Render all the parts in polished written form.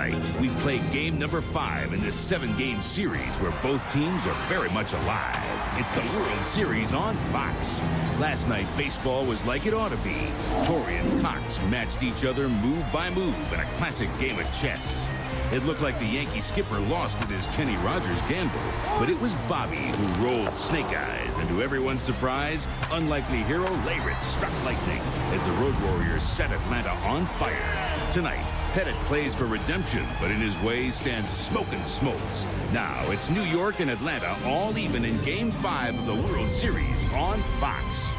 Tonight, we play game number 5 in this 7-game series where both teams are very much alive. It's the World Series on Fox. Last night, baseball was like it ought to be. Torrey and Cox matched each other move by move in a classic game of chess. It looked like the Yankee skipper lost with his Kenny Rogers gamble, but it was Bobby who rolled snake eyes, and to everyone's surprise, unlikely hero Leyritz struck lightning as the Road Warriors set Atlanta on fire. Tonight, Pettit plays for redemption, but in his way stands smoking smokes. Now it's New York and Atlanta all even in Game 5 of the World Series on Fox.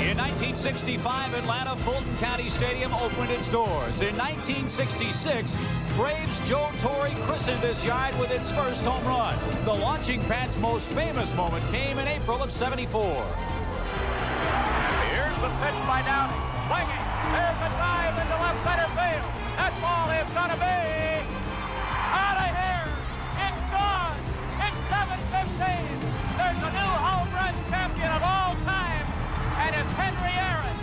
In 1965, Atlanta Fulton County Stadium opened its doors. In 1966, Braves' Joe Torre christened this yard with its first home run. The launching pad's most famous moment came in April of '74. Here's the pitch by Downing. Swinging. There's a dive into left center field. That ball is going to be out of here. It's gone. It's 7:15. There's a new home run champion of all time. And it's Henry Aaron.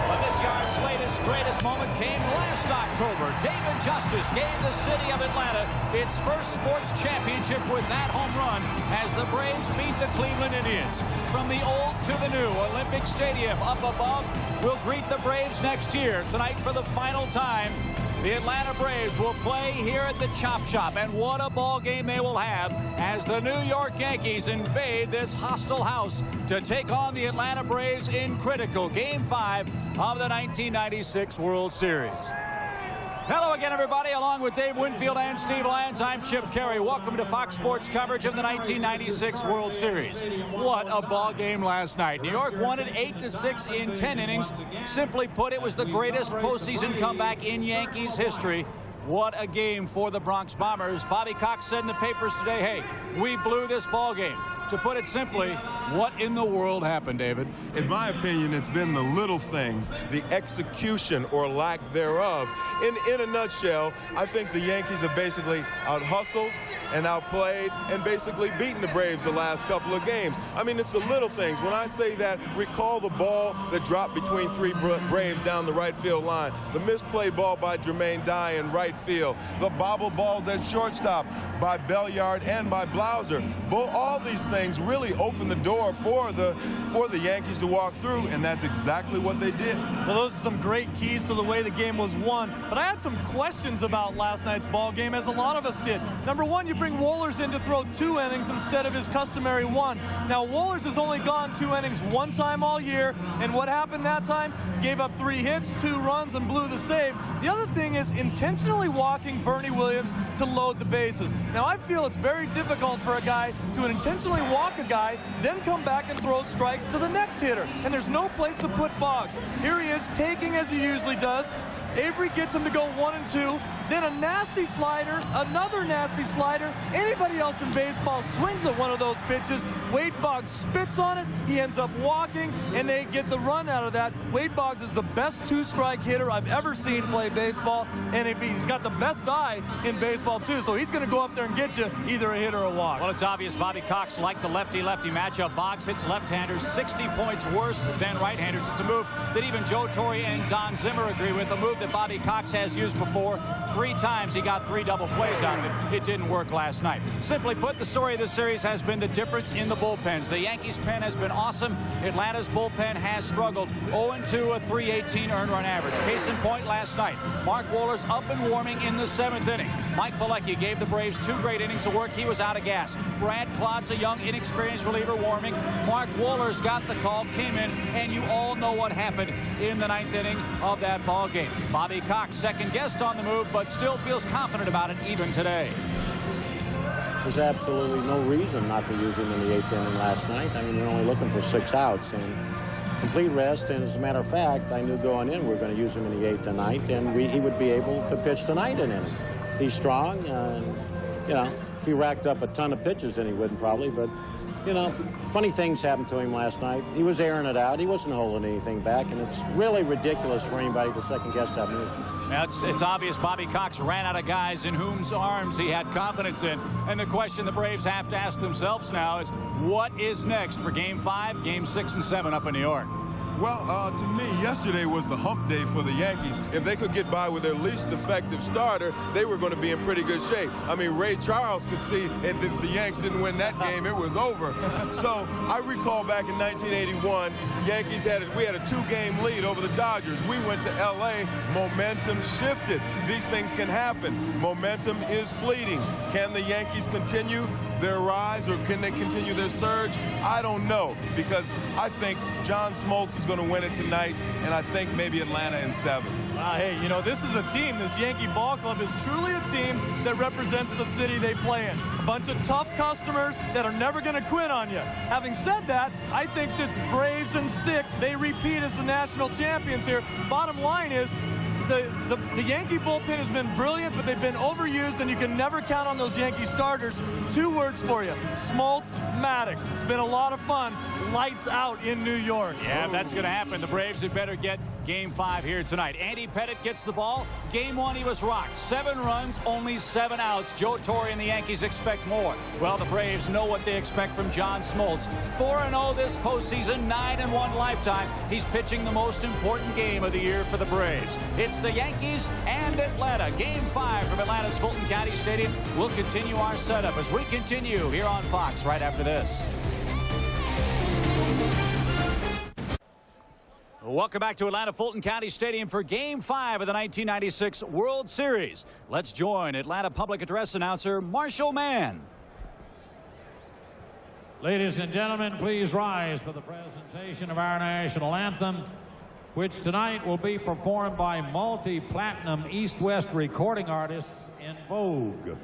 But this yard's latest, greatest moment came last October. David Justice gave the city of Atlanta its first sports championship with that home run as the Braves beat the Cleveland Indians. From the old to the new, Olympic Stadium up above will greet the Braves next year. Tonight for the final time, the Atlanta Braves will play here at the Chop Shop, and what a ball game they will have as the New York Yankees invade this hostile house to take on the Atlanta Braves in critical Game 5 of the 1996 World Series. Hello again, everybody. Along with Dave Winfield and Steve Lyons, I'm Chip Carey. Welcome to Fox Sports coverage of the 1996 World Series. What a ball game last night. New York won it 8-6 in 10 innings. Simply put, it was the greatest postseason comeback in Yankees history. What a game for the Bronx Bombers. Bobby Cox said in the papers today, hey, we blew this ball game. To put it simply, what in the world happened, David? In my opinion, it's been the little things, the execution or lack thereof. In a nutshell, I think the Yankees have basically out-hustled and outplayed and basically beaten the Braves the last couple of games. I mean, it's the little things. When I say that, recall the ball that dropped between 3 Braves down the right field line, the misplayed ball by Jermaine Dye in right field, the bobble balls at shortstop by Belliard and by Blauser. All these things really opened the door for the Yankees to walk through, and that's exactly what they did. Well, those are some great keys to the way the game was won. But I had some questions about last night's ball game, as a lot of us did. Number one, you bring Wohlers in to throw 2 innings instead of his customary 1. Now, Wohlers has only gone 2 innings 1 time all year, and what happened that time? Gave up 3 hits, 2 runs, and blew the save. The other thing is intentionally walking Bernie Williams to load the bases. Now, I feel it's very difficult for a guy to intentionally walk a guy, then come back and throw strikes to the next hitter. And there's no place to put Boggs. Here he is, taking as he usually does. Avery gets him to go 1 and 2. Then a nasty slider, another nasty slider. Anybody else in baseball swings at one of those pitches. Wade Boggs spits on it. He ends up walking, and they get the run out of that. Wade Boggs is the best 2-strike hitter I've ever seen play baseball, and if he's got the best eye in baseball, too. So he's going to go up there and get you either a hit or a walk. Well, it's obvious Bobby Cox liked the lefty-lefty matchup. Boggs hits left-handers 60 points worse than right-handers. It's a move that even Joe Torre and Don Zimmer agree with, a move that Bobby Cox has used before. 3 times he got 3 double plays out of it. It didn't work last night. Simply put, the story of this series has been the difference in the bullpens. The Yankees' pen has been awesome. Atlanta's bullpen has struggled. 0-2, a .318 earned run average. Case in point last night. Mark Wohlers up and warming in the 7th inning. Mike Pilecki gave the Braves 2 great innings of work. He was out of gas. Brad Klotz, a young, inexperienced reliever, warming. Mark Wohlers got the call, came in, and you all know what happened in the 9th inning of that ball game. Bobby Cox second-guessed on the move, but still feels confident about it even today. There's absolutely no reason not to use him in the 8th inning last night. I mean, you're only looking for 6 outs and complete rest. And as a matter of fact, I knew going in we were going to use him in the 8th and 9th, and he would be able to pitch tonight in it. He's strong, and you know, if he racked up a ton of pitches, then he wouldn't probably. But you know, funny things happened to him last night. He was airing it out. He wasn't holding anything back, and it's really ridiculous for anybody to second-guess that move. Now it's obvious Bobby Cox ran out of guys in whose arms he had confidence in. And the question the Braves have to ask themselves now is, what is next for Game 5, Game 6, and 7 up in New York? Well, to me, yesterday was the hump day for the Yankees. If they could get by with their least effective starter, they were going to be in pretty good shape. I mean, Ray Charles could see, and if the Yanks didn't win that game, it was over. So I recall back in 1981, Yankees we had a 2-game lead over the Dodgers. We went to L.A. Momentum shifted. These things can happen. Momentum is fleeting. Can the Yankees continue their rise, or can they continue their surge? I don't know, because I think John Smoltz is going to win it tonight, and I think maybe Atlanta in 7. Hey, you know, this is a team, this Yankee ball club is truly a team that represents the city they play in. A bunch of tough customers that are never going to quit on you. Having said that, I think it's Braves in 6. They repeat as the national champions here. Bottom line is, the Yankee bullpen has been brilliant, but they've been overused, and you can never count on those Yankee starters. 2 words for you: Smoltz, Maddox. It's been a lot of fun. Lights out in New York. Yeah, that's going to happen. The Braves had better get Game 5 here tonight. Andy Pettitte gets the ball. Game 1, he was rocked. 7 runs, only 7 outs. Joe Torre and the Yankees expect more. Well, the Braves know what they expect from John Smoltz. 4-0 this postseason, 9-1 lifetime. He's pitching the most important game of the year for the Braves. It's the Yankees and Atlanta. Game 5 from Atlanta's Fulton County Stadium. We'll continue our setup as we continue here on Fox right after this. Welcome back to Atlanta Fulton County Stadium for Game 5 of the 1996 World Series. Let's join Atlanta Public Address announcer Marshall Mann. Ladies and gentlemen, please rise for the presentation of our national anthem, which tonight will be performed by multi-platinum East-West recording artists in vogue.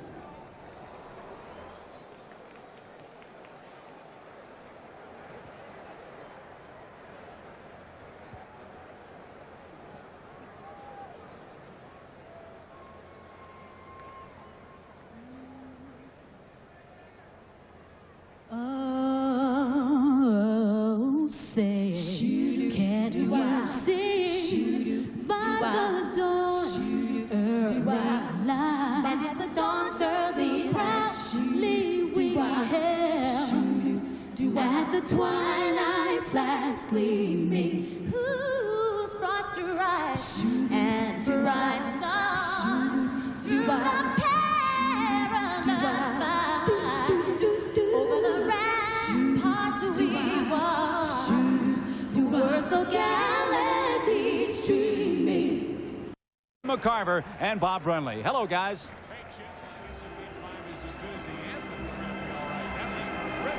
Say, can't you see by the dawn's early light, and the dawn's early proudly we hailed, at the twilight's last gleaming, whose broad stripes and bright stars through the perilous fight, over the ramparts we walked, were so gallantly streaming. McCarver and Bob Brunley. Hello, guys.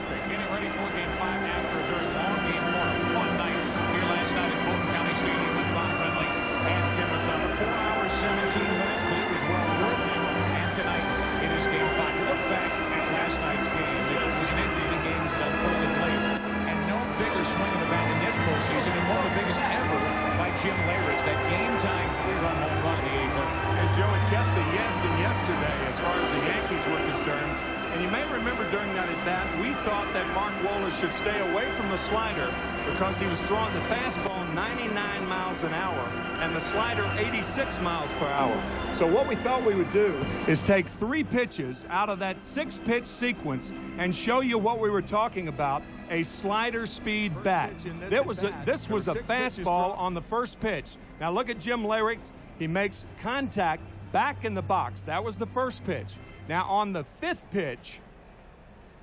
Getting ready for Game 5 after a very long game for a fun night here last night at Fulton County Stadium with Bob Brunley and Tim McDonough. 4 hours, 17 minutes, but it was well worth it. And tonight it is Game 5. Look back at last night's game. It was an interesting game that unfolded late. And no bigger swing of the bat in this postseason, and one of the biggest ever by Jim Leyritz. That game-time 3-run home run in the 8th inning. And Joe, it kept the yes in yesterday as far as the Yankees were concerned. And you may remember during that at-bat, we thought that Mark Wohlers should stay away from the slider because he was throwing the fastball 99 miles an hour and the slider 86 miles per hour. So what we thought we would do is take 3 pitches out of that 6-pitch sequence and show you what we were talking about, a slider speed bat. This was a fastball on the first pitch. Now look at Jim Leyritz. He makes contact back in the box. That was the first pitch. Now on the 5th pitch,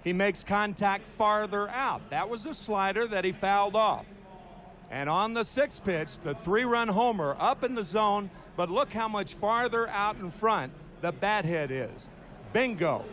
he makes contact farther out. That was a slider that he fouled off. And on the 6th pitch, the 3-run homer up in the zone, but look how much farther out in front the bat head is. Bingo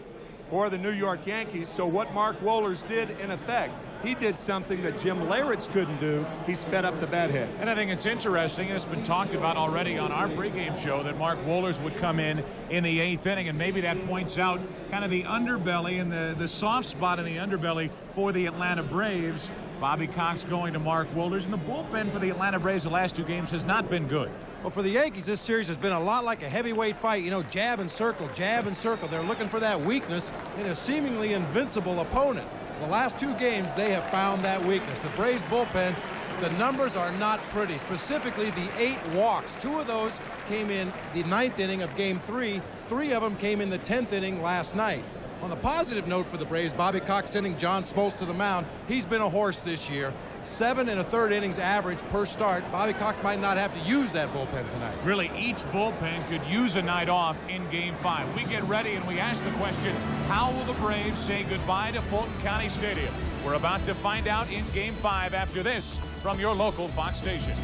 for the New York Yankees. So what Mark Wohlers did, in effect, he did something that Jim Leyritz couldn't do. He sped up the bat head. And I think it's interesting, and it's been talked about already on our pregame show, that Mark Wohlers would come in the 8th inning, and maybe that points out kind of the underbelly and the soft spot in the underbelly for the Atlanta Braves. Bobby Cox going to Mark Wohlers, and the bullpen for the Atlanta Braves the last 2 games has not been good. Well, for the Yankees, this series has been a lot like a heavyweight fight. You know, jab and circle, jab and circle. They're looking for that weakness in a seemingly invincible opponent. The last 2 games, they have found that weakness. The Braves bullpen, the numbers are not pretty. Specifically, the 8 walks. 2 of those came in the 9th inning of Game 3. 3 of them came in the 10th inning last night. On the positive note for the Braves, Bobby Cox sending John Smoltz to the mound. He's been a horse this year. 7 1/3 innings average per start. Bobby Cox might not have to use that bullpen tonight. Really, each bullpen could use a night off in Game 5. We get ready and we ask the question, how will the Braves say goodbye to Fulton County Stadium? We're about to find out in Game 5 after this from your local Fox station.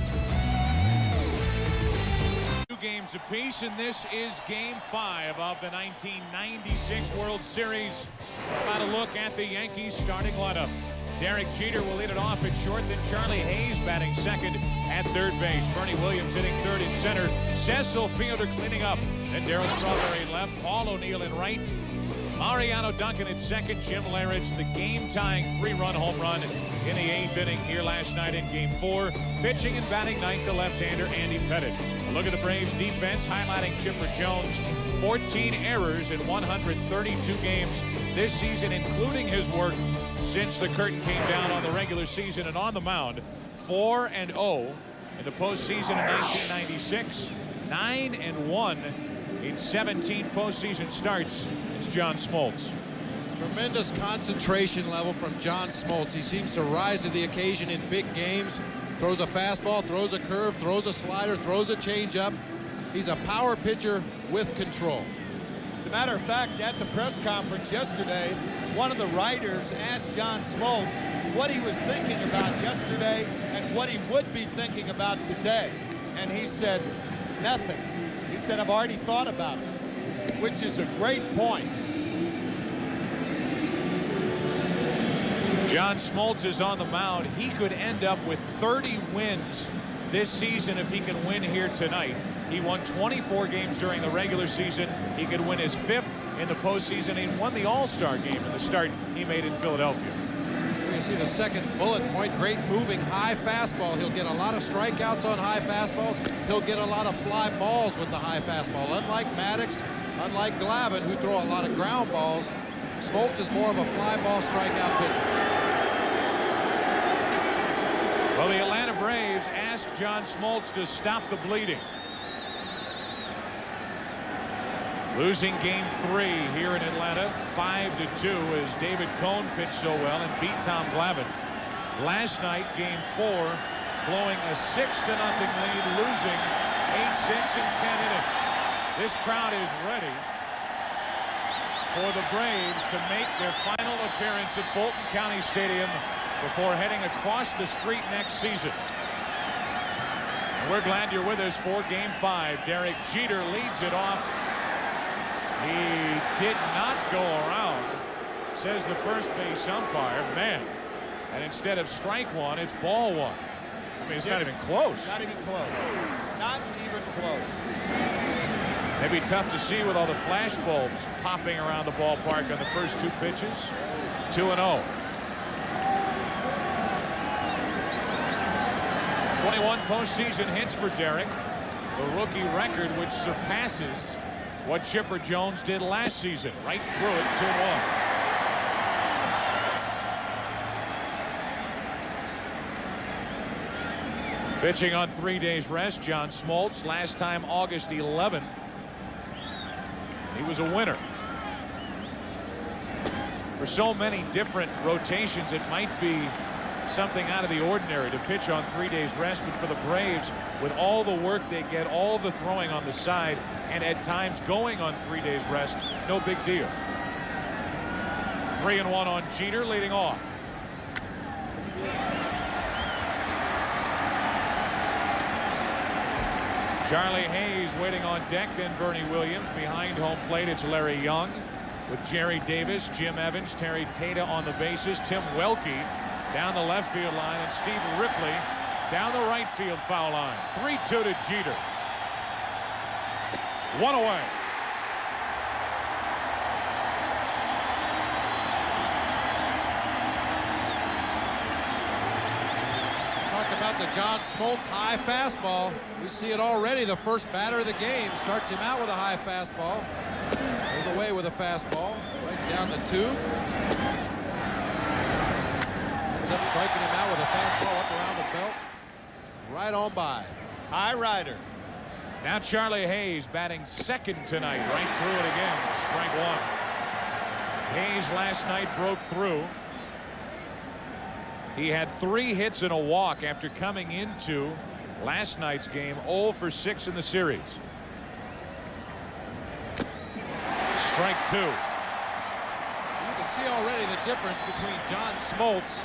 2 games apiece, and this is Game 5 of the 1996 World Series. About a look at the Yankees starting lineup. Derek Jeter will lead it off at short, then Charlie Hayes batting second at third base. Bernie Williams hitting third and center. Cecil Fielder cleaning up. Then Darryl Strawberry left. Paul O'Neill in right. Mariano Duncan at second. Jim Lehridge, the game-tying 3-run home run in the 8th inning here last night in Game 4. Pitching and batting ninth, the left-hander Andy Pettitte. A look at the Braves defense, highlighting Chipper Jones. 14 errors in 132 games this season, including his work since the curtain came down on the regular season. And on the mound, 4-0 in the postseason in 1996, 9-1 in 17 postseason starts. It's John Smoltz. Tremendous concentration level from John Smoltz. He seems to rise to the occasion in big games. Throws a fastball, throws a curve, throws a slider, throws a changeup. He's a power pitcher with control. As a matter of fact, at the press conference yesterday, one of the writers asked John Smoltz what he was thinking about yesterday and what he would be thinking about today. And he said, nothing. He said, I've already thought about it, which is a great point. John Smoltz is on the mound. He could end up with 30 wins this season if he can win here tonight. He won 24 games during the regular season. He could win his 5th in the postseason. He won the All-Star game in the start he made in Philadelphia. You see the second bullet point, great moving high fastball. He'll get a lot of strikeouts on high fastballs. He'll get a lot of fly balls with the high fastball. Unlike Maddox, unlike Glavine, who throw a lot of ground balls, Smoltz is more of a fly ball strikeout pitcher. Well, the Atlanta Braves asked John Smoltz to stop the bleeding. Losing Game 3 here in Atlanta, 5-2, as David Cone pitched so well and beat Tom Glavine. Last night, Game 4, blowing a 6-0 lead, losing 8-6 in 10 innings. This crowd is ready for the Braves to make their final appearance at Fulton County Stadium before heading across the street next season. And we're glad you're with us for Game 5. Derek Jeter leads it off. He did not go around, says the first base umpire. Man, and instead of strike one, it's ball one. I mean, it's not even close. Not even close. Not even close. Maybe tough to see with all the flash bulbs popping around the ballpark on the first 2 pitches. 2-0. 21 postseason hits for Derek, the rookie record which surpasses what Chipper Jones did last season. Right through it, 2-1. Pitching on 3 days rest, John Smoltz. Last time August 11th. He was a winner. For so many different rotations, it might be something out of the ordinary to pitch on 3 days rest, but for the Braves, with all the work they get, all the throwing on the side, and at times going on 3 days rest, no big deal. 3-1 on Jeter, leading off. Charlie Hayes waiting on deck, then Bernie Williams. Behind home plate, it's Larry Young with Jerry Davis, Jim Evans, Terry Tata on the bases, Tim Welke down the left field line, and Steve Ripley down the right field foul line. 3-2 to Jeter. 1 away. Talk about the John Smoltz high fastball. We see it already. The first batter of the game starts him out with a high fastball. Goes away with a fastball. Right down the tube. Ends up striking him out with a fastball up around the belt. Right on by. High rider. Now Charlie Hayes batting second tonight. Right through it again. Strike one. Hayes last night broke through. He had 3 hits and a walk after coming into last night's game 0 for 6 in the series. Strike 2. You can see already the difference between John Smoltz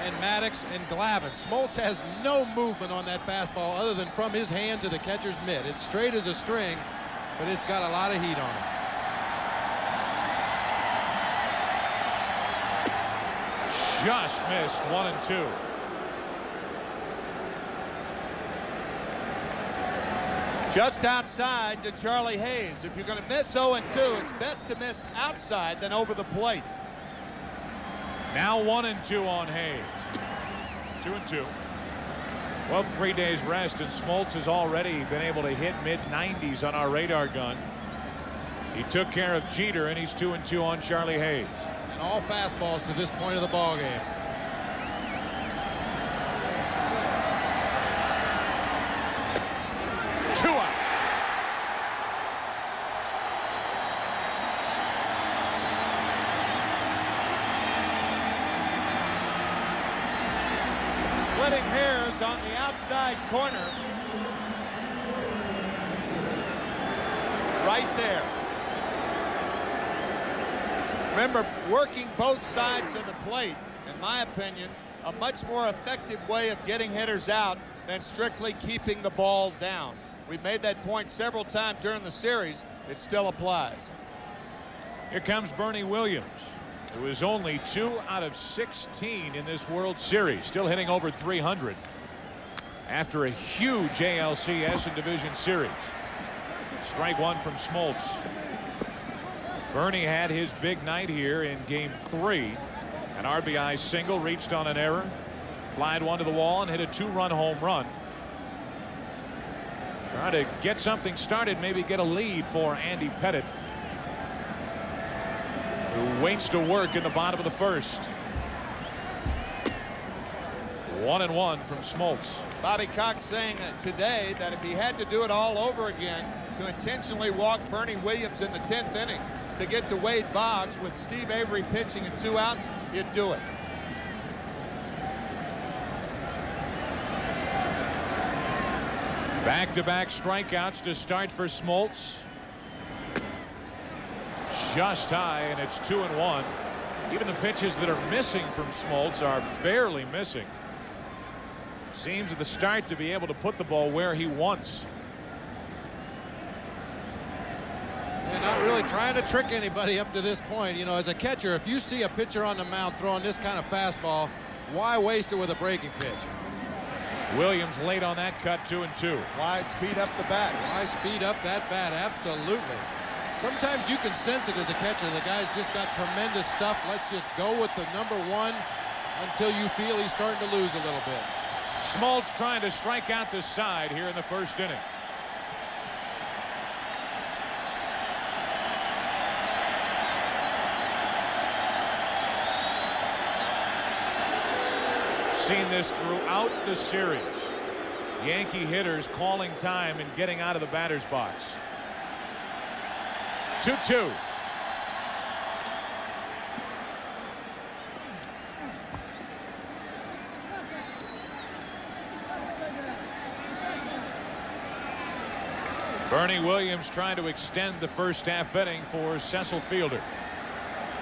and Maddox and Glavine. Smoltz has no movement on that fastball other than from his hand to the catcher's mitt. It's straight as a string, but it's got a lot of heat on it. Just missed 1 and 2. Just outside to Charlie Hayes. If you're going to miss 0 and 2, it's best to miss outside than over the plate. Now 1 and 2 on Hayes. 2 and 2. Well, 3 days rest, and Smoltz has already been able to hit mid-90s on our radar gun. He took care of Jeter, and he's 2 and 2 on Charlie Hayes. And all fastballs to this point of the ball game. Two out. Splitting hairs on the outside corner. Right there. Remember, working both sides of the plate, in my opinion, a much more effective way of getting hitters out than strictly keeping the ball down. We've made that point several times during the series. It still applies. Here comes Bernie Williams, who is only 2 out of 16 in this World Series, still hitting over 300 after a huge ALCS and Division Series. Strike 1 from Smoltz. Bernie had his big night here in Game 3. An RBI single, reached on an error, flied one to the wall, and hit a 2-run home run. Trying to get something started, maybe get a lead for Andy Pettitte, who waits to work in the bottom of the first. 1-1 from Smoltz. Bobby Cox saying today that if he had to do it all over again, to intentionally walk Bernie Williams in the 10th inning to get to Wade Boggs with Steve Avery pitching and 2 outs, he'd do it. Back-to-back strikeouts to start for Smoltz. Just high, and it's 2-1. Even the pitches that are missing from Smoltz are barely missing. Seems at the start to be able to put the ball where he wants. They're not really trying to trick anybody up to this point. You know, as a catcher, if you see a pitcher on the mound throwing this kind of fastball, why waste it with a breaking pitch? Williams late on that cut, 2-2. Why speed up the bat? Why speed up that bat? Absolutely. Sometimes you can sense it as a catcher. The guy's just got tremendous stuff. Let's just go with the #1 until you feel he's starting to lose a little bit. Smoltz trying to strike out the side here in the first inning. Seen this throughout the series. Yankee hitters calling time and getting out of the batter's box. 2-2. Bernie Williams trying to extend the first half inning for Cecil Fielder.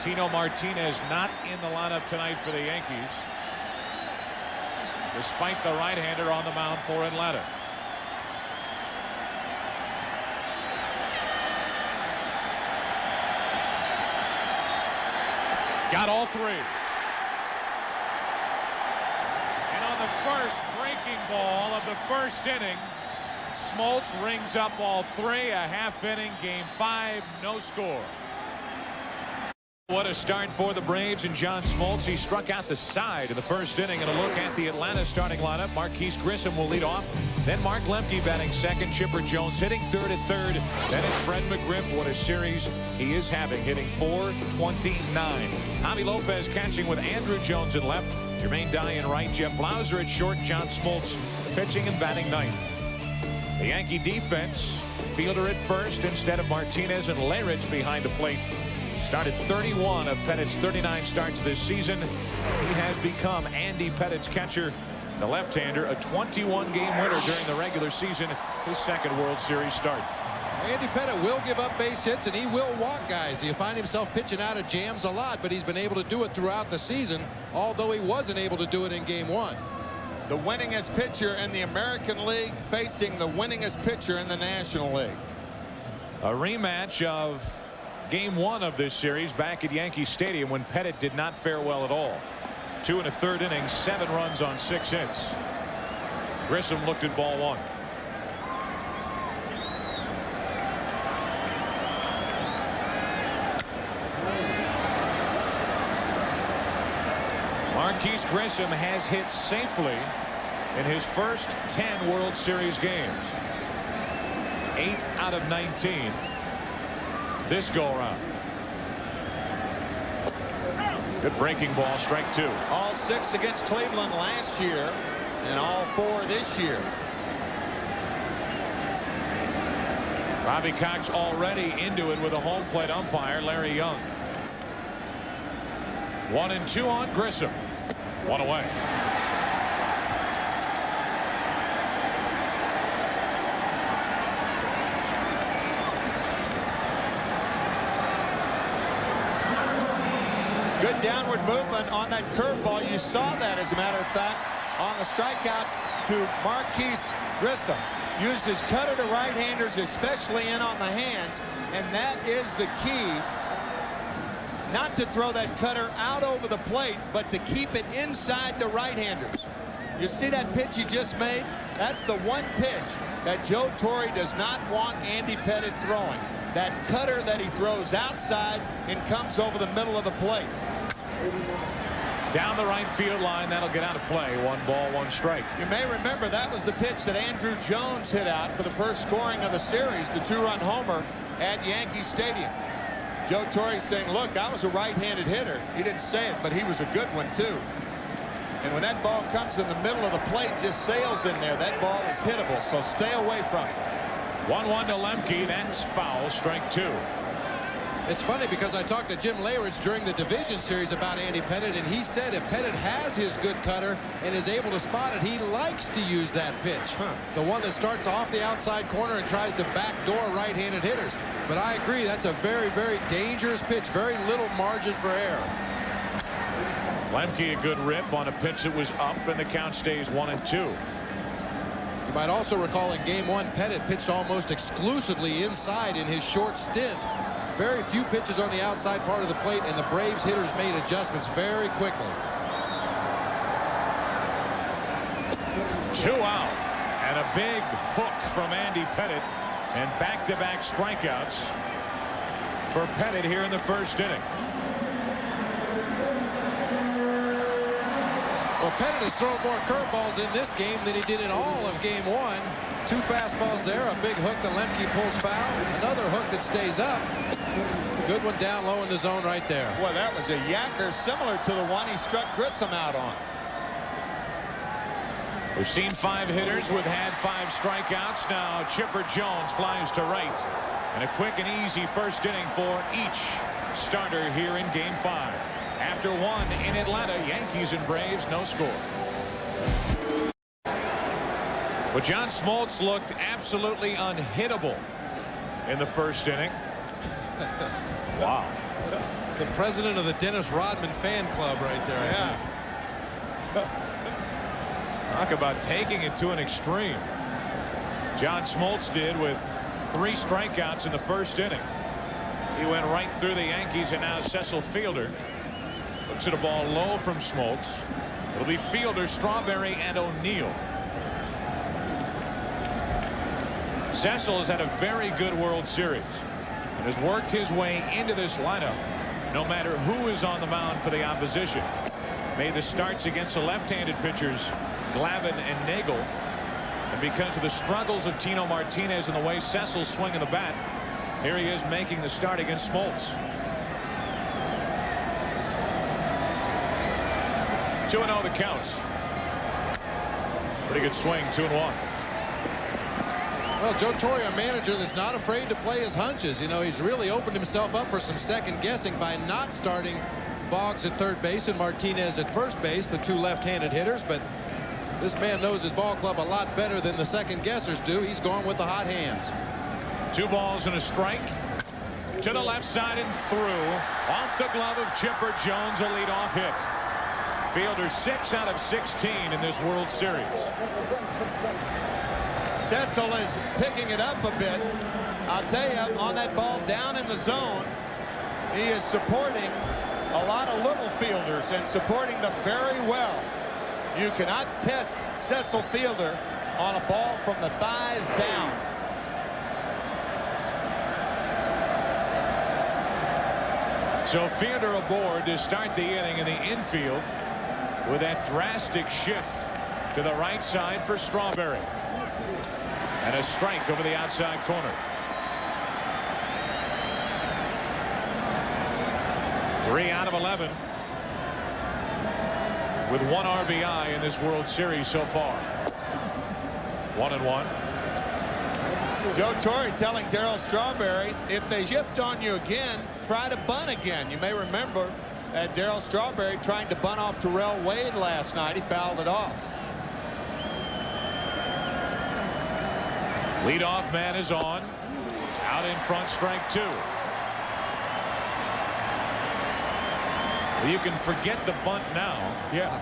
Tino Martinez not in the lineup tonight for the Yankees, despite the right-hander on the mound for Atlanta. Got all 3. And on the first breaking ball of the first inning, Smoltz rings up all 3. A half inning, Game 5, no score. What a start for the Braves and John Smoltz. He struck out the side in the first inning. And a look at the Atlanta starting lineup. Marquise Grissom will lead off. Then Mark Lemke batting second. Chipper Jones hitting third at third. Then it's Fred McGriff. What a series he is having, hitting .429. Javi Lopez catching with Andrew Jones in left. Jermaine Dye in right. Jeff Blauser at short. John Smoltz pitching and batting ninth. The Yankee defense, Fielder at first instead of Martinez and Lerich behind the plate. Started 31 of Pettit's 39 starts this season. He has become Andy Pettit's catcher, the left-hander, a 21-game winner during the regular season, his second World Series start. Andy Pettitte will give up base hits, and he will walk guys. He'll find himself pitching out of jams a lot, but he's been able to do it throughout the season, although he wasn't able to do it in Game 1. The winningest pitcher in the American League facing the winningest pitcher in the National League. A rematch of Game 1 of this series back at Yankee Stadium when Pettitte did not fare well at all. 2 1/3 innings, 7 runs on 6 hits. Grissom looked at ball 1. Marquise Grissom has hit safely in his first 10 World Series games. 8 out of 19 this go around. Good breaking ball, strike 2. All 6 against Cleveland last year and all 4 this year. Bobby Cox already into it with a home plate umpire, Larry Young. 1-2 on Grissom. 1 away. Good downward movement on that curveball. You saw that, as a matter of fact, on the strikeout to Marquise Grissom. Used his cutter to right-handers, especially in on the hands, and that is the key. Not to throw that cutter out over the plate, but to keep it inside the right-handers. You see that pitch he just made? That's the one pitch that Joe Torre does not want Andy Pettitte throwing. That cutter that he throws outside and comes over the middle of the plate. Down the right field line, that'll get out of play. 1 ball, 1 strike. You may remember that was the pitch that Andrew Jones hit out for the first scoring of the series, the 2-run homer at Yankee Stadium. Joe Torre saying, look, I was a right-handed hitter. He didn't say it, but he was a good one, too. And when that ball comes in the middle of the plate, just sails in there, that ball is hittable, so stay away from it. 1-1 to Lemke. That's foul. Strike 2. It's funny because I talked to Jim Leyritz during the division series about Andy Pettitte, and he said if Pettitte has his good cutter and is able to spot it, he likes to use that pitch. The one that starts off the outside corner and tries to backdoor right-handed hitters. But I agree, that's a very, very dangerous pitch. Very little margin for error. Lemke a good rip on a pitch that was up, and the count stays 1-2. You might also recall in Game 1, Pettitte pitched almost exclusively inside in his short stint. Very few pitches on the outside part of the plate, and the Braves hitters made adjustments very quickly. 2 out, and a big hook from Andy Pettitte, and back-to-back strikeouts for Pettitte here in the first inning. Well, Pettitte has thrown more curveballs in this game than he did in all of Game 1. 2 fastballs there, a big hook that Lemke pulls foul, another hook that stays up. Good one down low in the zone right there. Boy, that was a yacker similar to the one he struck Grissom out on. We've seen 5 hitters who've had 5 strikeouts. Now Chipper Jones flies to right. And a quick and easy first inning for each starter here in Game 5. After 1 in Atlanta, Yankees and Braves, no score. But John Smoltz looked absolutely unhittable in the first inning. Wow. The president of the Dennis Rodman fan club right there. Yeah. Talk about taking it to an extreme. John Smoltz did with 3 strikeouts in the first inning. He went right through the Yankees, and now Cecil Fielder looks at a ball low from Smoltz. It'll be Fielder, Strawberry, and O'Neill. Cecil has had a very good World Series and has worked his way into this lineup no matter who is on the mound for the opposition. Made the starts against the left-handed pitchers Glavine and Nagel, and because of the struggles of Tino Martinez and the way Cecil's swinging the bat, here he is making the start against Smoltz. 2-0 the count. Pretty good swing, 2-1. Well, Joe Torre, a manager that's not afraid to play his hunches. You know, he's really opened himself up for some second guessing by not starting Boggs at third base and Martinez at first base, the two left-handed hitters. But this man knows his ball club a lot better than the second guessers do. He's going with the hot hands. 2 balls and a strike. To the left side and through. Off the glove of Chipper Jones, a leadoff hit. Fielder 6 out of 16 in this World Series. Cecil is picking it up a bit. I'll tell you, on that ball down in the zone, he is supporting a lot of little fielders and supporting them very well. You cannot test Cecil Fielder on a ball from the thighs down. So Fielder aboard to start the inning in the infield with that drastic shift to the right side for Strawberry. And a strike over the outside corner. 3 out of 11 with 1 RBI in this World Series so far. 1-1. Joe Torre telling Darryl Strawberry, if they shift on you again, try to bunt again. You may remember that Darryl Strawberry trying to bunt off Terrell Wade last night. He fouled it off. Leadoff man is on. Out in front, strike 2. Well, you can forget the bunt now. Yeah.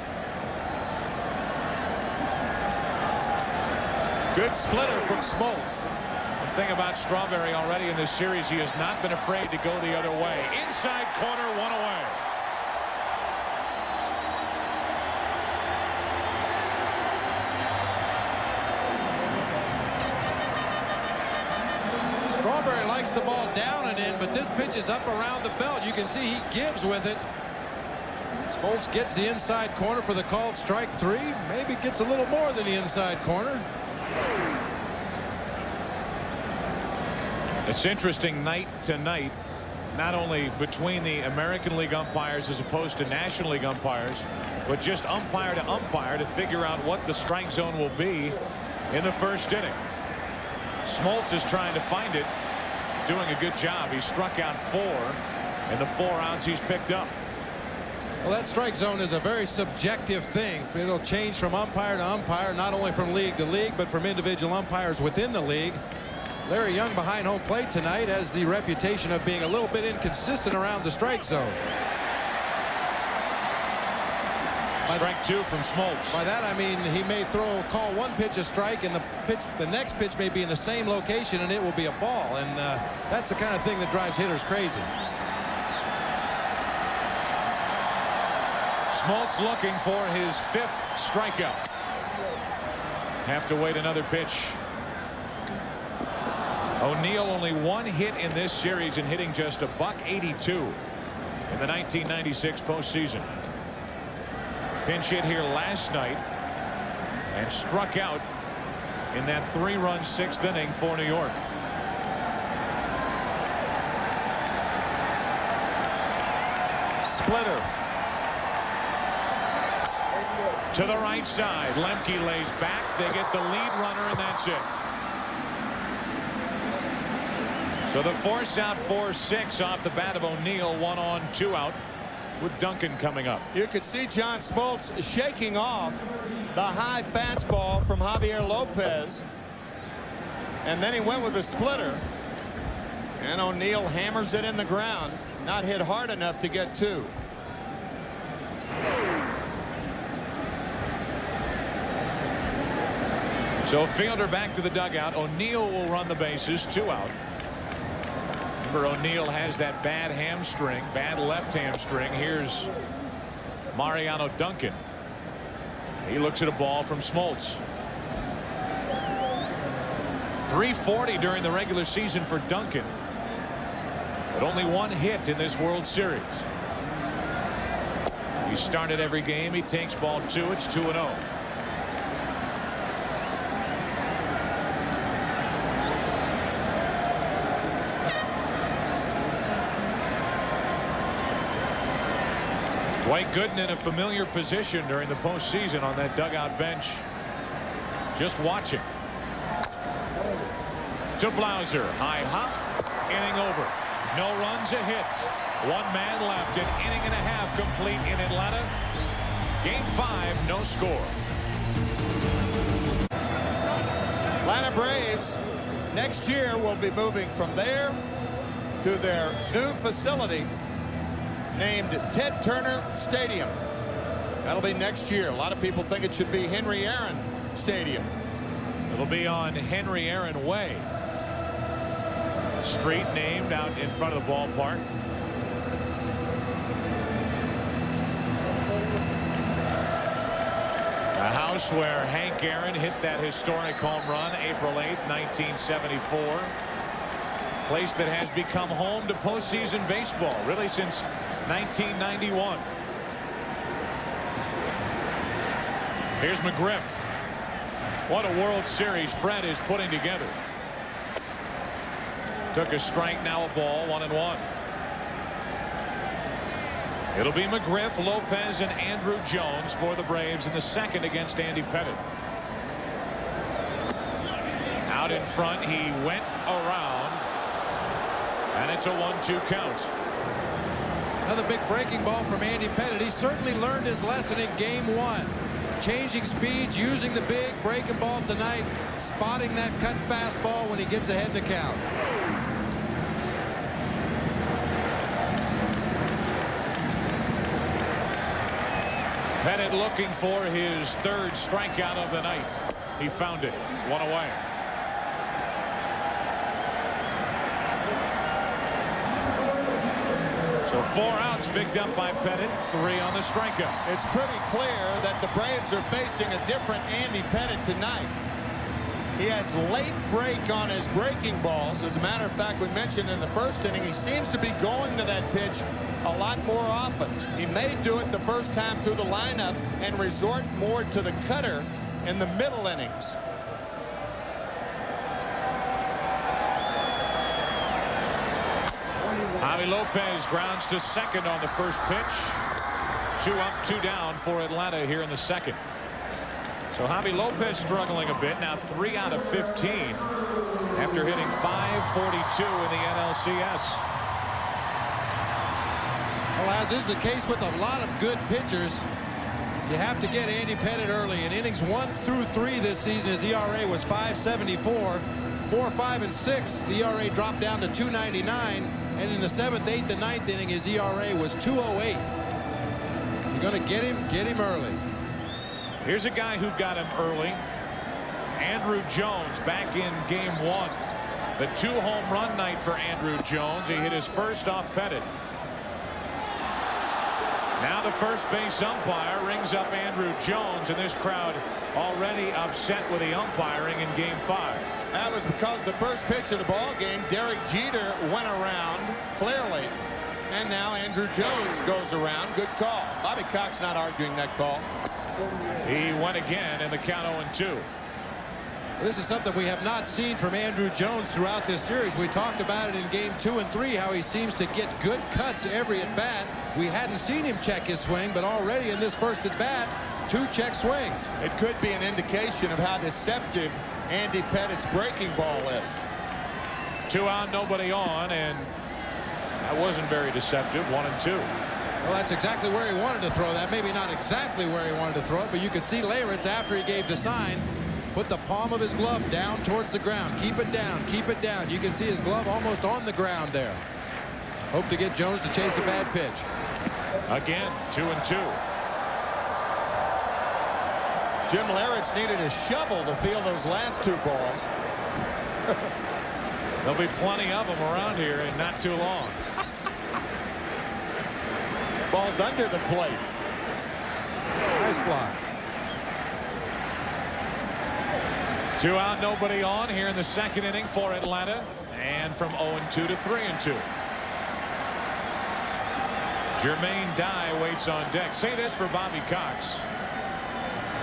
Good splitter from Smoltz. The thing about Strawberry already in this series, he has not been afraid to go the other way. Inside corner, 1 away. Strawberry likes the ball down and in, but this pitch is up around the belt. You can see he gives with it. Smoltz gets the inside corner for the called strike 3. Maybe gets a little more than the inside corner. It's interesting night to night, not only between the American League umpires as opposed to National League umpires, but just umpire to umpire to figure out what the strike zone will be in the first inning. Smoltz is trying to find it. He's doing a good job. He struck out 4 in the 4 outs he's picked up. Well, that strike zone is a very subjective thing. It'll change from umpire to umpire, not only from league to league, but from individual umpires within the league. Larry Young behind home plate tonight has the reputation of being a little bit inconsistent around the strike zone. Strike 2 from Smoltz. By that I mean he may call one pitch a strike, and the next pitch may be in the same location and it will be a ball, and that's the kind of thing that drives hitters crazy. Smoltz looking for his 5th strikeout. Have to wait another pitch. O'Neill only 1 hit in this series and hitting just a .182 in the 1996 postseason. Pinch hit here last night and struck out in that 3-run 6th inning for New York. Splitter. To the right side. Lemke lays back. They get the lead runner, and that's it. So the force out 4-6 off the bat of O'Neill. 1 on, 2 out with Duncan coming up. You could see John Smoltz shaking off the high fastball from Javier Lopez. And then he went with a splitter. And O'Neill hammers it in the ground. Not hit hard enough to get 2. So Fielder back to the dugout. O'Neill will run the bases. 2 out. Remember, O'Neill has that bad hamstring, bad left hamstring. Here's Mariano Duncan. He looks at a ball from Smoltz. .340 during the regular season for Duncan, but only 1 hit in this World Series. He started every game. He takes ball 2. It's 2-0. Dwight Gooden in a familiar position during the postseason on that dugout bench, just watching. To Blauser. High hop. Inning over. No runs, a hit. One man left. An inning and a half complete in Atlanta. Game 5, no score. Atlanta Braves next year will be moving from there to their new facility named Ted Turner Stadium. That'll be next year. A lot of people think it should be Henry Aaron Stadium. It'll be on Henry Aaron Way. A street named out in front of the ballpark. The house where Hank Aaron hit that historic home run April 8th, 1974. Place that has become home to postseason baseball really since 1991. Here's McGriff. What a World Series Fred is putting together. Took a strike, now a ball, 1-1. It'll be McGriff, Lopez, and Andrew Jones for the Braves in the second against Andy Pettitte. Out in front, he went around, and it's a 1-2 count. Another big breaking ball from Andy Pettitte. He certainly learned his lesson in game 1. Changing speeds, using the big breaking ball tonight, spotting that cut fastball when he gets ahead in the count. Pettitte looking for his third strikeout of the night. He found it. 1 away. So 4 outs picked up by Pettitte, 3 on the strikeout. It's pretty clear that the Braves are facing a different Andy Pettitte tonight. He has late break on his breaking balls. As a matter of fact, we mentioned in the first inning, he seems to be going to that pitch a lot more often. He may do it the first time through the lineup and resort more to the cutter in the middle innings. Javi Lopez grounds to second on the first pitch. 2 up, 2 down for Atlanta here in the second. So Javi Lopez struggling a bit now, 3 out of 15 after hitting .542 in the NLCS. Well, as is the case with a lot of good pitchers, you have to get Andy Pettitte early. In innings 1 through 3 this season, his ERA was .574. 4, 5, and 6, the ERA dropped down to .299, and in the 7th, 8th, and 9th inning, his ERA was .208. You're going to get him early. Here's a guy who got him early. Andrew Jones back in game 1. The 2-home run night for Andrew Jones. He hit his first off Pettitte. Now the first base umpire rings up Andrew Jones, and this crowd already upset with the umpiring in game 5. That was because the first pitch of the ball game, Derek Jeter went around clearly, and now Andrew Jones goes around. Good call. Bobby Cox not arguing that call. He went again in the count 0-2. This is something we have not seen from Andrew Jones throughout this series. We talked about it in game 2 and 3, how he seems to get good cuts every at bat. We hadn't seen him check his swing, but already in this first at bat, 2 check swings. It could be an indication of how deceptive Andy Pettitte's breaking ball is. 2 out, nobody on, and that wasn't very deceptive. 1-2. Well, that's exactly where he wanted to throw that. Maybe not exactly where he wanted to throw it, but you could see Leyritz, after he gave the sign, put the palm of his glove down towards the ground. Keep it down. Keep it down. You can see his glove almost on the ground there. Hope to get Jones to chase a bad pitch. Again, 2-2. Jim Leyritz needed a shovel to field those last 2 balls. There'll be plenty of them around here in not too long. Ball's under the plate. Nice block. 2 out, nobody on here in the second inning for Atlanta, and from 0-2 to 3-2. Jermaine Dye waits on deck. Say this for Bobby Cox.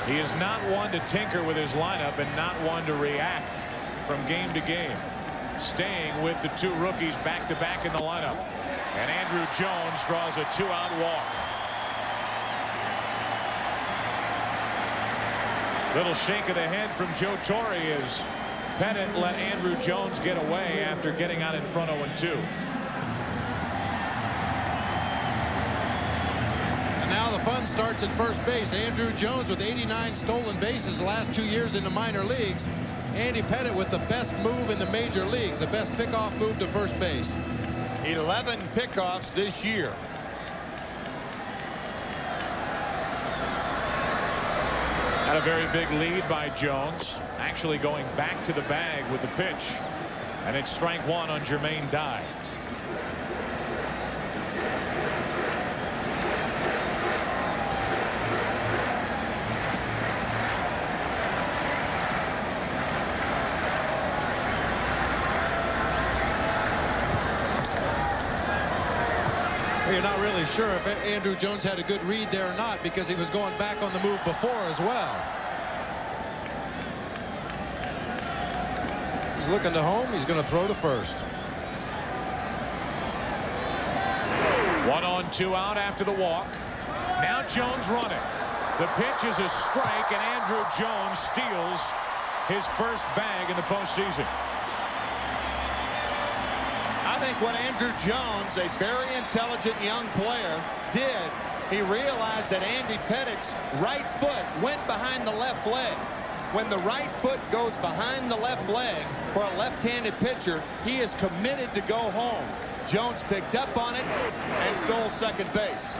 He is not one to tinker with his lineup and not one to react from game to game. Staying with the 2 rookies back-to-back in the lineup. And Andrew Jones draws a 2-out walk. Little shake of the head from Joe Torre as Pettit let Andrew Jones get away after getting out in front 0-2. And now the fun starts at first base. Andrew Jones with 89 stolen bases the last 2 years in the minor leagues. Andy Pettit with the best move in the major leagues, the best pickoff move to first base. 11 pickoffs this year. Had a very big lead by Jones, actually going back to the bag with the pitch, and it's strike one on Jermaine Dye. You're not really sure if Andrew Jones had a good read there or not, because he was going back on the move before as well. He's looking to home. He's going to throw to first. 1 on 2 out after the walk. Now Jones running. The pitch is a strike, and Andrew Jones steals his first bag in the postseason. I think what Andrew Jones, a very intelligent young player, did, he realized that Andy Pettit's right foot went behind the left leg. When the right foot goes behind the left leg for a left-handed pitcher, he is committed to go home. Jones picked up on it and stole second base.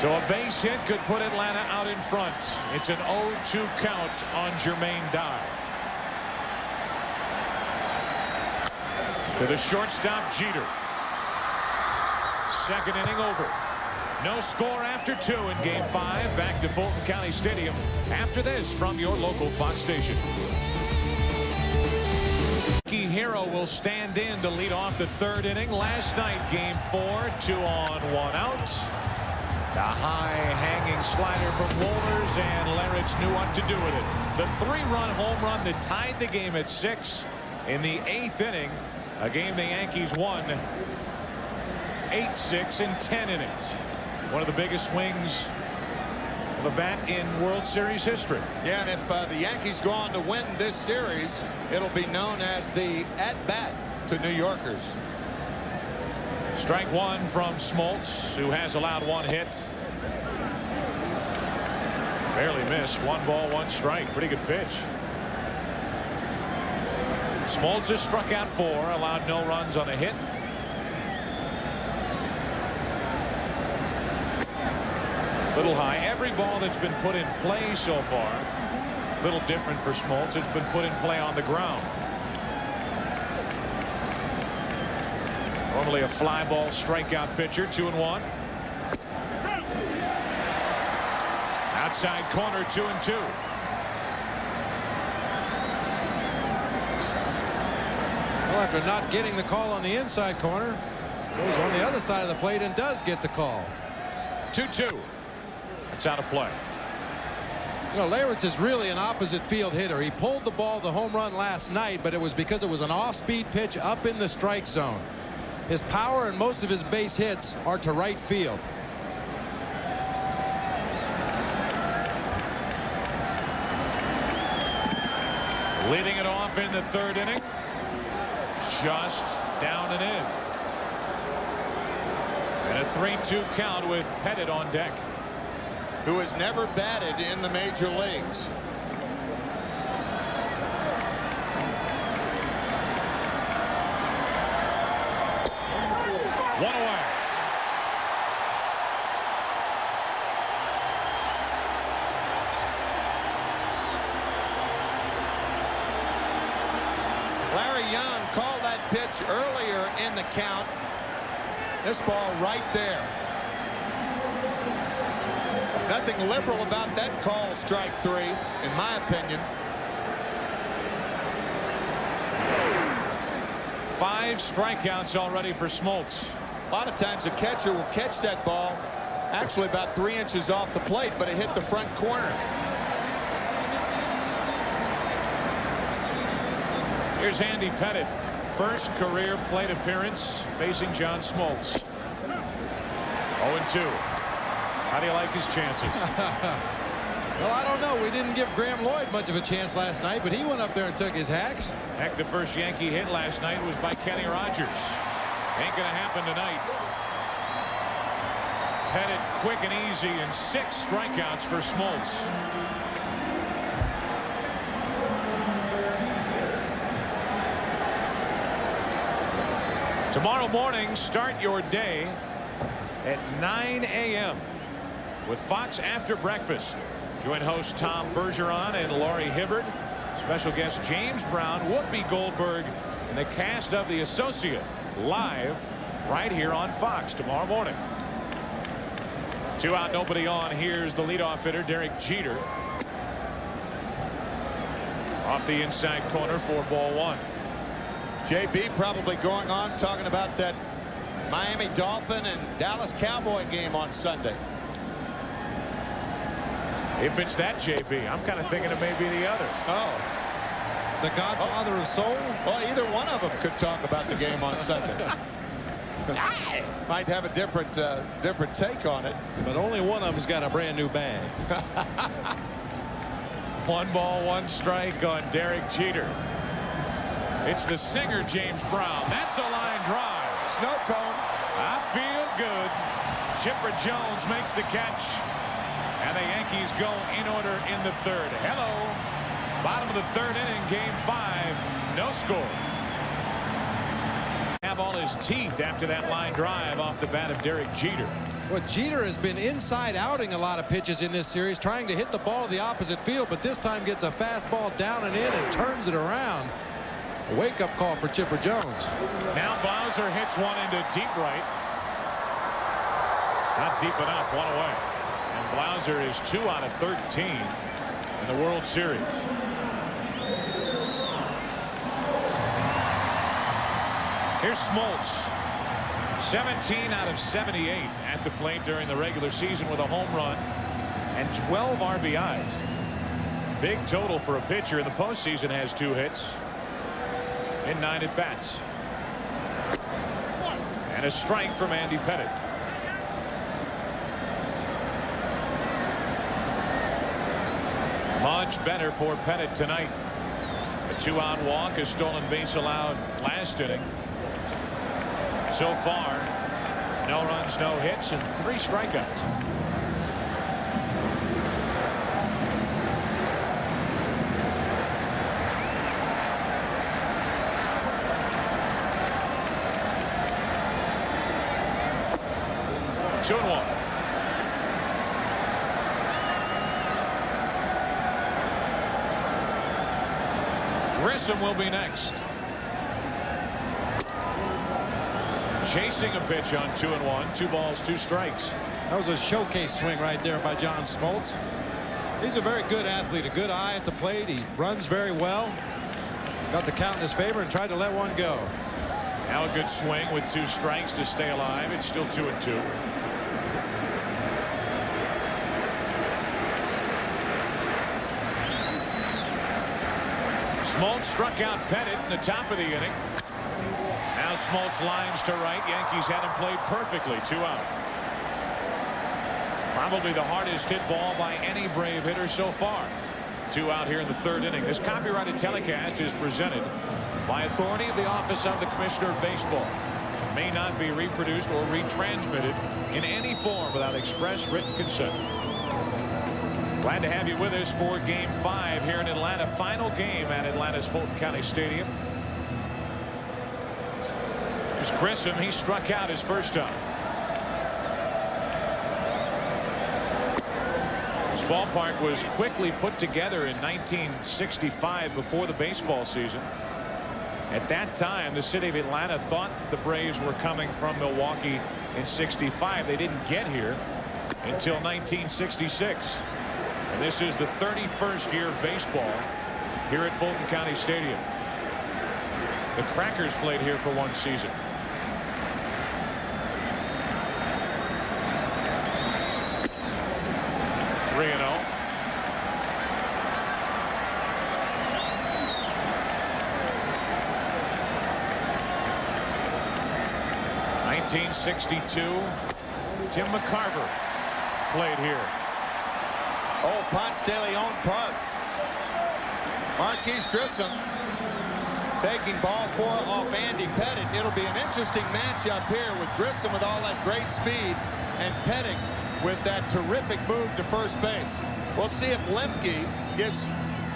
So a base hit could put Atlanta out in front. It's an 0-2 count on Jermaine Dye. To the shortstop, Jeter. Second inning over. No score after 2 in Game 5. Back to Fulton County Stadium after this from your local Fox station. Yankee hero will stand in to lead off the third inning. Last night, Game 4, 2 on, 1 out. The high hanging slider from Wohlers, and Larich knew what to do with it. The 3-run home run that tied the game at 6 in the 8th inning. A game the Yankees won 8-6 in 10 innings. One of the biggest swings of a bat in World Series history. Yeah, and if the Yankees go on to win this series, it'll be known as the at-bat to New Yorkers. Strike one from Smoltz, who has allowed 1 hit. Barely missed. 1 ball, 1 strike. Pretty good pitch. Smoltz has struck out 4, allowed no runs on a hit. Little high. Every ball that's been put in play so far, a little different for Smoltz. It's been put in play on the ground. Normally a fly ball strikeout pitcher. 2-1. Outside corner, 2-2. Well, after not getting the call on the inside corner, goes on the other side of the plate and does get the call. 2-2. It's out of play. You know, Larich is really an opposite field hitter. He pulled the ball the home run last night, but it was because it was an off-speed pitch up in the strike zone. His power and most of his base hits are to right field. Leading it off in the 3rd inning. Just down and in. And a 3-2 count with Pettit on deck. Who has never batted in the major leagues. One away. Larry Young called that pitch earlier in the count. This ball right there. Nothing liberal about that call, strike 3, in my opinion. 5 strikeouts already for Smoltz. A lot of times a catcher will catch that ball actually about 3 inches off the plate, but it hit the front corner. Here's Andy Pettit. First career plate appearance facing John Smoltz. 0-2. How do you like his chances? Well, I don't know. We didn't give Graham Lloyd much of a chance last night, but he went up there and took his hacks. Heck, the first Yankee hit last night was by Kenny Rogers. Ain't gonna happen tonight. Pettit quick and easy, and 6 strikeouts for Smoltz. Tomorrow morning, start your day at 9 a.m. with Fox After Breakfast. Join host Tom Bergeron and Laurie Hibbert. Special guest James Brown, Whoopi Goldberg, and the cast of The Associate live right here on Fox tomorrow morning. 2 out, nobody on. Here's the leadoff hitter, Derek Jeter. Off the inside corner for ball 1. JB probably going on talking about that Miami Dolphin and Dallas Cowboy game on Sunday. If it's that, JB, I'm kind of thinking it may be the other. Oh, the Godfather of Soul? Well, either one of them could talk about the game on Sunday. Might have a different take on it. But only one of them's got a brand new bag. 1 ball, 1 strike on Derek Jeter. It's the singer James Brown. That's a line drive. Snow cone. I feel good. Chipper Jones makes the catch. And the Yankees go in order in the 3rd. Hello. Bottom of the 3rd inning, game 5. No score. Have all his teeth after that line drive off the bat of Derek Jeter. Well, Jeter has been inside outing a lot of pitches in this series, trying to hit the ball to the opposite field, but this time gets a fastball down and in and turns it around. A wake-up call for Chipper Jones. Now Blauser hits one into deep right. Not deep enough, 1 away. And Blauser is 2 out of 13 in the World Series. Here's Smoltz. 17 out of 78 at the plate during the regular season with a home run and 12 RBIs. Big total for a pitcher. In the postseason has 2 hits in 9 at-bats. And a strike from Andy Pettit. Much better for Pettit tonight. A 2-out walk, a stolen base allowed last inning. So far, no runs, no hits, and 3 strikeouts. Two and 1. Grissom will be next. Chasing a pitch on 2 and 1. 2 balls, 2 strikes. That was a showcase swing right there by John Smoltz. He's a very good athlete, a good eye at the plate. He runs very well. Got the count in his favor and tried to let one go. Now a good swing with 2 strikes to stay alive. It's still 2 and 2. Smoltz struck out Pettit in the top of the inning. Now Smoltz lines to right. Yankees had him played perfectly. 2 out. Probably the hardest hit ball by any Brave hitter so far. 2 out here in the 3rd inning. This copyrighted telecast is presented by authority of the Office of the Commissioner of Baseball. May not be reproduced or retransmitted in any form without express written consent. Glad to have you with us for game 5 here in Atlanta. Final game at Atlanta's Fulton County Stadium. Here's Grissom. He struck out his first time. This ballpark was quickly put together in 1965 before the baseball season. At that time, the city of Atlanta thought the Braves were coming from Milwaukee in '65. They didn't get here until 1966. And this is the 31st year of baseball here at Fulton County Stadium. The Crackers played here for 1 season. Three and 0. '62. Tim McCarver played here. Oh, Ponce de Leon Park. Marquise Grissom taking ball 4 off Andy Pettit. It'll be an interesting matchup here with Grissom with all that great speed and Pettit with that terrific move to first base. We'll see if Lemke gives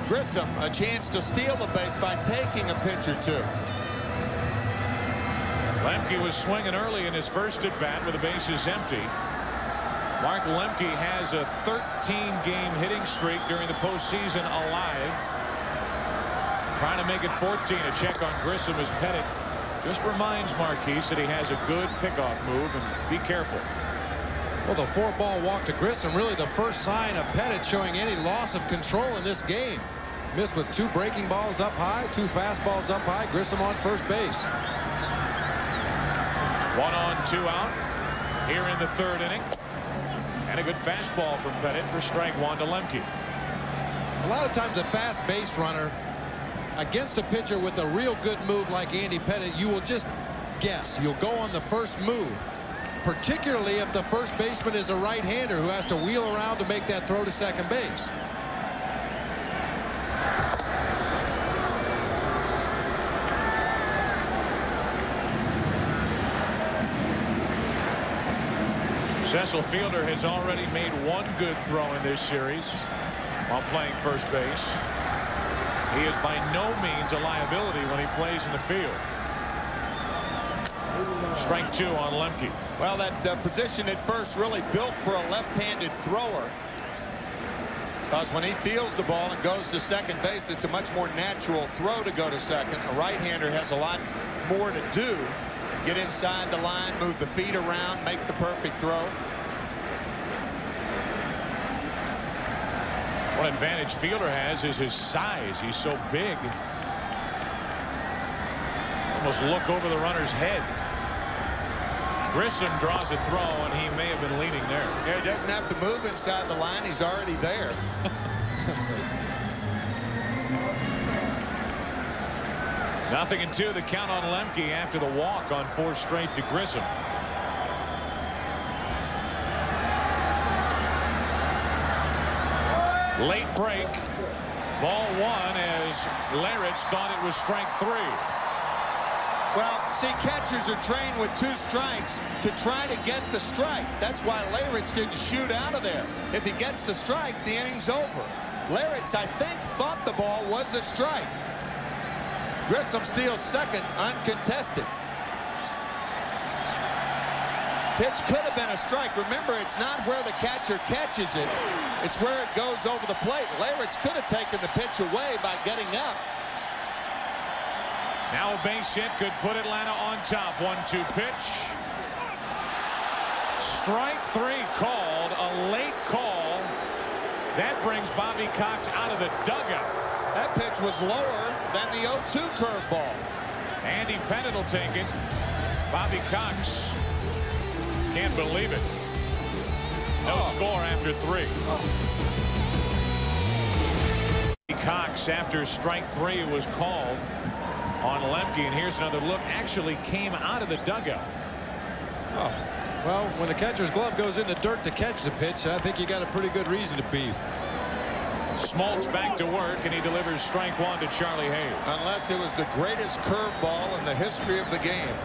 Grissom a chance to steal the base by taking a pitch or two. Lemke was swinging early in his first at bat with the bases empty. Mark Lemke has a 13-game hitting streak during the postseason alive. Trying to make it 14. A check on Grissom as Pettit just reminds Marquise that he has a good pickoff move and be careful. Well, the 4-ball walk to Grissom, really the first sign of Pettit showing any loss of control in this game. Missed with 2 breaking balls up high, 2 fastballs up high. Grissom on first base. 1 on, 2 out here in the 3rd inning. And a good fastball from Pettit for strike 1 to Lemke. A lot of times a fast base runner against a pitcher with a real good move like Andy Pettit, you will just guess. You'll go on the first move, particularly if the first baseman is a right-hander who has to wheel around to make that throw to second base. Cecil Fielder has already made 1 good throw in this series while playing first base. He is by no means a liability when he plays in the field. Strike 2 on Lemke. Well, that position at first really built for a left-handed thrower, because when he fields the ball and goes to second base, it's a much more natural throw to go to second. A right-hander has a lot more to do. Get inside the line, move the feet around, make the perfect throw. One advantage Fielder has is his size. He's so big. Almost look over the runner's head. Grissom draws a throw, and he may have been leaning there. Yeah, he doesn't have to move inside the line. He's already there. Nothing in 2, the count on Lemke after the walk on 4 straight to Grissom. Late break. Ball 1 as Larich thought it was strike 3. Well, see, catchers are trained with 2 strikes to try to get the strike. That's why Larich didn't shoot out of there. If he gets the strike, the inning's over. Larich, I think, thought the ball was a strike. Grissom steals second, uncontested. Pitch could have been a strike. Remember, it's not where the catcher catches it. It's where it goes over the plate. Larich could have taken the pitch away by getting up. Now a base hit could put Atlanta on top. 1-2 pitch. Strike 3 called. A late call. That brings Bobby Cox out of the dugout. That pitch was lower than the 0-2 curveball. Andy Pettit will take it. Bobby Cox can't believe it. No score after 3. Cox, after strike 3 was called on Lemke, and here's another look. Actually came out of the dugout. Well, when the catcher's glove goes in the dirt to catch the pitch, I think you got a pretty good reason to beef. Smoltz back to work, and he delivers strike 1 to Charlie Hayes. Unless it was the greatest curveball in the history of the game.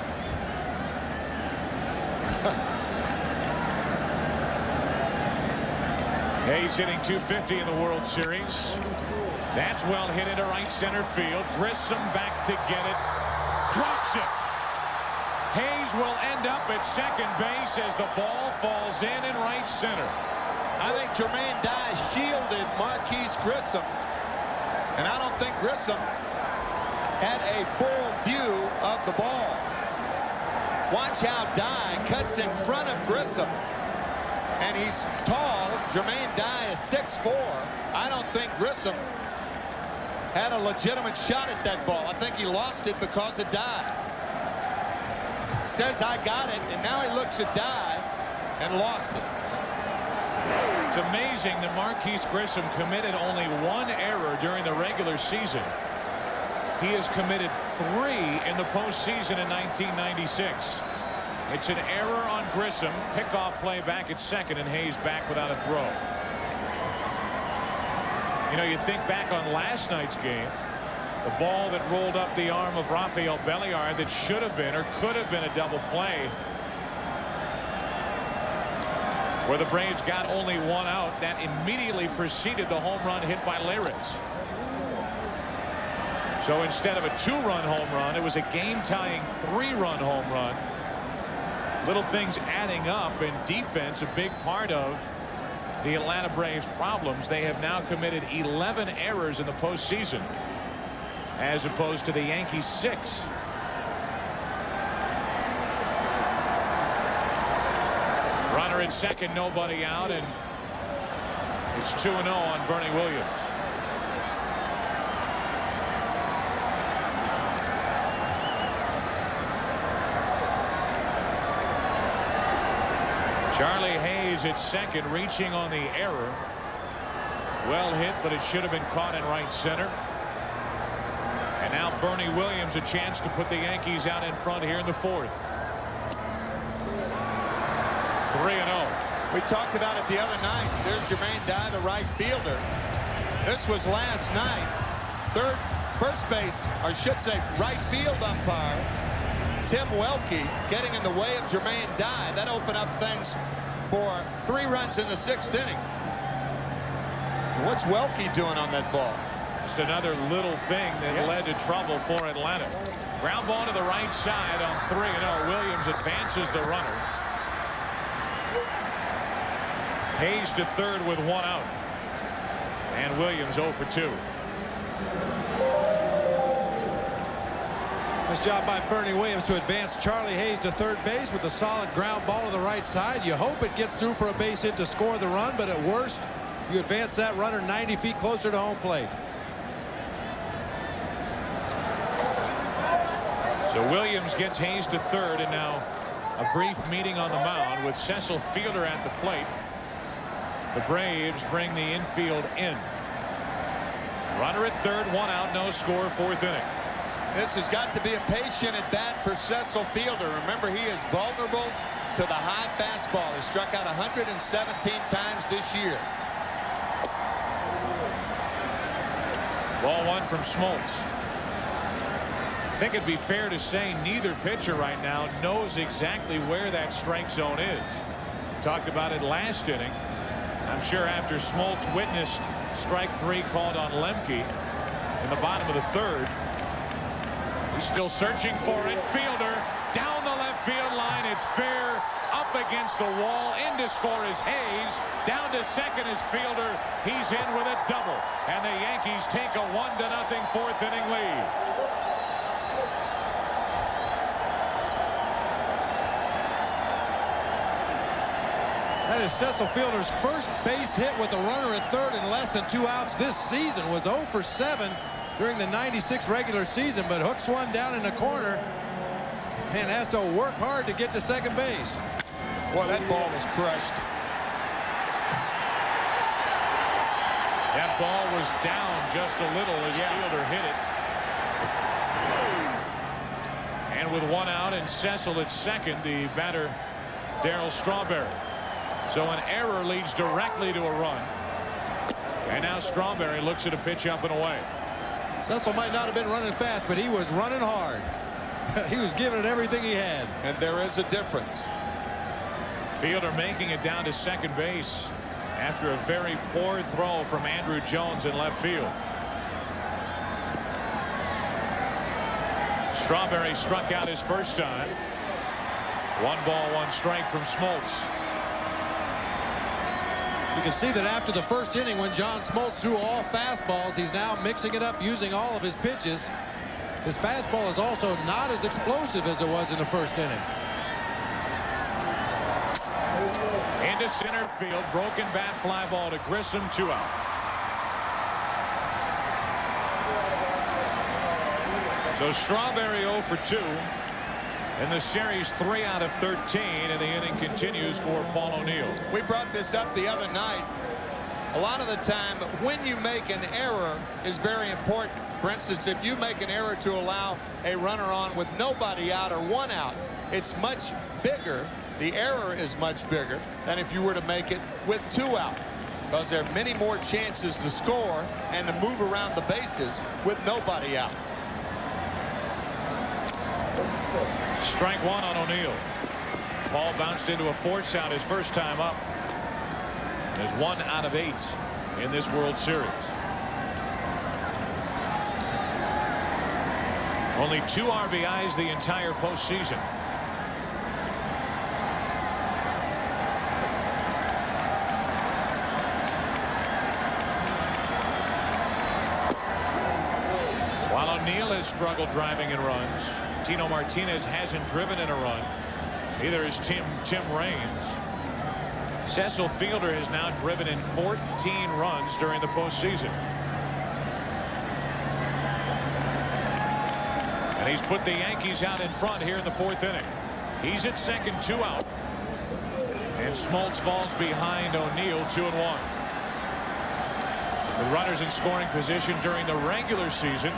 Hayes hitting .250 in the World Series. That's well hit into right center field. Grissom back to get it. Drops it. Hayes will end up at second base as the ball falls in right center. I think Jermaine Dye shielded Marquise Grissom, and I don't think Grissom had a full view of the ball. Watch how Dye cuts in front of Grissom, and he's tall. Jermaine Dye is 6'4". I don't think Grissom had a legitimate shot at that ball. I think he lost it because of Dye. Says I got it, and now he looks at Dye and lost it. It's amazing that Marquise Grissom committed only 1 error during the regular season. He has committed 3 in the postseason in 1996. It's an error on Grissom. Pickoff play back at second, and Hayes back without a throw. You know, you think back on last night's game, the ball that rolled up the arm of Rafael Belliard that should have been or could have been a double play, where the Braves got only one out. That immediately preceded the home run hit by Leyritz. So instead of a 2-run home run, it was a game-tying 3-run home run. Little things adding up, and defense a big part of the Atlanta Braves' problems. They have now committed 11 errors in the postseason, as opposed to the Yankees 6. Runner at second, nobody out, and it's 2-0 on Bernie Williams. Charlie Hayes at second, reaching on the error. Well hit, but it should have been caught in right center. And now Bernie Williams a chance to put the Yankees out in front here in the fourth. 3-0. We talked about it the other night. There's Jermaine Dye, the right fielder. This was last night. First base, or should say right field umpire Tim Welke getting in the way of Jermaine Dye. That opened up things for 3 runs in the 6th inning. What's Welke doing on that ball? Just another little thing that led to trouble for Atlanta. Ground ball to the right side on 3-0. Williams advances the runner. Hayes to third with 1 out. And Williams 0 for 2. Nice job by Bernie Williams to advance Charlie Hayes to third base with a solid ground ball to the right side. You hope it gets through for a base hit to score the run, but at worst, you advance that runner 90 feet closer to home plate. So Williams gets Hayes to third, and now a brief meeting on the mound with Cecil Fielder at the plate. The Braves bring the infield in. Runner at third, 1 out, no score, 4th inning. This has got to be a patient at bat for Cecil Fielder. Remember, he is vulnerable to the high fastball. He struck out 117 times this year. Ball 1 from Smoltz. I think it'd be fair to say neither pitcher right now knows exactly where that strike zone is. Talked about it last inning. I'm sure after Smoltz witnessed strike 3 called on Lemke in the bottom of the 3rd. He's still searching for it. Fielder down the left field line. It's fair. Up against the wall. In to score is Hayes. Down to second is Fielder. He's in with a double. And the Yankees take a 1-0 4th inning lead. That is Cecil Fielder's first base hit with a runner at third in less than 2 outs this season. Was 0 for 7 during the '96 regular season, but hooks one down in the corner and has to work hard to get to second base. Boy, that ball was crushed. That ball was down just a little as Fielder hit it. And with 1 out and Cecil at second, the batter Darryl Strawberry. So an error leads directly to a run. And now Strawberry looks at a pitch up and away. Cecil might not have been running fast, but he was running hard. He was giving it everything he had. And there is a difference. Fielder making it down to second base after a very poor throw from Andrew Jones in left field. Strawberry struck out his first time. 1 ball, 1 strike from Smoltz. You can see that after the first inning, when John Smoltz threw all fastballs, he's now mixing it up using all of his pitches. His fastball is also not as explosive as it was in the first inning. Into center field, broken bat fly ball to Grissom, 2 out. So Strawberry 0 for 2. In the series, 3 out of 13, and the inning continues for Paul O'Neill. We brought this up the other night. A lot of the time, when you make an error is very important. For instance, if you make an error to allow a runner on with nobody out or 1 out, it's much bigger. The error is much bigger than if you were to make it with 2 out. because there are many more chances to score and to move around the bases with nobody out. Strike one on O'Neill. Ball bounced into a force out his first time up. There's 1 out of 8 in this World Series. Only 2 RBIs the entire postseason. While O'Neill has struggled driving in runs, Tino Martinez hasn't driven in a run. Neither is Tim Raines. Cecil Fielder has now driven in 14 runs during the postseason. And he's put the Yankees out in front here in the 4th inning. He's at second, 2 out. And Smoltz falls behind O'Neill, 2-1. With runners in scoring position during the regular season,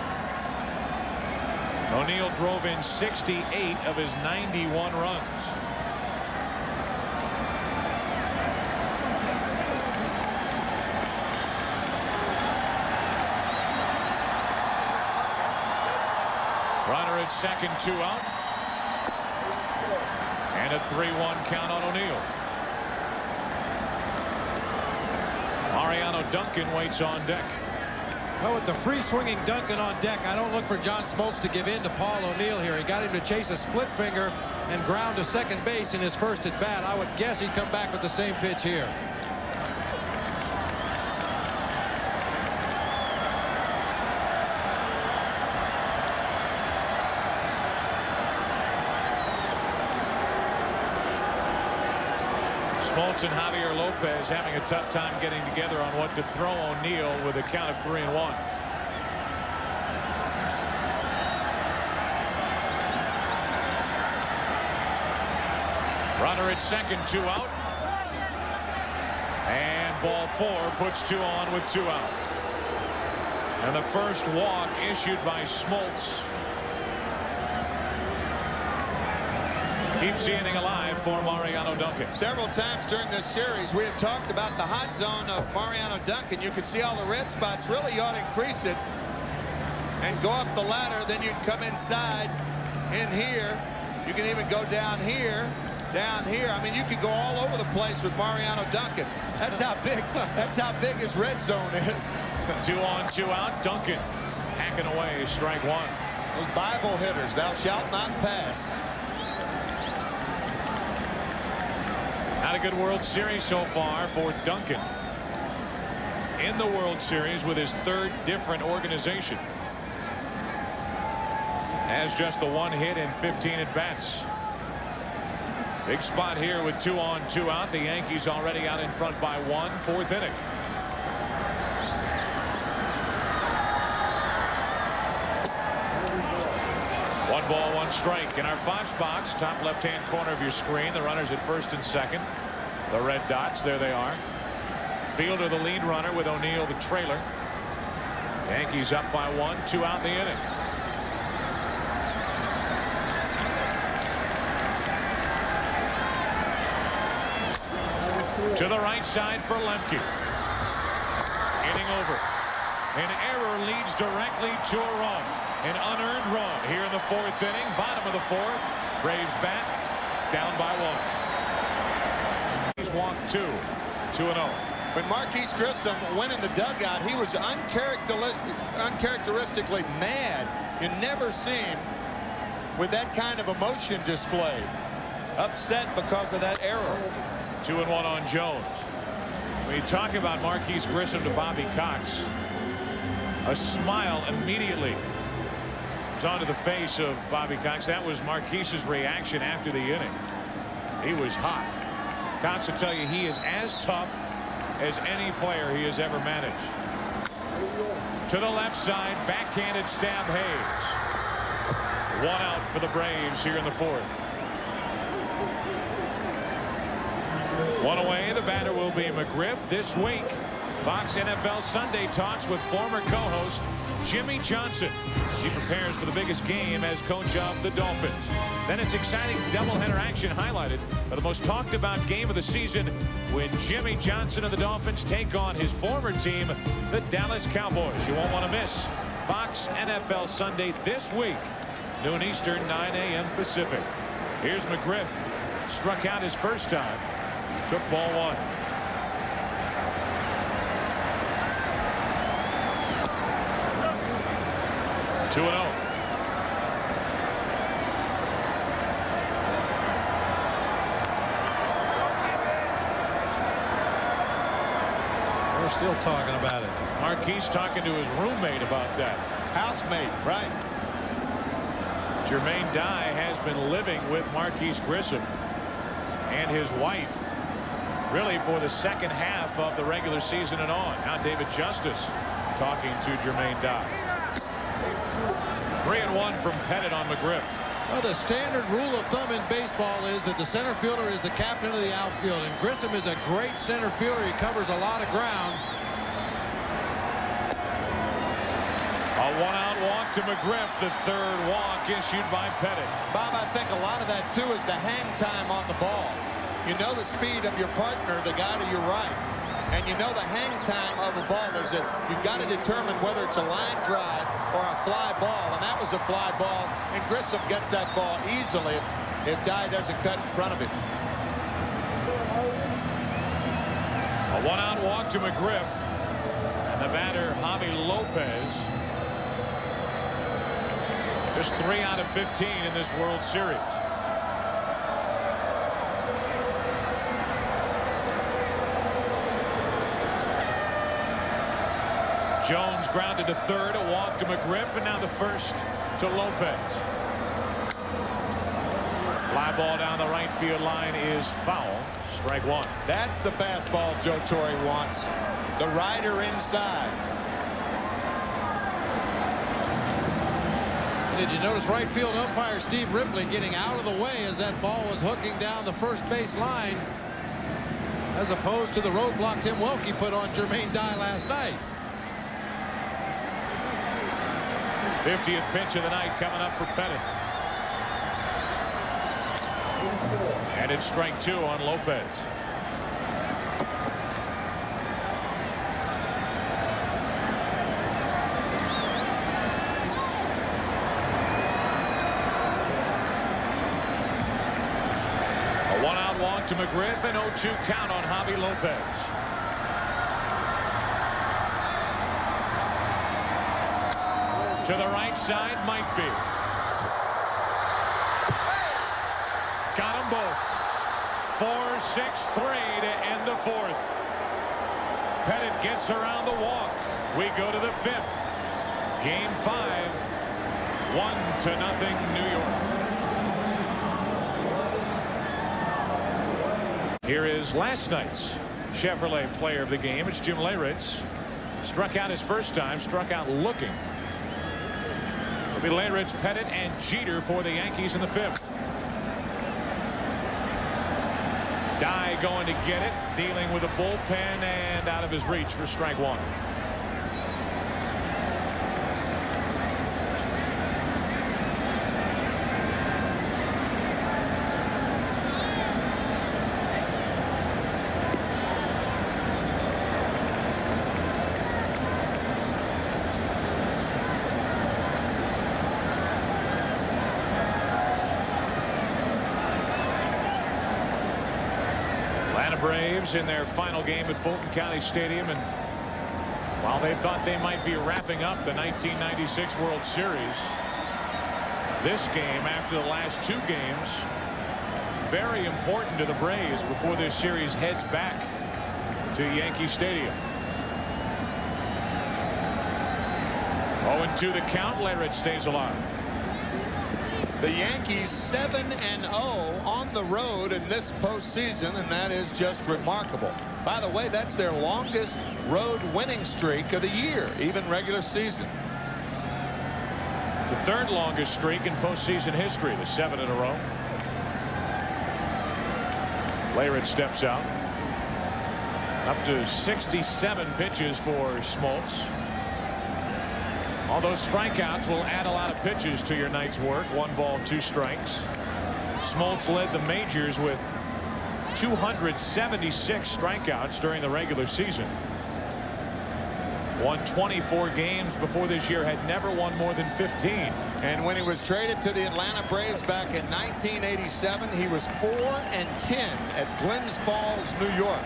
O'Neill drove in 68 of his 91 runs. Runner at second, 2 out. And a 3-1 count on O'Neill. Mariano Duncan waits on deck. Well, with the free swinging Duncan on deck, I don't look for John Smoltz to give in to Paul O'Neill here. He got him to chase a split finger and ground to second base in his first at bat. I would guess he'd come back with the same pitch here. Smoltz and Javier Lopez having a tough time getting together on what to throw O'Neill with a count of 3-1. Runner at second, 2 out. And ball 4 puts 2 on with 2 out. And the first walk issued by Smoltz keeps the inning alive for Mariano Duncan. Several times during this series we have talked about the hot zone of Mariano Duncan. You can see all the red spots. Really, you ought to increase it and go up the ladder. Then you'd come inside in here. You can even go down here. Down here. I mean, you could go all over the place with Mariano Duncan. That's how big his red zone is. 2 on, 2 out. Duncan hacking away, strike 1. Those Bible hitters, thou shalt not pass. Not a good World Series so far for Duncan. In the World Series with his 3rd different organization. Has just the 1 hit and 15 at bats. Big spot here with 2 on, 2 out. The Yankees already out in front by 1, 4th inning. One ball, 1 strike. In our Fox box, top left-hand corner of your screen, the runners at first and second. The red dots, there they are. Fielder the lead runner with O'Neill the trailer. Yankees up by 1, 2 out in the inning. To the right side for Lemke. Inning over. An error leads directly to a run. An unearned run here in the 4th inning. Bottom of the 4th. Braves bat down by 1. He's walked 2. 2-0. When Marquise Grissom went in the dugout, he was uncharacteristically mad. You never see him with that kind of emotion displayed. Upset because of that error. 2-1 on Jones. When you talk about Marquise Grissom to Bobby Cox, a smile immediately was onto the face of Bobby Cox. That was Marquise's reaction after the inning. He was hot. Cox will tell you he is as tough as any player he has ever managed. To the left side, backhanded stab Hayes. 1 out for the Braves here in the 4th. 1 away. The batter will be McGriff. This week, Fox NFL Sunday talks with former co-host Jimmy Johnson as he prepares for the biggest game as coach of the Dolphins. Then it's exciting doubleheader action highlighted by the most talked about game of the season when Jimmy Johnson and the Dolphins take on his former team, the Dallas Cowboys. You won't want to miss Fox NFL Sunday this week, noon Eastern, 9 a.m. Pacific. Here's McGriff. Struck out his first time. Took ball one. Two and 0. We're still talking about it. Marquise talking to his roommate about that. Housemate, right? Jermaine Dye has been living with Marquise Grissom and his wife really for the second half of the regular season and on. Now David Justice talking to Jermaine Dye. 3-1 from Pettit on McGriff. Well, the standard rule of thumb in baseball is that the center fielder is the captain of the outfield, and Grissom is a great center fielder. He covers a lot of ground. A one-out walk to McGriff, the third walk issued by Pettit. Bob, I think a lot of that, too, is the hang time on the ball. You know the speed of your partner, the guy to your right, and you know the hang time of a ball. You've got to determine whether it's a line drive or a fly ball, and that was a fly ball, and Grissom gets that ball easily if Dye doesn't cut in front of him. A one-out walk to McGriff, and the batter, Javi Lopez. Just 3 out of 15 in this World Series. Jones grounded to third, a walk to McGriff, and now the first to Lopez. Fly ball down the right field line is foul. Strike one. That's the fastball Joe Torre wants. The rider inside. Did you notice right field umpire Steve Ripley getting out of the way as that ball was hooking down the first base line, as opposed to the roadblock Tim Welke put on Jermaine Dye last night. 50th pitch of the night coming up for Pettit. And it's strike two on Lopez. A one-out walk to McGriff, and 0-2 count on Javi Lopez. To the right side, might be. Got them both. 4-6-3 to end the fourth. Pettit gets around the walk. We go to the fifth. Game 5. 1-0 New York. Here is last night's Chevrolet player of the game. It's Jim Leyritz. Struck out his first time, struck out looking. It'll be Leyritz, Pettit, and Jeter for the Yankees in the fifth. Dye going to get it, dealing with a bullpen, and out of his reach for strike one. Braves in their final game at Fulton County Stadium, and while they thought they might be wrapping up the 1996 World Series, this game, after the last two games, very important to the Braves before this series heads back to Yankee Stadium. 0-2 the count. Leyritz stays alive. The Yankees 7-0 on the road in this postseason, and that is just remarkable. By the way, that's their longest road winning streak of the year, even regular season. It's the third longest streak in postseason history, the 7 in a row. Leyritz steps out. Up to 67 pitches for Smoltz. All those strikeouts will add a lot of pitches to your night's work. 1 ball, 2 strikes. Smoltz led the majors with 276 strikeouts during the regular season. Won 24 games before this year, had never won more than 15. And when he was traded to the Atlanta Braves back in 1987, he was 4-10 at Glens Falls, New York.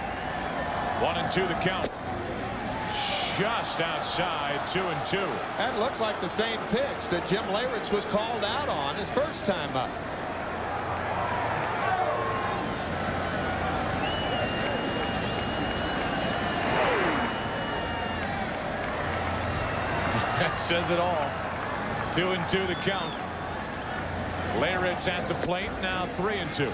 1-2 the count. Just outside, 2-2. That looked like the same pitch that Jim Leyritz was called out on his first time up. That says it all. 2-2 the count. Leyritz at the plate, now 3-2.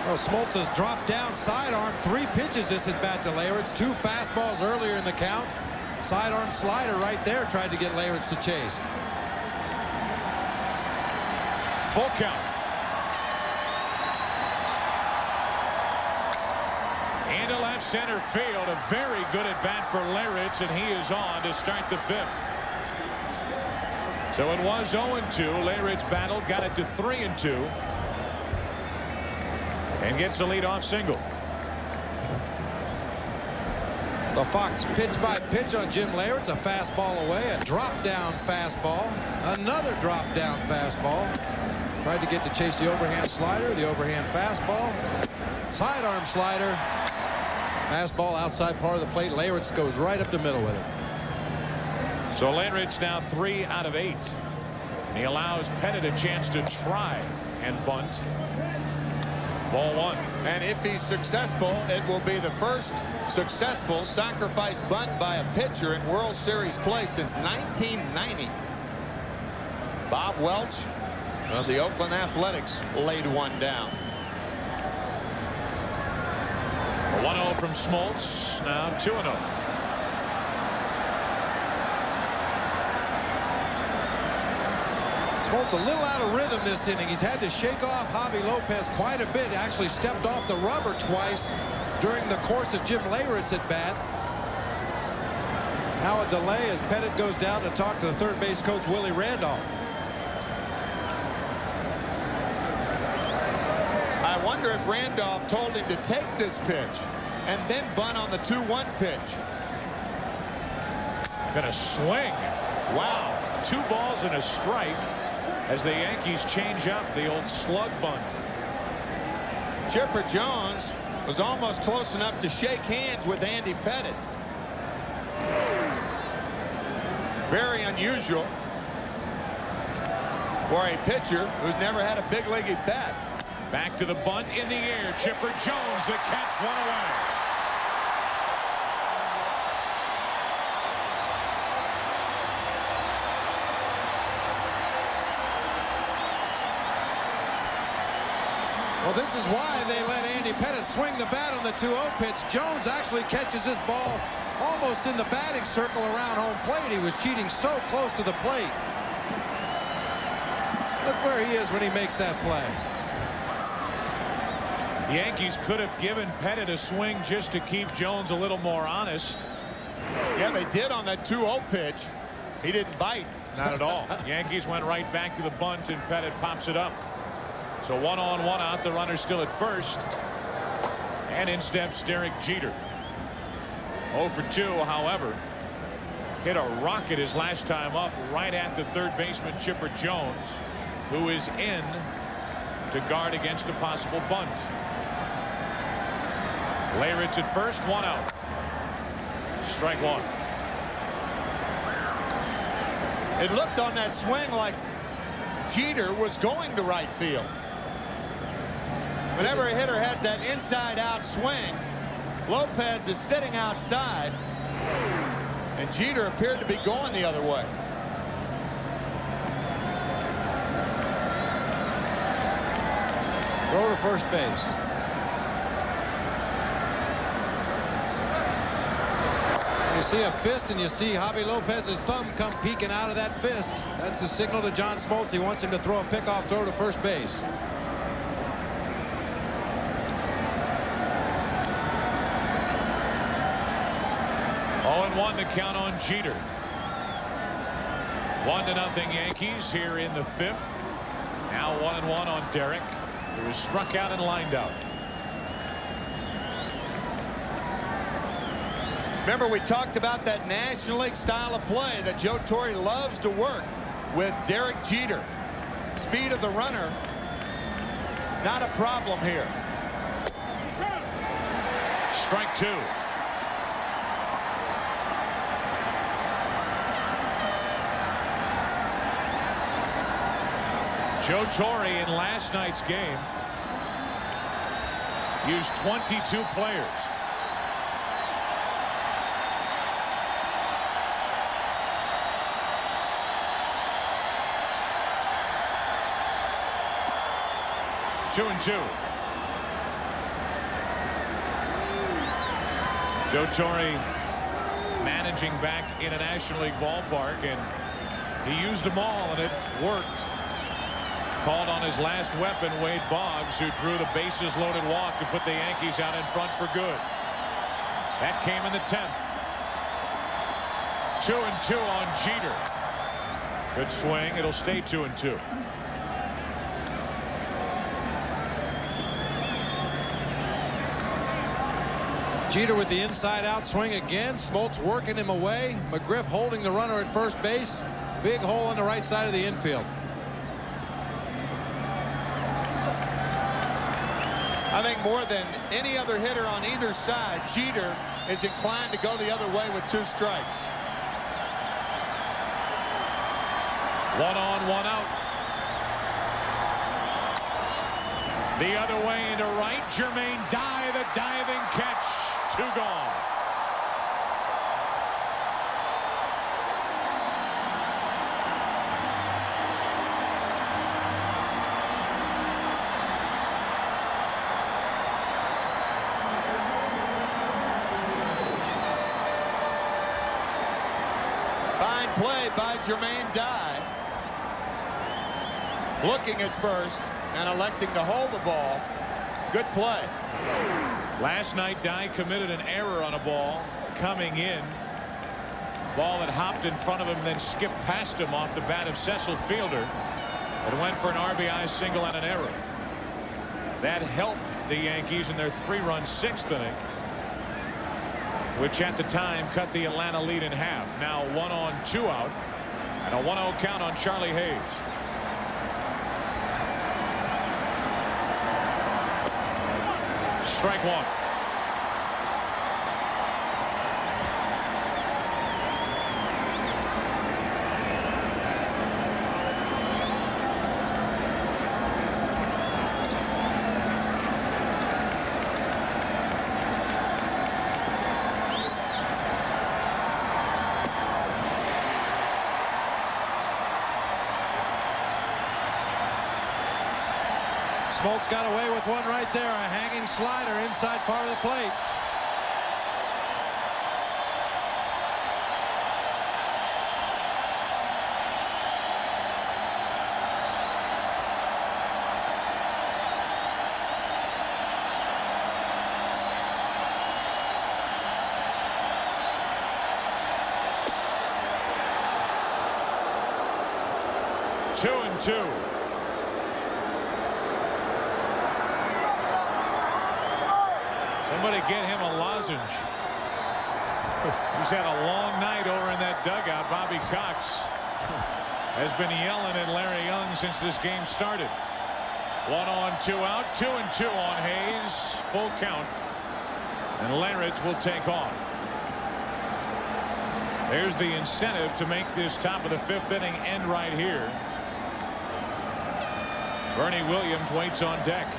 Well, Smoltz has dropped down sidearm. 3 pitches this at bat to Leyritz. 2 fastballs earlier in the count. Sidearm slider right there, tried to get Leyritz to chase. Full count. Into left center field. A very good at bat for Leyritz, and he is on to start the 5th. So it was 0-2. Leyritz battled, got it to 3-2. And gets a leadoff single. The Fox pitch by pitch on Jim Leyritz. A fastball away. A drop down fastball. Another drop down fastball. Tried to get to chase the overhand slider. The overhand fastball. Sidearm slider. Fastball outside part of the plate. Leyritz goes right up the middle with it. So Leyritz now 3 out of 8. And he allows Pettit a chance to try and bunt. Ball 1. And if he's successful, it will be the first successful sacrifice bunt by a pitcher in World Series play since 1990. Bob Welch of the Oakland Athletics laid one down. 1-0 from Smoltz. Now 2-0. Smoltz a little out of rhythm this inning. He's had to shake off Javi Lopez quite a bit. Actually stepped off the rubber twice during the course of Jim Leyritz at bat. Now a delay as Pettit goes down to talk to the third base coach Willie Randolph. I wonder if Randolph told him to take this pitch and then bunt on the 2-1 pitch. Gonna swing. Wow. 2 balls and a strike as the Yankees change up the old slug bunt. Chipper Jones was almost close enough to shake hands with Andy Pettit. Very unusual for a pitcher who's never had a big league at bat. Back to the bunt in the air. Chipper Jones, the catch, 1 away. Well, this is why they let Andy Pettit swing the bat on the 2-0 pitch. Jones actually catches this ball almost in the batting circle around home plate. He was cheating so close to the plate. Look where he is when he makes that play. The Yankees could have given Pettit a swing just to keep Jones a little more honest. Yeah, they did on that 2-0 pitch. He didn't bite. Not at all. Yankees went right back to the bunt, and Pettit pops it up. So 1 on 1 out. The runner still at first. And in steps Derek Jeter. 0 for 2, however. Hit a rocket his last time up right at the third baseman Chipper Jones, who is in to guard against a possible bunt. Leyritz at first, 1 out. Strike 1. It looked on that swing like Jeter was going to right field. Whenever a hitter has that inside-out swing, Lopez is sitting outside, and Jeter appeared to be going the other way. Throw to first base. You see a fist, and you see Javi Lopez's thumb come peeking out of that fist. That's a signal to John Smoltz. He wants him to throw a pickoff throw to first base. And 1 the count on Jeter. 1-0 Yankees here in the 5th. Now Now 1-1 on Derek, who was struck out and lined out. Remember, we talked about that National League style of play that Joe Torre loves to work with Derek Jeter. Speed of the runner, not a problem here. Strike 2. Joe Torre in last night's game used 22 players. Two and 2. Joe Torre managing back in a National League ballpark, and he used them all, and it worked. Called on his last weapon, Wade Boggs, who drew the bases-loaded walk to put the Yankees out in front for good. That came in the 10th. 2 and 2 on Jeter. Good swing. It'll stay 2 and 2. Jeter with the inside-out swing again. Smoltz working him away. McGriff holding the runner at first base. Big hole on the right side of the infield. I think more than any other hitter on either side, Jeter is inclined to go the other way with 2 strikes. 1 on, 1 out. The other way into right. Jermaine Dye, the diving catch. 2 gone. Fine play by Jermaine Dye. Looking at first and electing to hold the ball. Good play. Last night, Dye committed an error on a ball coming in. Ball that hopped in front of him, then skipped past him off the bat of Cecil Fielder. It went for an RBI single and an error. That helped the Yankees in their 3-run 6th inning, which at the time cut the Atlanta lead in half. Now 1 on, 2 out, and a 1-0 count on Charlie Hayes. Strike 1. Smoltz got away with one right there. A hanging slider inside part of the plate. Two and 2. Somebody get him a lozenge. He's had a long night over in that dugout. Bobby Cox has been yelling at Larry Young since this game started. 1 on, 2 out. 2 and 2 on Hayes. Full count. And Larridge will take off. There's the incentive to make this top of the 5th inning end right here. Bernie Williams waits on deck.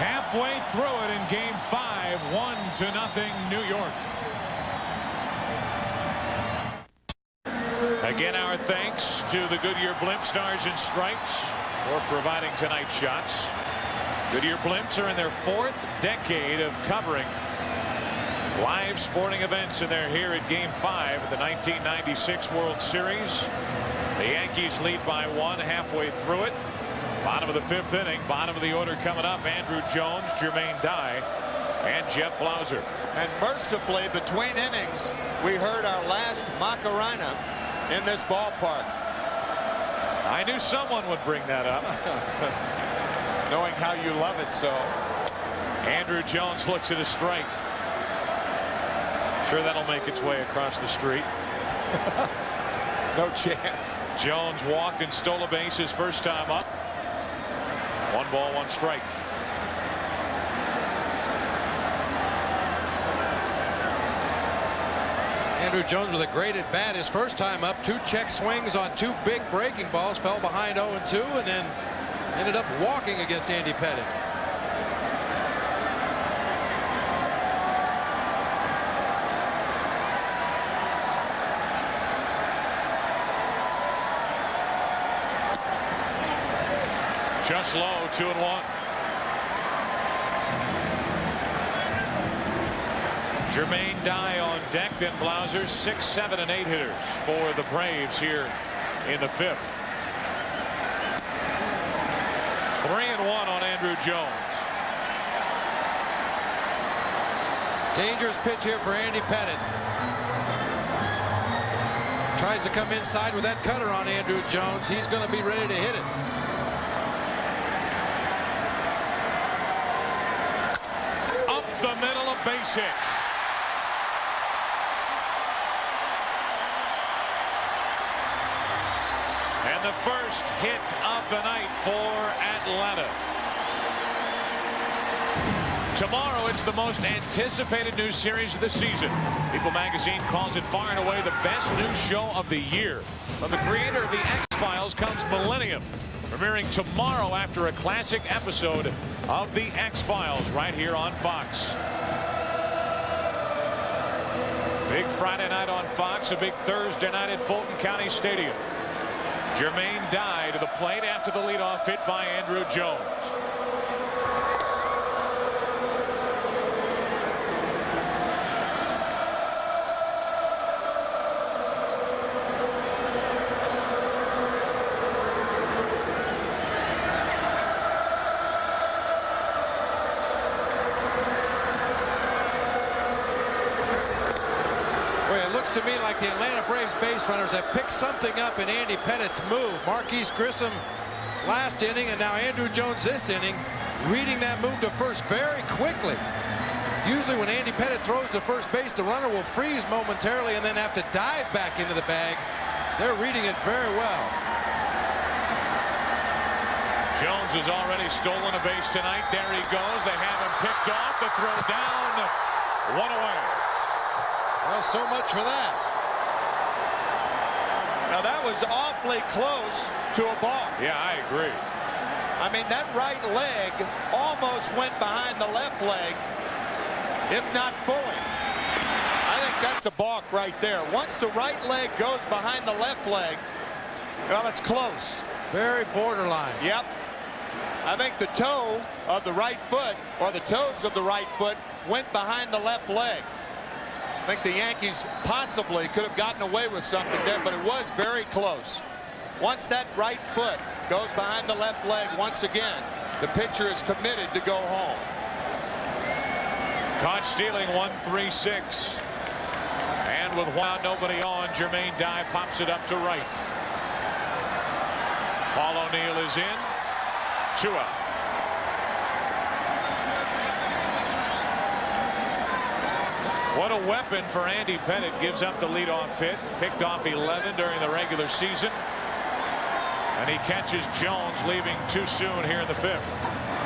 Halfway through it in game 5, 1-0 New York. Again, our thanks to the Goodyear Blimp Stars and Stripes for providing tonight's shots. Goodyear Blimps are in their 4th decade of covering Live sporting events, and they're here at Game 5 of the 1996 World Series. The Yankees lead by 1 halfway through it. Bottom of the 5th inning, bottom of the order coming up. Andrew Jones, Jermaine Dye, and Jeff Blauser. And mercifully, between innings, we heard our last Macarena in this ballpark. I knew someone would bring that up. Knowing how you love it so. Andrew Jones looks at a strike. Sure that'll make its way across the street. No chance. Jones walked and stole a base his first time up. 1 ball, 1 strike. Andrew Jones with a great at bat his first time up. 2 check swings on 2 big breaking balls. Fell behind 0-2 and then ended up walking against Andy Pettitte. Just low, 2-1. Jermaine Dye on deck, then Blauser. 6, 7, and 8 hitters for the Braves here in the 5th. 3-1 on Andrew Jones. Dangerous pitch here for Andy Pettitte. Tries to come inside with that cutter on Andrew Jones. He's going to be ready to hit it. Up the middle, a base hit. And the first hit of the night for Atlanta. Tomorrow, it's the most anticipated new series of the season. People magazine calls it far and away the best new show of the year. From the creator of the X-Files comes Millennium, premiering tomorrow after a classic episode of the X-Files right here on Fox. Big Friday night on Fox, a big Thursday night at Fulton County Stadium. Jermaine Dye to the plate after the leadoff hit by Andrew Jones. To me like the Atlanta Braves base runners have picked something up in Andy Pettitte's move. Marquise Grissom last inning, and now Andrew Jones this inning, reading that move to first very quickly. Usually when Andy Pettitte throws to first base, the runner will freeze momentarily and then have to dive back into the bag. They're reading it very well. Jones has already stolen a base tonight. There he goes. They have him picked off. The throw down. 1 away. Well, so much for that. Now that was awfully close to a ball. Yeah, I agree. I mean, that right leg almost went behind the left leg, if not fully. I think that's a balk right there. Once the right leg goes behind the left leg, well, it's close. Very borderline. Yep. I think the toe of the right foot, or the toes of the right foot, went behind the left leg. I think the Yankees possibly could have gotten away with something there, but it was very close. Once that right foot goes behind the left leg once again, the pitcher is committed to go home. Caught stealing 1-3-6. And with one out, nobody on, Jermaine Dye pops it up to right. Paul O'Neill is in. 2 out. What a weapon for Andy Pettitte. Gives up the leadoff hit. Picked off 11 during the regular season. And he catches Jones leaving too soon here in the 5th.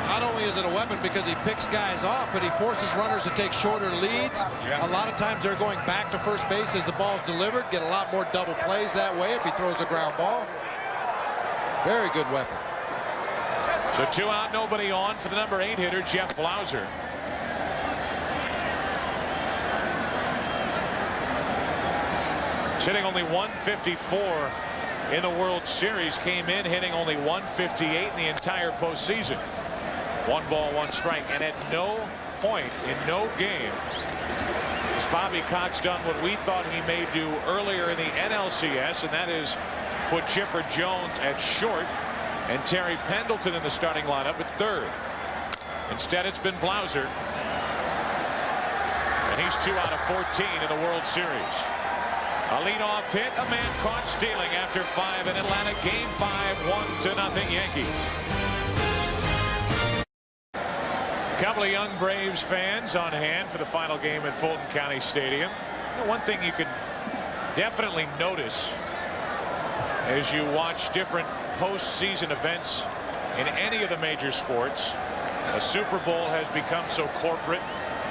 Not only is it a weapon because he picks guys off, but he forces runners to take shorter leads. A lot of times they're going back to first base as the ball's delivered. Get a lot more double plays that way if he throws a ground ball. Very good weapon. So 2 out, nobody on for the number 8 hitter, Jeff Blauser. Hitting only 154 in the World Series. Came in hitting only 158 in the entire postseason. 1 ball, 1 strike. And at no point in no game As Bobby Cox done what we thought he may do earlier in the NLCS, and that is put Chipper Jones at short and Terry Pendleton in the starting lineup at third. Instead, it's been Blauser, and he's 2 out of 14 in the World Series. A leadoff hit, a man caught stealing after 5 in Atlanta. Game 5, 1-0 Yankees. A couple of young Braves fans on hand for the final game at Fulton County Stadium. One thing you can definitely notice as you watch different postseason events in any of the major sports, a Super Bowl has become so corporate.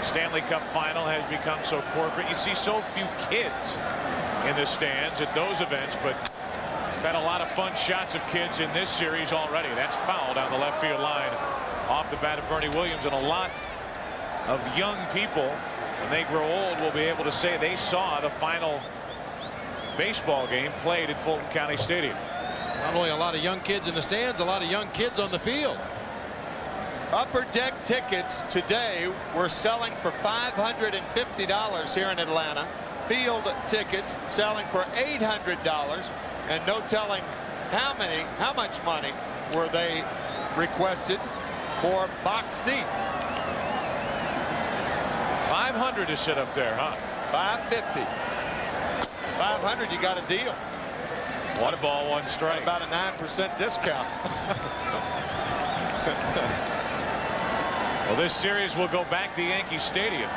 Stanley Cup final has become so corporate. You see so few kids in the stands at those events, but we've had a lot of fun shots of kids in this series already. That's foul down the left field line off the bat of Bernie Williams, and a lot of young people, when they grow old, will be able to say they saw the final baseball game played at Fulton County Stadium. Not only a lot of young kids in the stands, a lot of young kids on the field. Upper deck tickets today were selling for $550 here in Atlanta. Field tickets selling for $800, and no telling how much money were they requested for box seats. $500 to sit up there, huh? $550. $500, you got a deal. 1 ball, 1 strike. About a 9% discount. Well, this series will go back to Yankee Stadium.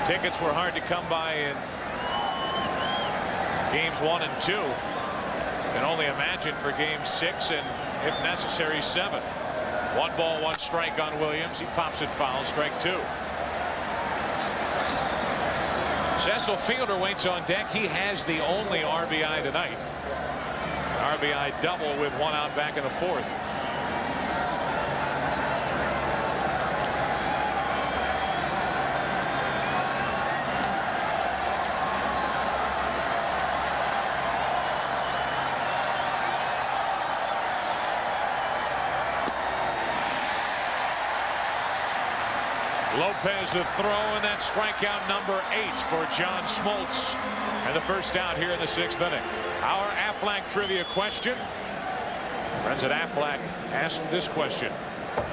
Tickets were hard to come by in games 1 and 2. Can only imagine for game 6 and, if necessary, 7. 1 ball, 1 strike on Williams. He pops it foul, strike 2. Cecil Fielder waits on deck. He has the only RBI tonight. RBI double with 1 out back in the 4th. Lopez a throw, and that's strikeout number 8 for John Smoltz, and the first out here in the 6th inning. Our Aflac trivia question. Friends at Aflac asked this question: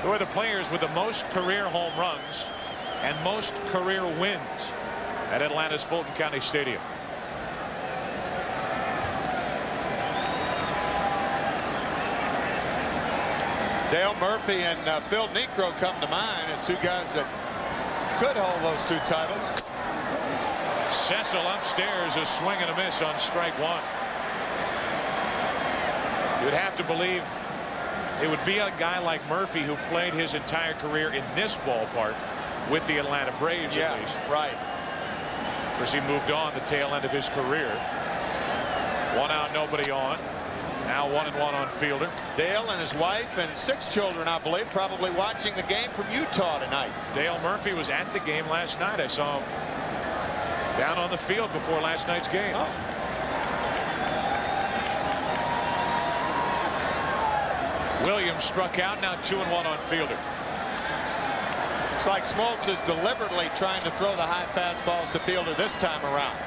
who are the players with the most career home runs and most career wins at Atlanta's Fulton County Stadium? Dale Murphy and Phil Niekro come to mind as 2 guys that could hold those 2 titles. Cecil upstairs, a swing and a miss on strike 1. You'd have to believe it would be a guy like Murphy who played his entire career in this ballpark with the Atlanta Braves, at least. Right. Of course, he moved on the tail end of his career. 1 out, nobody on. Now 1-1 on Fielder. Dale and his wife and 6 children, I believe, probabprobably watching the game from Utah tonight. Dale Murphy was at the game last night. I saw him down on the field before last night's game. Oh. Williams struck out. Now 2-1 on Fielder. Looks like Smoltz is deliberately trying to throw the high fastballs to Fielder this time around.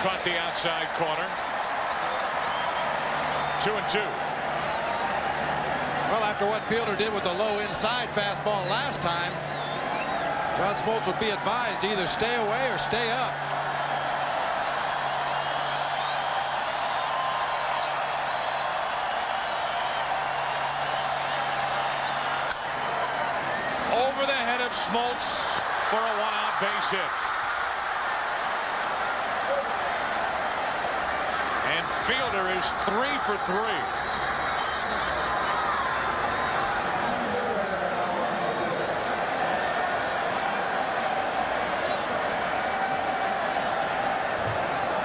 Caught the outside corner. 2-2. Well, after what Fielder did with the low inside fastball last time, John Smoltz would be advised to either stay away or stay up. Over the head of Smoltz for a 1-out base hit. And Fielder is 3 for 3.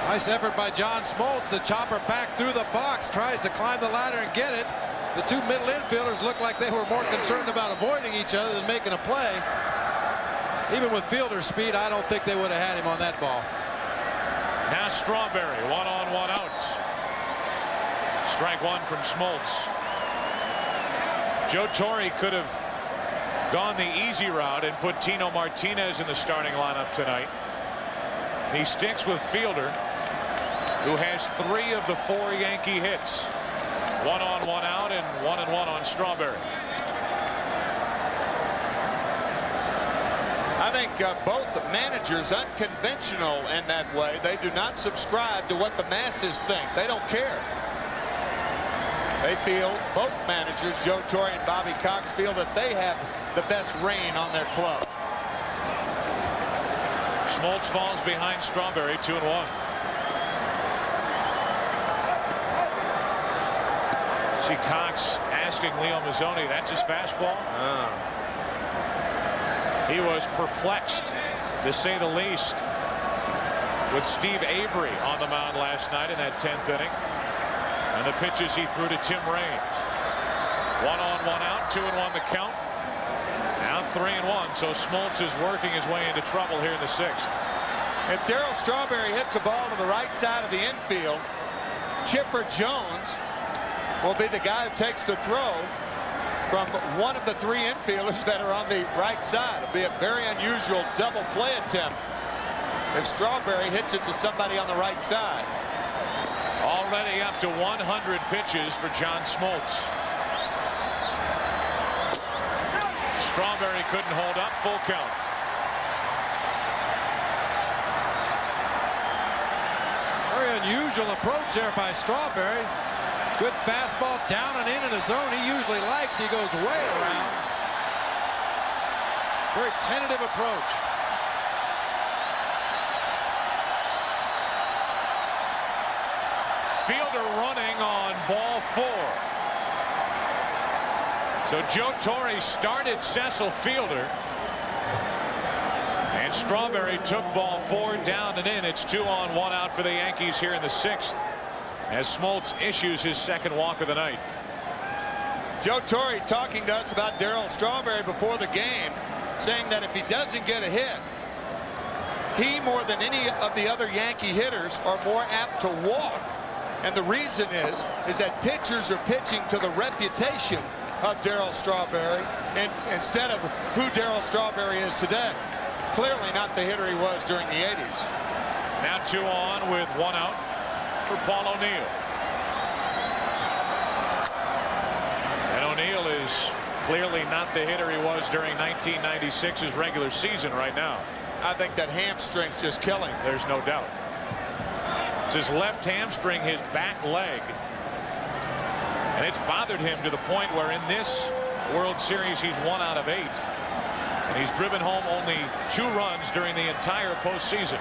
Nice effort by John Smoltz. The chopper back through the box, tries to climb the ladder and get it. The 2 middle infielders looked like they were more concerned about avoiding each other than making a play. Even with Fielder's speed, I don't think they would have had him on that ball. Now Strawberry, 1 on, 1 out. Strike one from Smoltz. Joe Torre could have gone the easy route and put Tino Martinez in the starting lineup tonight. He sticks with Fielder, who has 3 of the 4 Yankee hits. 1 on, 1 out, and 1 and 1 on Strawberry. I think both managers unconventional in that way. They do not subscribe to what the masses think. They don't care. They feel, both managers, Joe Torre and Bobby Cox, feel that they have the best reign on their club. Smoltz falls behind Strawberry, 2 and 1. See Cox asking Leo Mazzoni, that's his fastball? He was perplexed, to say the least, with Steve Avery on the mound last night in that 10th inning. And the pitches he threw to Tim Raines. 1 on, 1 out, 2 and 1 the count. Now 3 and 1. So Smoltz is working his way into trouble here in the 6th. If Darryl Strawberry hits a ball to the right side of the infield, Chipper Jones will be the guy who takes the throw from one of the 3 infielders that are on the right side. It'll be a very unusual double play attempt if Strawberry hits it to somebody on the right side. Already up to 100 pitches for John Smoltz. Strawberry couldn't hold up, full count. Very unusual approach there by Strawberry. Good fastball down and in a zone he usually likes. He goes way around. Very tentative approach. Fielder running on ball 4. So Joe Torre started Cecil Fielder. And Strawberry took ball 4 down and in. It's 2 on, 1 out for the Yankees here in the 6th. As Smoltz issues his 2nd walk of the night. Joe Torre talking to us about Darryl Strawberry before the game, saying that if he doesn't get a hit, he more than any of the other Yankee hitters are more apt to walk. And the reason is that pitchers are pitching to the reputation of Darryl Strawberry and instead of who Darryl Strawberry is today. Clearly not the hitter he was during the 80s. Now 2 on with 1 out for Paul O'Neill. And O'Neill is clearly not the hitter he was during 1996's regular season right now. I think that hamstring's just killing. There's no doubt. It's his left hamstring, his back leg. And it's bothered him to the point where in this World Series he's 1 out of 8. And he's driven home only 2 runs during the entire postseason.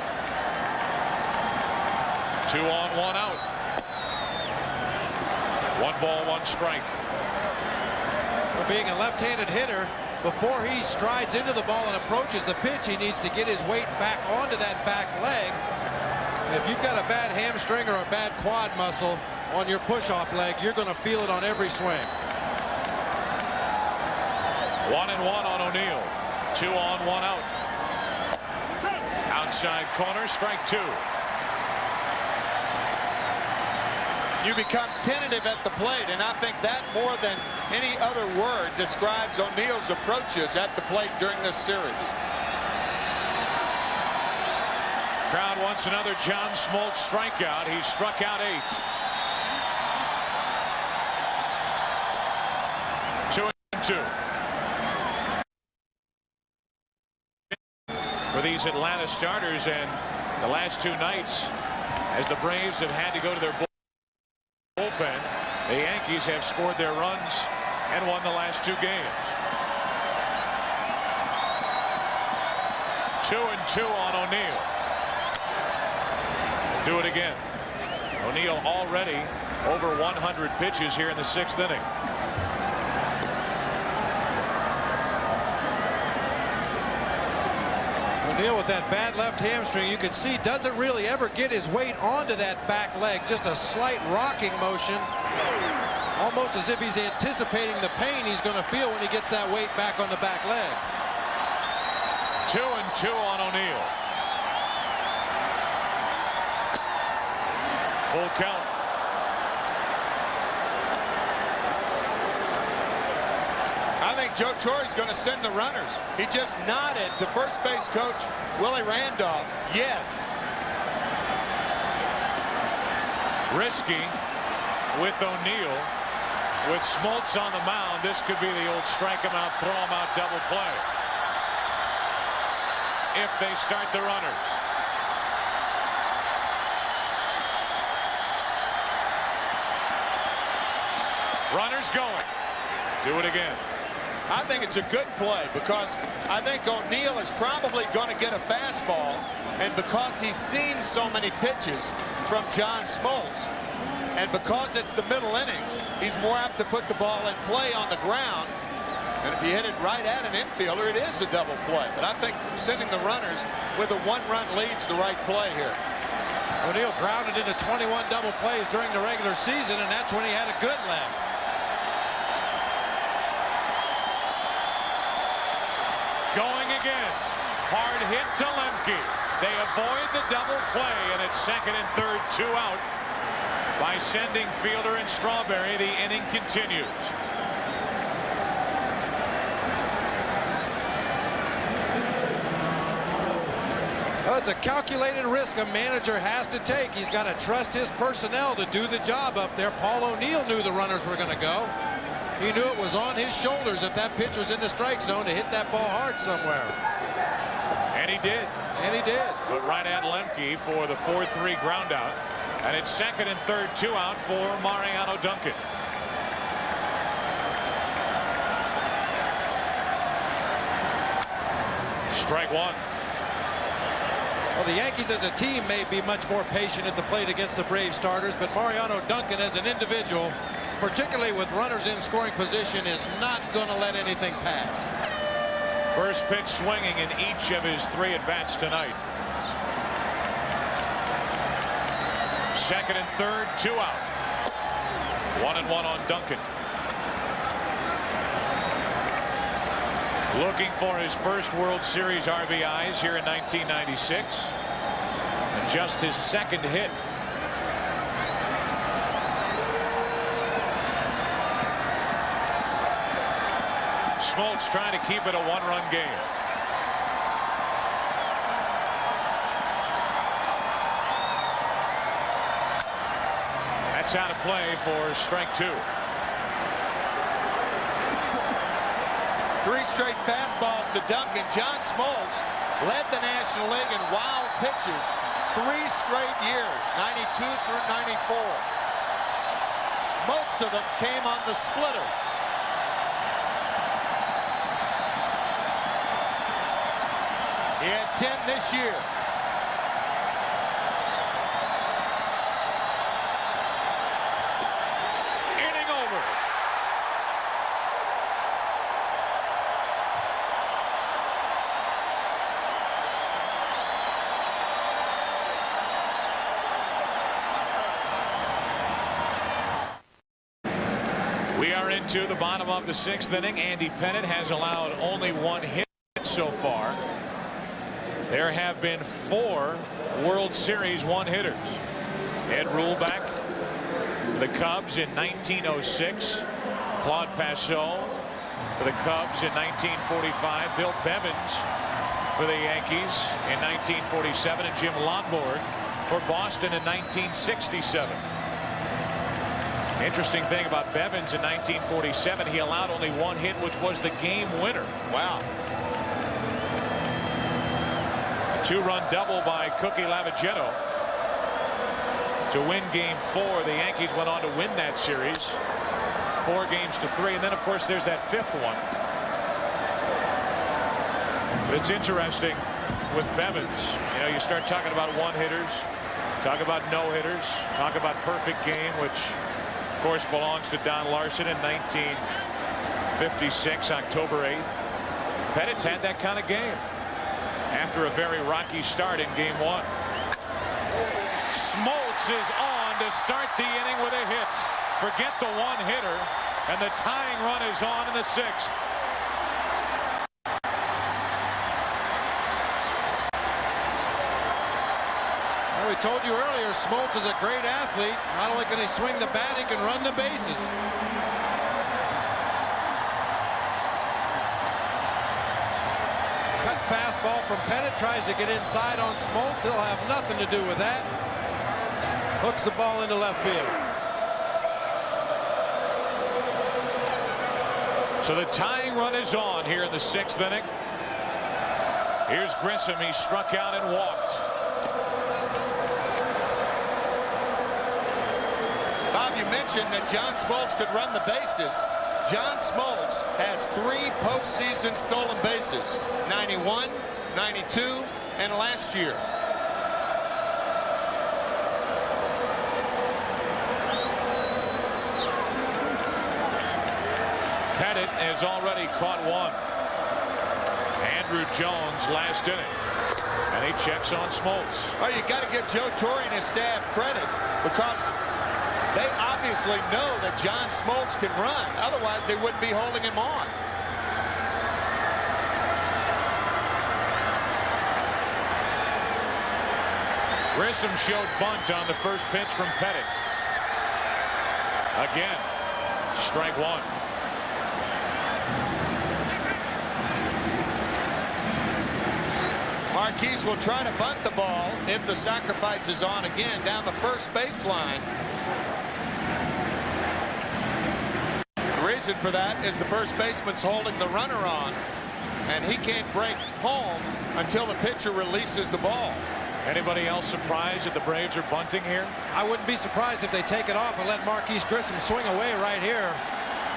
2 on, 1 out. 1 ball, 1 strike. Well, being a left-handed hitter, before he strides into the ball and approaches the pitch, he needs to get his weight back onto that back leg. And if you've got a bad hamstring or a bad quad muscle on your push-off leg, you're going to feel it on every swing. 1 and 1 on O'Neill. 2 on, 1 out. Outside corner, strike 2. You become tentative at the plate, and I think that more than any other word describes O'Neill's approaches at the plate during this series. Crowd wants another John Smoltz strikeout. He struck out 8. 2 and 2. For these Atlanta starters, and the last 2 nights, as the Braves have had to go to their bullpen, the Yankees have scored their runs and won the last 2 games. 2 and 2 on O'Neill. Do it again. O'Neill already over 100 pitches here in the 6th inning. O'Neill with that bad left hamstring, you can see doesn't really ever get his weight onto that back leg. Just a slight rocking motion, almost as if he's anticipating the pain he's going to feel when he gets that weight back on the back leg. 2 and 2 on O'Neill. Full count. I think Joe Torre's going to send the runners. He just nodded to first base coach Willie Randolph. Yes. Risky with O'Neill. With Smoltz on the mound, this could be the old strike him out, throw him out double play. If they start the runners. Runners going. Do it again. I think it's a good play because I think O'Neill is probably going to get a fastball, and because he's seen so many pitches from John Smoltz, and because it's the middle innings, he's more apt to put the ball in play on the ground. And if you hit it right at an infielder, it is a double play. But I think sending the runners with a one-run lead's the right play here. O'Neill grounded into 21 double plays during the regular season, and that's when he had a good leg. Going again. Hard hit to Lemke. They avoid the double play, and it's second and third, 2 out. By sending Fielder and Strawberry, the inning continues. Well, it's a calculated risk a manager has to take. He's got to trust his personnel to do the job up there. Paul O'Neill knew the runners were going to go. He knew it was on his shoulders if that pitch was in the strike zone to hit that ball hard somewhere. And he did. And he did. But right at Lemke for the 4-3 ground out. And it's second and third, 2 out for Mariano Duncan. Strike one. Well, the Yankees as a team may be much more patient at the plate against the Brave starters, but Mariano Duncan as an individual, particularly with runners in scoring position, is not going to let anything pass. First pitch swinging in each of his 3 at-bats tonight. Second and third, 2 out. 1-1 on Duncan. Looking for his first World Series RBIs here in 1996. And just his second hit. Smoltz trying to keep it a 1-run game. That's out of play for strike 2. 3 straight fastballs to Duncan. John Smoltz led the National League in wild pitches 3 straight years, 92 through 94. Most of them came on the splitter. He had 10 this year. Inning over. We are into the bottom of the 6th inning. Andy Pettitte has allowed only 1 hit so far. There have been 4 World Series one-hitters. Ed Ruleback for the Cubs in 1906. Claude Passot for the Cubs in 1945. Bill Bevins for the Yankees in 1947. And Jim Lonborg for Boston in 1967. Interesting thing about Bevins in 1947, he allowed only 1 hit, which was the game winner. Wow. A 2-run double by Cookie Lavagetto to win game 4. The Yankees went on to win that series 4-3. And then, of course, there's that 5th one. But it's interesting with Bevins. You know, you start talking about one-hitters, talk about no-hitters, talk about perfect game, which of course belongs to Don Larson in 1956, October 8th. Pettitte's had that kind of game after a very rocky start in game 1. Smoltz is on to start the inning with a hit. Forget the one-hitter, and the tying run is on in the 6th. We told you earlier, Smoltz is a great athlete. Not only can he swing the bat, he can run the bases. Cut fastball from Pettit, tries to get inside on Smoltz. He'll have nothing to do with that. Hooks the ball into left field. So the tying run is on here in the 6th inning. Here's Grissom. He struck out and walked. Bob, you mentioned that John Smoltz could run the bases. John Smoltz has 3 postseason stolen bases, 91, 92, and last year. Pettit has already caught one. Andrew Jones last inning. And he checks on Smoltz. Oh, you got to give Joe Torre and his staff credit because they obviously know that John Smoltz can run. Otherwise, they wouldn't be holding him on. Grissom showed bunt on the first pitch from Pettit. Again, strike one. Marquise will try to bunt the ball if the sacrifice is on again down the first baseline. The reason for that is the first baseman's holding the runner on, and he can't break home until the pitcher releases the ball. Anybody else surprised that the Braves are bunting here? I wouldn't be surprised if they take it off and let Marquise Grissom swing away right here.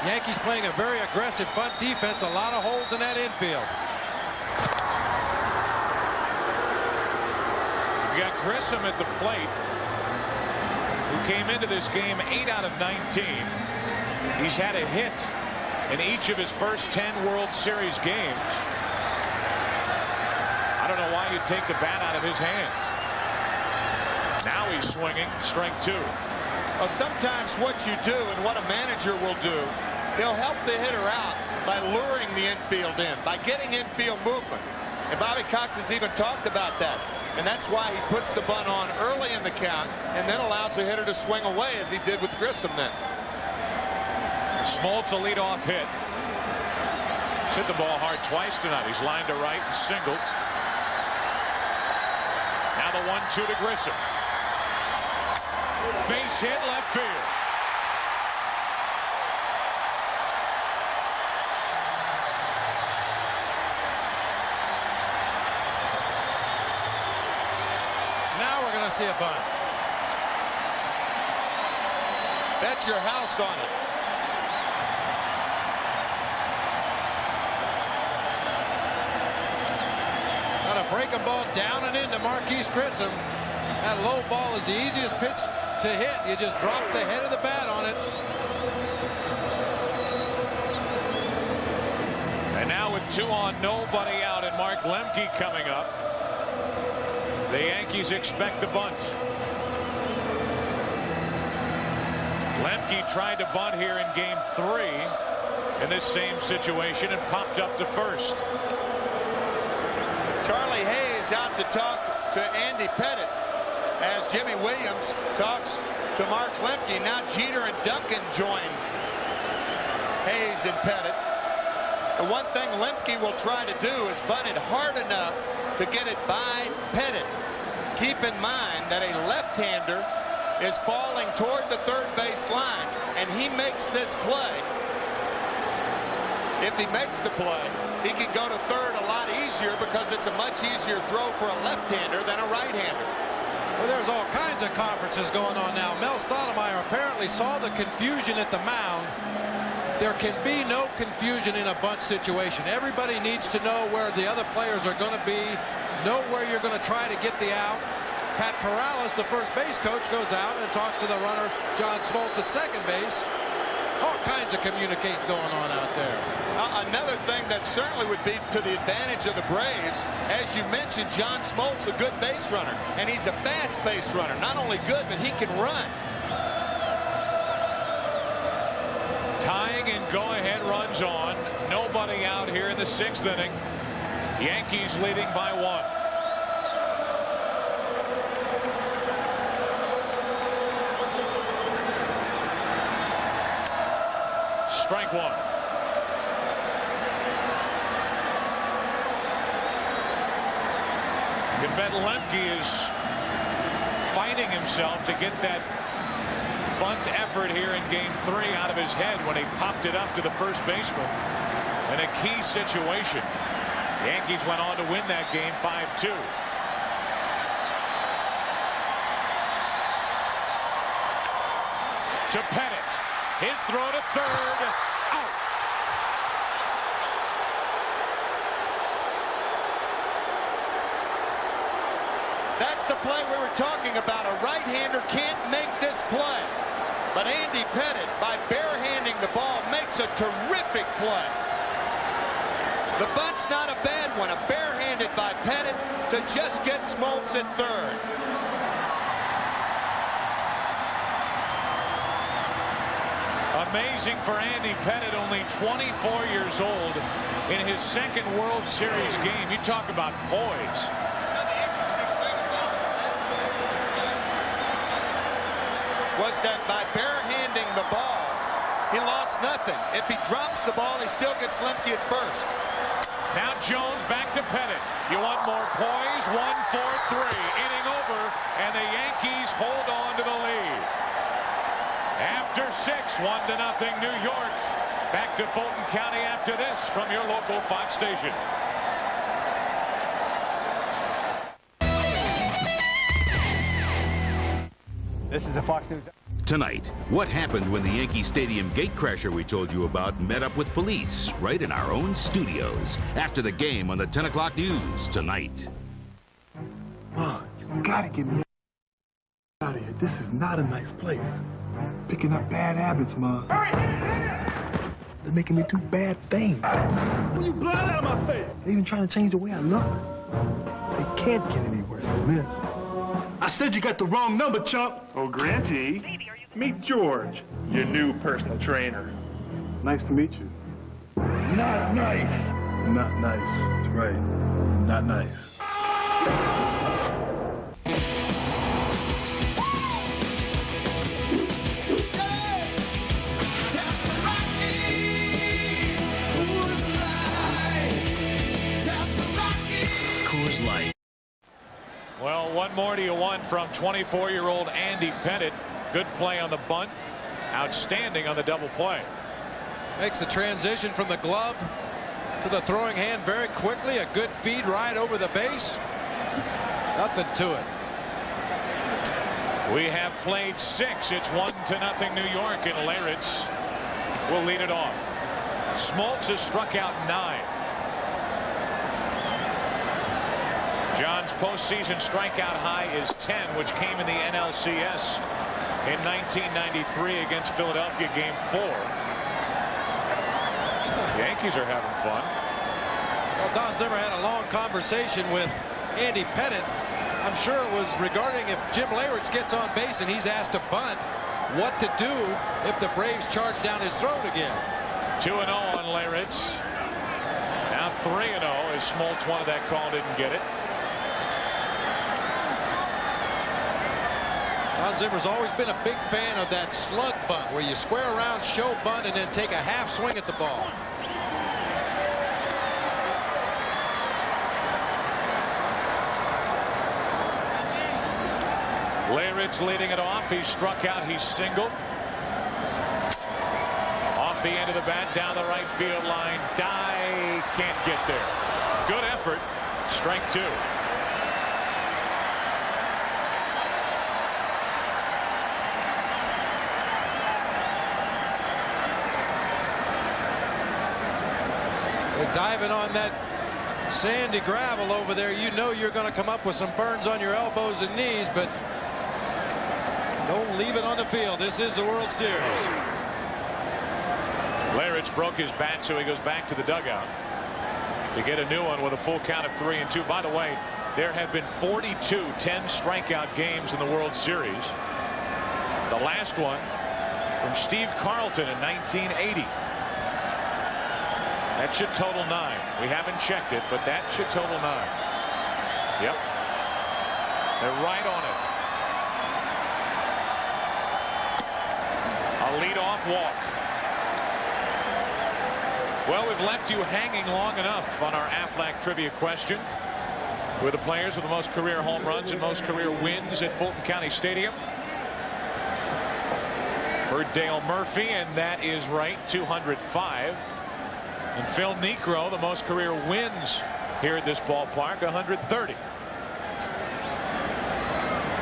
Yankees playing a very aggressive bunt defense. A lot of holes in that infield. We got Grissom at the plate, who came into this game 8 out of 19. He's had a hit in each of his first 10 World Series games. I don't know why you take the bat out of his hands. Now he's swinging, strike 2. Well, sometimes what you do and what a manager will do, they'll help the hitter out by luring the infield in, by getting infield movement. And Bobby Cox has even talked about that. And that's why he puts the bunt on early in the count and then allows the hitter to swing away, as he did with Grissom then. Smoltz a leadoff hit. He's hit the ball hard twice tonight. He's lined to right and singled. Now the 1-2 to Grissom. Base hit left field. Now we're going to see a bunt. Bet your house on it. Got a breaking ball down and into Marquise Grissom. That low ball is the easiest pitch to hit. You just drop the head of the bat on it. And now with 2 on, nobody out, and Mark Lemke coming up. The Yankees expect the bunt. Lemke tried to bunt here in game 3 in this same situation and popped up to first. Charlie Hayes out to talk to Andy Pettit as Jimmy Williams talks to Mark Lemke. Now Jeter and Duncan join Hayes and Pettit. The one thing Lemke will try to do is bunt it hard enough to get it by Pettit. Keep in mind that a left-hander is falling toward the third base line, and he makes this play. If he makes the play, he can go to third a lot easier because it's a much easier throw for a left-hander than a right-hander. Well, there's all kinds of conferences going on now. Mel Stottlemyre apparently saw the confusion at the mound. There can be no confusion in a bunt situation. Everybody needs to know where the other players are going to be, know where you're going to try to get the out. Pat Corrales, the first base coach, goes out and talks to the runner, John Smoltz, at second base. All kinds of communicating going on out there. Another thing that certainly would be to the advantage of the Braves, as you mentioned, John Smoltz, a good base runner, and he's a fast base runner. Not only good, but he can run. Tying and go-ahead runs on. Nobody out here in the 6th inning. Yankees leading by 1. strike one. You can bet Lemke is fighting himself to get that bunt effort here in game 3 out of his head when he popped it up to the first baseman in a key situation. The Yankees went on to win that game 5-2. To Pettit. His throw to third. Out. That's the play we were talking about. A right-hander can't make this play. But Andy Pettit, by barehanding the ball, makes a terrific play. The bunt's not a bad one. A barehanded by Pettit to just get Smoltz at third. Amazing for Andy Pettit, only 24 years old, in his second World Series game. You talk about poise. Was that by barehanding the ball, he lost nothing. If he drops the ball, he still gets Lemke at first. Now Jones back to Pettit. You want more poise? 1-4-3. Inning over, and the Yankees hold on to the lead. After 6, 1-0 New York. Back to Fulton County after this from your local Fox station. This is a Fox News. Tonight, what happened when the Yankee Stadium gatecrasher we told you about met up with police right in our own studios after the game on the 10 o'clock news tonight. Mom, you gotta get me out of here. This is not a nice place. Picking up bad habits, Mom. They're making me do bad things. When you blood out of my face. They're even trying to change the way I look. They can't get any worse than this. I said you got the wrong number, chump. Oh, Grantee. Meet George, your new personal trainer. Nice to meet you. Not nice. Not nice. That's right. Not nice. Coors Light. Well, one more to you want from 24-year-old Andy Pettit. Good play on the bunt. Outstanding on the double play. Makes the transition from the glove to the throwing hand very quickly. A good feed right over the base. Nothing to it. We have played 6. It's 1-0 New York, and Leyritz will lead it off. Smoltz has struck out 9. John's postseason strikeout high is 10, which came in the NLCS in 1993 against Philadelphia, Game 4. The Yankees are having fun. Well, Don Zimmer had a long conversation with Andy Pettit. I'm sure it was regarding if Jim Leyritz gets on base and he's asked to bunt, what to do if the Braves charge down his throat again. 2-0 on Leyritz. Now 3-0 as Smoltz wanted that call, didn't get it. Don Zimmer's always been a big fan of that slug bunt where you square around, show bunt, and then take a half swing at the ball. Leyritz leading it off. He's struck out. He's singled. Off the end of the bat, down the right field line. Die, can't get there. Good effort. Strike 2. Diving on that sandy gravel over there, you know you're going to come up with some burns on your elbows and knees, but don't leave it on the field. This is the World Series. Leyritz broke his bat, so he goes back to the dugout to get a new one with a full count of 3-2. By the way, there have been 42 10 strikeout games in the World Series. The last one from Steve Carlton in 1980. That should total 9. We haven't checked it, but that should total 9. Yep. They're right on it. A leadoff walk. Well, we've left you hanging long enough on our Aflac trivia question. Who are the players with the most career home runs and most career wins at Fulton County Stadium? For Dale Murphy, and that is right, 205. And Phil Niekro, the most career wins here at this ballpark, 130.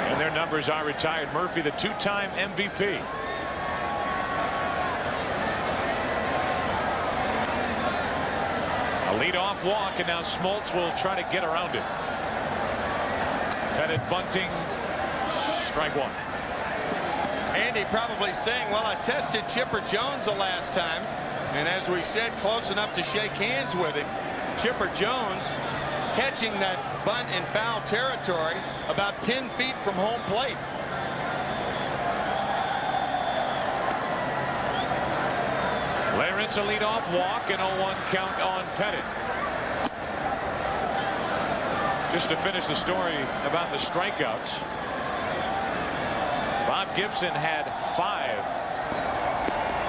And their numbers are retired. Murphy, the two-time MVP. A leadoff walk, and now Smoltz will try to get around it. Pettit bunting, strike one. Andy probably saying, well, I tested Chipper Jones the last time, and as we said, close enough to shake hands with him. Chipper Jones catching that bunt in foul territory about 10 feet from home plate. Leyritz a leadoff walk and 0-1 count on Pettit. Just to finish the story about the strikeouts, Bob Gibson had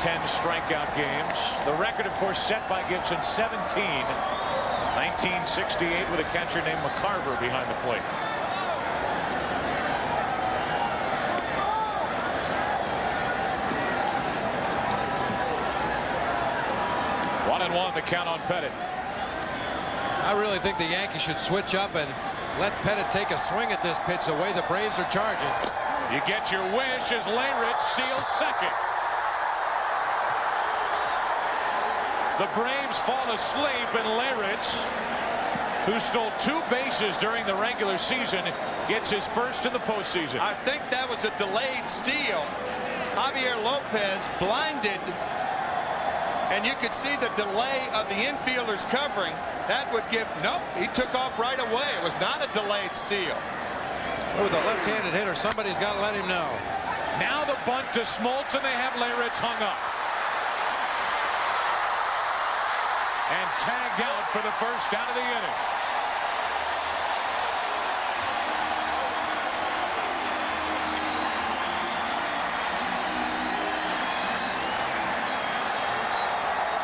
10 strikeout games. The record, of course, set by Gibson, 17. 1968 with a catcher named McCarver behind the plate. One and one, the count on Pettit. I really think the Yankees should switch up and let Pettit take a swing at this pitch the way the Braves are charging. You get your wish as Leyritz steals second. The Braves fall asleep, and Leyritz, who stole 2 bases during the regular season, gets his first in the postseason. I think that was a delayed steal. Javier Lopez blinded, and you could see the delay of the infielders covering. That would give, nope, he took off right away. It was not a delayed steal. Oh, with a left-handed hitter, somebody's got to let him know. Now the bunt to Smoltz, and they have Leyritz hung up. And tagged out for the first out of the inning.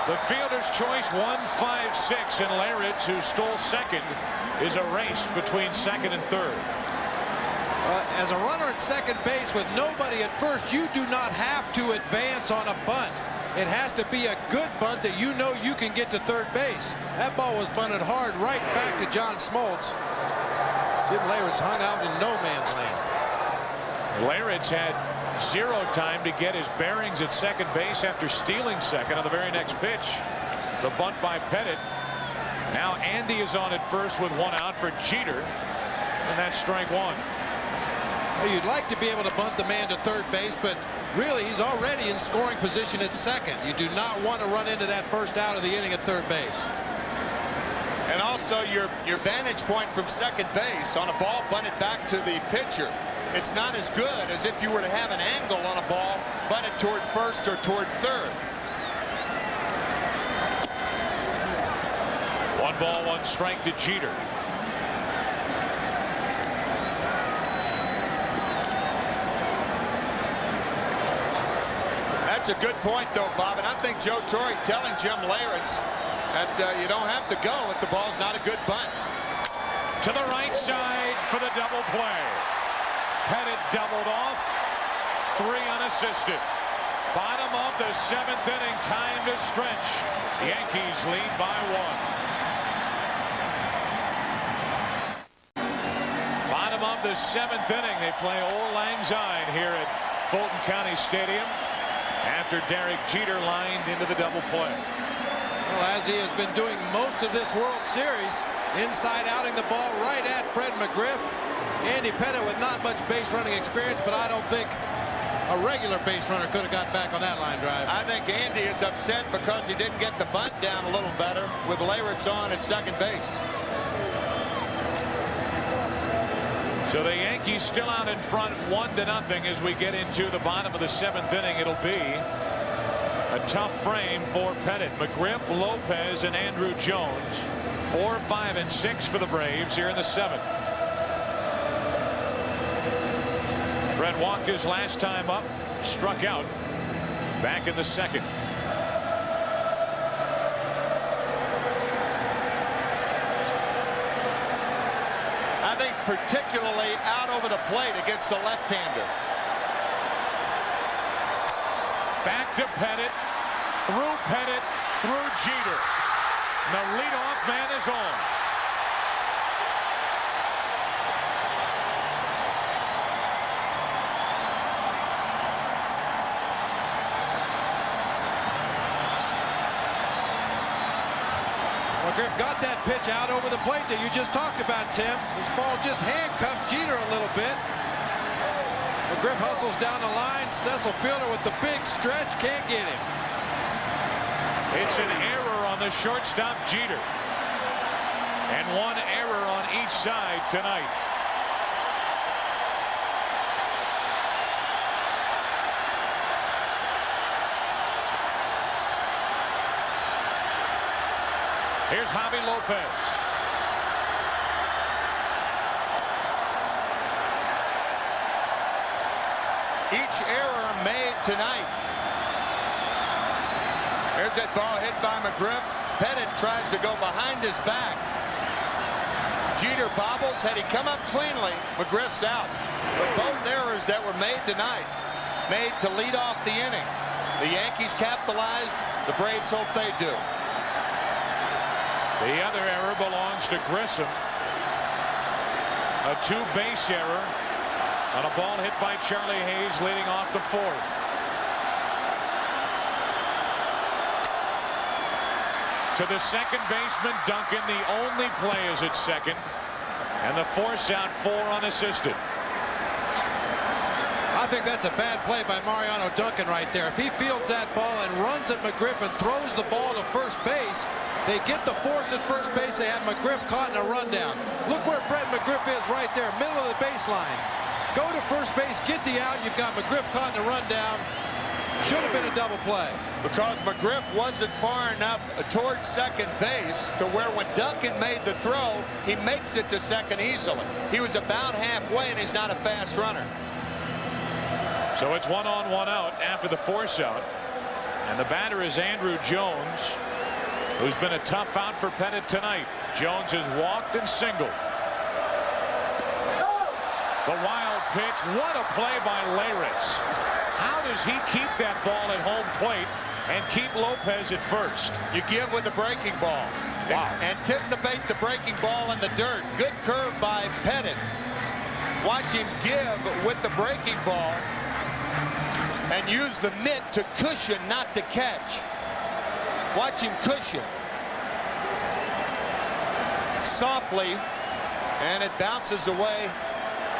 The fielder's choice 1-5-6, and Leyritz, who stole second, is erased between second and third. As a runner at second base with nobody at first, you do not have to advance on a bunt. It has to be a good bunt that you know you can get to third base. That ball was bunted hard right back to John Smoltz. Jim Leyritz hung out in no man's land. Leyritz had 0 time to get his bearings at second base after stealing second on the very next pitch. The bunt by Pettit. Now Andy is on at first with 1 out for Jeter, and that's strike 1. Well, you'd like to be able to bunt the man to third base, but really he's already in scoring position at second. You do not want to run into that first out of the inning at third base. And also your vantage point from second base on a ball bunted back to the pitcher. It's not as good as if you were to have an angle on a ball bunted toward first or toward third. 1 ball, 1 strike to Jeter. That's a good point, though, Bob. And I think Joe Torre telling Jim Leyritz that you don't have to go if the ball's not a good bunt. To the right side for the double play. Pettit doubled off. 3 unassisted. Bottom of the 7th inning. Time to stretch. Yankees lead by 1. Bottom of the 7th inning. They play Old Lang Syne here at Fulton County Stadium after Derek Jeter lined into the double play. Well, as he has been doing most of this World Series, inside outing the ball right at Fred McGriff. Andy Pettit with not much base running experience, but I don't think a regular base runner could have got back on that line drive. I think Andy is upset because he didn't get the bunt down a little better with Leyritz on at second base. So the Yankees still out in front 1-0 as we get into the bottom of the 7th inning. It'll be a tough frame for Pettit. McGriff, Lopez, and Andrew Jones. 4, 5, and 6 for the Braves here in the 7th. Fred walked his last time up, struck out back in the 2nd. I think particularly out over the plate against the left-hander. Back to Pettit, through Jeter. The leadoff man is on. McGriff got that pitch out over the plate that you just talked about, Tim. This ball just handcuffs Jeter a little bit. McGriff hustles down the line. Cecil Fielder with the big stretch, can't get him. It's an error on the shortstop, Jeter. And one error on each side tonight. Here's Javi Lopez. Each error made tonight. There's that ball hit by McGriff. Pettit tries to go behind his back. Jeter bobbles. Had he come up cleanly, McGriff's out. But both errors that were made tonight made to lead off the inning. The Yankees capitalized. The Braves hope they do. The other error belongs to Grissom. A two-base error on a ball hit by Charlie Hayes leading off the fourth. To the second baseman, Duncan. The only play is at second. And the force out, 4 unassisted. I think that's a bad play by Mariano Duncan right there. If he fields that ball and runs at McGriff and throws the ball to first base, they get the force at first base. They have McGriff caught in a rundown. Look where Fred McGriff is right there, middle of the baseline. Go to first base, get the out. You've got McGriff caught in a rundown. Should have been a double play. Because McGriff wasn't far enough towards second base to where when Duncan made the throw, he makes it to second easily. He was about halfway, and he's not a fast runner. So it's 1 on, 1 out after the force out. And the batter is Andrew Jones, who's been a tough out for Pettit tonight. Jones has walked and singled. The wild pitch. What a play by Leyritz. How does he keep that ball at home plate and keep Lopez at first? You give with the breaking ball. Wow. Anticipate the breaking ball in the dirt. Good curve by Pettit. Watch him give with the breaking ball and use the mitt to cushion, not to catch. Watch him cushion. Softly, and it bounces away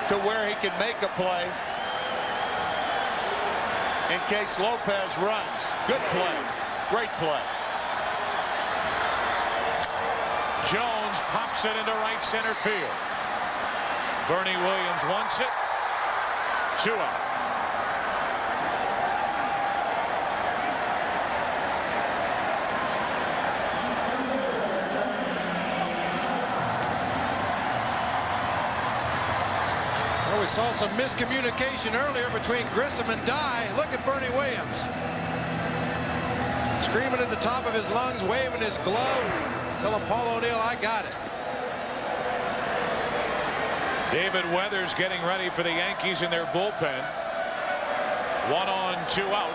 to where he can make a play in case Lopez runs. Good play. Great play. Jones pops it into right center field. Bernie Williams wants it. 2 out. We saw some miscommunication earlier between Grissom and Dye. Look at Bernie Williams. Screaming at the top of his lungs, waving his glove, telling Paul O'Neill, I got it. David Weathers getting ready for the Yankees in their bullpen. 1 on, 2 out.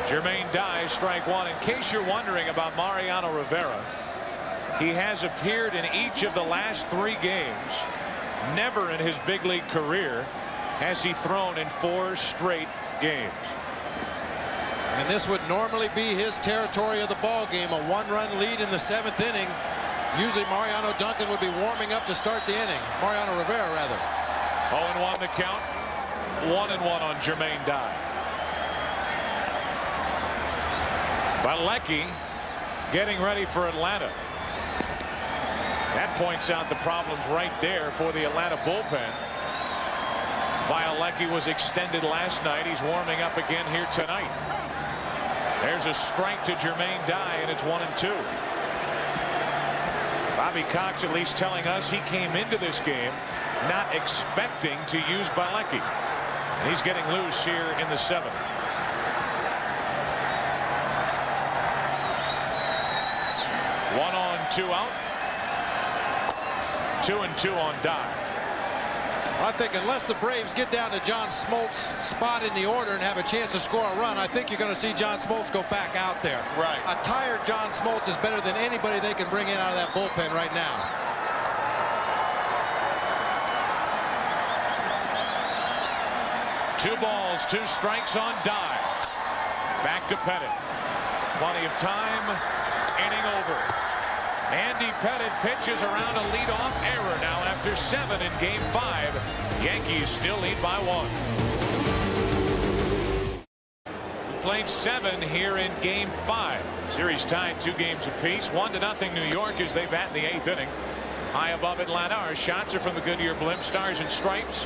Jermaine Dye, strike 1. In case you're wondering about Mariano Rivera, he has appeared in each of the last 3 games. Never in his big league career has he thrown in 4 straight games. And this would normally be his territory of the ball game, a 1-run lead in the 7th inning. Usually Mariano Duncan would be warming up to start the inning. Mariano Rivera, rather. 0-1 the count. 1-1 on Jermaine Dye. Balecki getting ready for Atlanta. That points out the problems right there for the Atlanta bullpen. Bialecki was extended last night. He's warming up again here tonight. There's a strike to Jermaine Dye, and it's 1-2. Bobby Cox at least telling us he came into this game not expecting to use Bialecki. And he's getting loose here in the 7th. One on, 2 out. 2-2 on Dye. I think unless the Braves get down to John Smoltz' spot in the order and have a chance to score a run, I think you're going to see John Smoltz go back out there. Right. A tired John Smoltz is better than anybody they can bring in out of that bullpen right now. 2 balls, 2 strikes on Dye. Back to Pettit. Plenty of time. Inning over. Andy Pettit pitches around a leadoff error now after 7 in Game 5. Yankees still lead by 1. We played 7 here in Game 5. Series tied 2 games apiece. 1-0 New York as they bat in the 8th inning. High above Atlanta, our shots are from the Goodyear Blimp Stars and Stripes.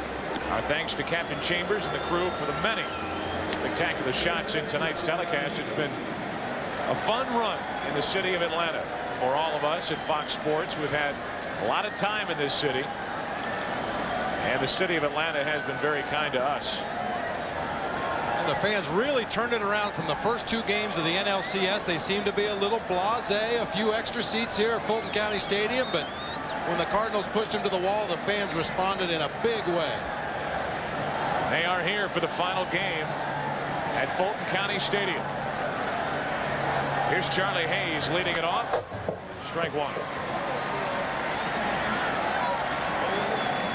Our thanks to Captain Chambers and the crew for the many spectacular shots in tonight's telecast. It's been a fun run in the city of Atlanta for all of us at Fox Sports. We've had a lot of time in this city, and the city of Atlanta has been very kind to us. And the fans really turned it around from the first 2 games of the NLCS. They seem to be a little blasé. A few extra seats here at Fulton County Stadium, but when the Cardinals pushed him to the wall, the fans responded in a big way. They are here for the final game at Fulton County Stadium. Here's Charlie Hayes leading it off. Strike 1.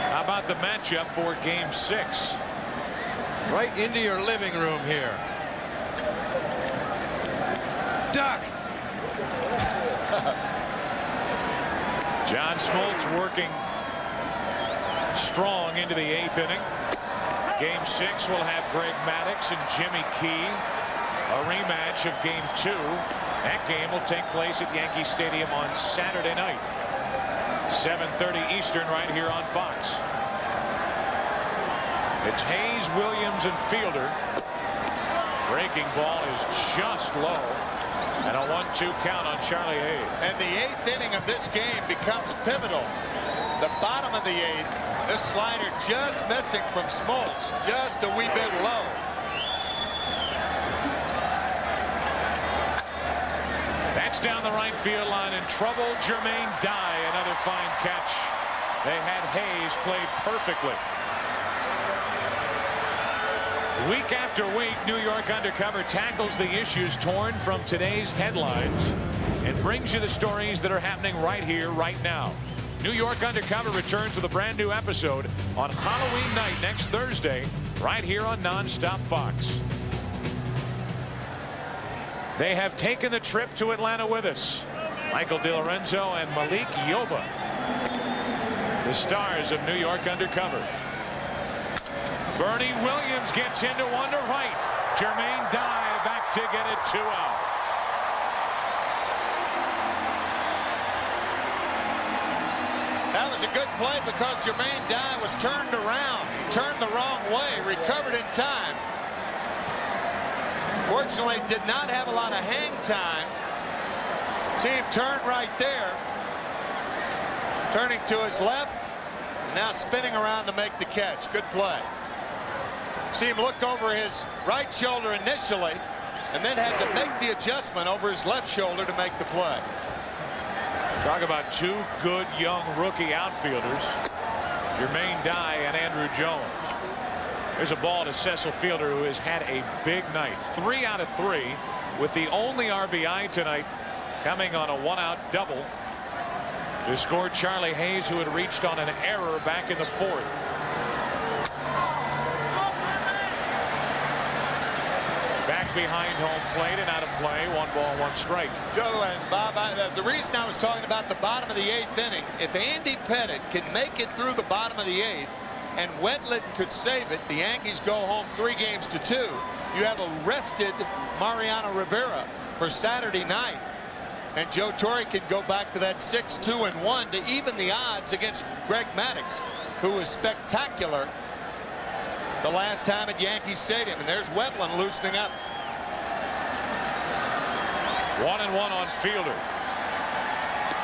How about the matchup for Game 6? Right into your living room here. Duck. John Smoltz working strong into the 8th inning. Game 6 will have Greg Maddux and Jimmy Key. A rematch of Game 2. That game will take place at Yankee Stadium on Saturday night. 7:30 Eastern right here on Fox. It's Hayes, Williams, and Fielder. Breaking ball is just low. And a 1-2 count on Charlie Hayes. And the 8th inning of this game becomes pivotal. The bottom of the 8th. This slider just missing from Smoltz. Just a wee bit low. That's down the right field line in trouble. Jermaine Dye, another fine catch. They had Hayes played perfectly. Week after week, New York Undercover tackles the issues torn from today's headlines and brings you the stories that are happening right here, right now. New York Undercover returns with a brand new episode on Halloween night next Thursday, right here on Nonstop Fox. They have taken the trip to Atlanta with us. Michael DeLorenzo and Malik Yoba, the stars of New York Undercover. Bernie Williams gets into one to right. Jermaine Dye back to get it 2 out. That was a good play because Jermaine Dye was turned around, turned the wrong way, recovered in time. Fortunately, did not have a lot of hang time. See him turn right there. Turning to his left, now spinning around to make the catch. Good play. See him look over his right shoulder initially, and then had to make the adjustment over his left shoulder to make the play. Talk about 2 good young rookie outfielders, Jermaine Dye and Andrew Jones. There's a ball to Cecil Fielder, who has had a big night. 3 out of 3 with the only RBI tonight coming on a 1-out double to score Charlie Hayes, who had reached on an error back in the 4th. Back behind home plate and out of play. 1 ball, 1 strike. Joe and Bob, the reason I was talking about the bottom of the 8th inning, if Andy Pettit can make it through the bottom of the 8th and Wetland could save it, the Yankees go home 3 games to 2. You have a rested Mariano Rivera for Saturday night, and Joe Torre can go back to that 6-2-1 to even the odds against Greg Maddux, who was spectacular the last time at Yankee Stadium. And there's Wetland loosening up. 1-1 on Fielder.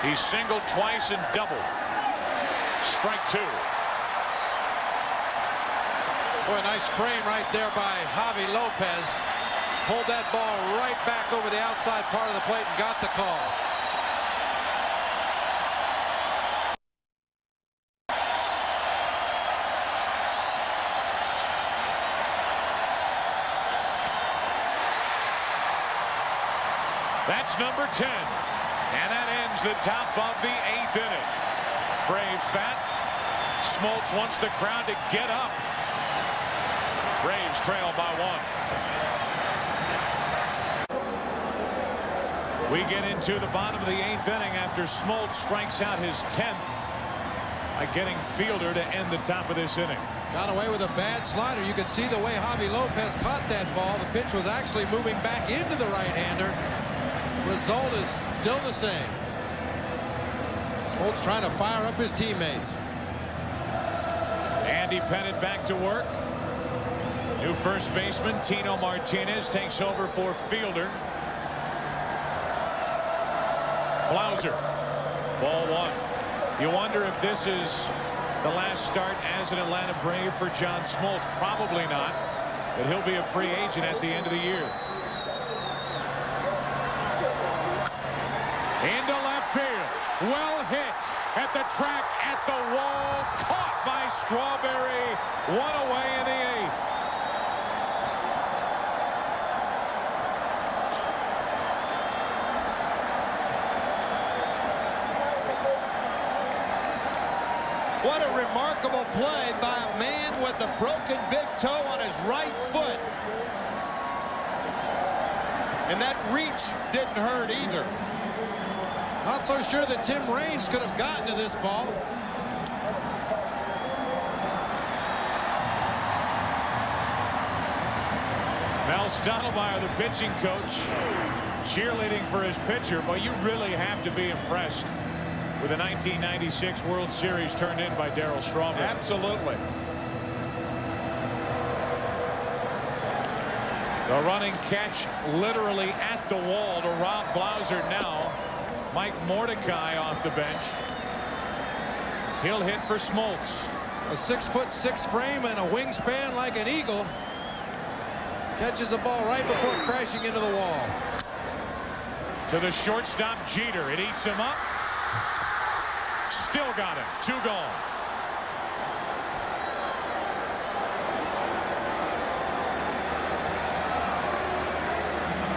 He singled twice and doubled. Strike 2. Boy, a nice frame right there by Javi Lopez. Pulled that ball right back over the outside part of the plate and got the call. It's number 10. And that ends the top of the 8th inning. Braves bat. Smoltz wants the crowd to get up. Braves trail by 1. We get into the bottom of the 8th inning after Smoltz strikes out his 10th by getting Fielder to end the top of this inning. Got away with a bad slider. You could see the way Javi Lopez caught that ball. The pitch was actually moving back into the right-hander. Result is still the same. Smoltz trying to fire up his teammates. Andy Pettitte back to work. New first baseman Tino Martinez takes over for Fielder. Blauser, ball 1. You wonder if this is the last start as an Atlanta Brave for John Smoltz. Probably not, but he'll be a free agent at the end of the year. Into left field. Well hit at the track, at the wall, caught by Strawberry. One away in the 8th. What a remarkable play by a man with a broken big toe on his right foot. And that reach didn't hurt either. Not so sure that Tim Raines could have gotten to this ball. Mel Stottlemyre, the pitching coach, cheerleading for his pitcher, but you really have to be impressed with the 1996 World Series turned in by Darryl Strawberry. Absolutely. The running catch literally at the wall to Rob Blauser now. Mike Mordecai off the bench. He'll hit for Smoltz. A 6'6" frame and a wingspan like an eagle. Catches the ball right before crashing into the wall. To the shortstop Jeter. It eats him up. Still got him. 2 gone.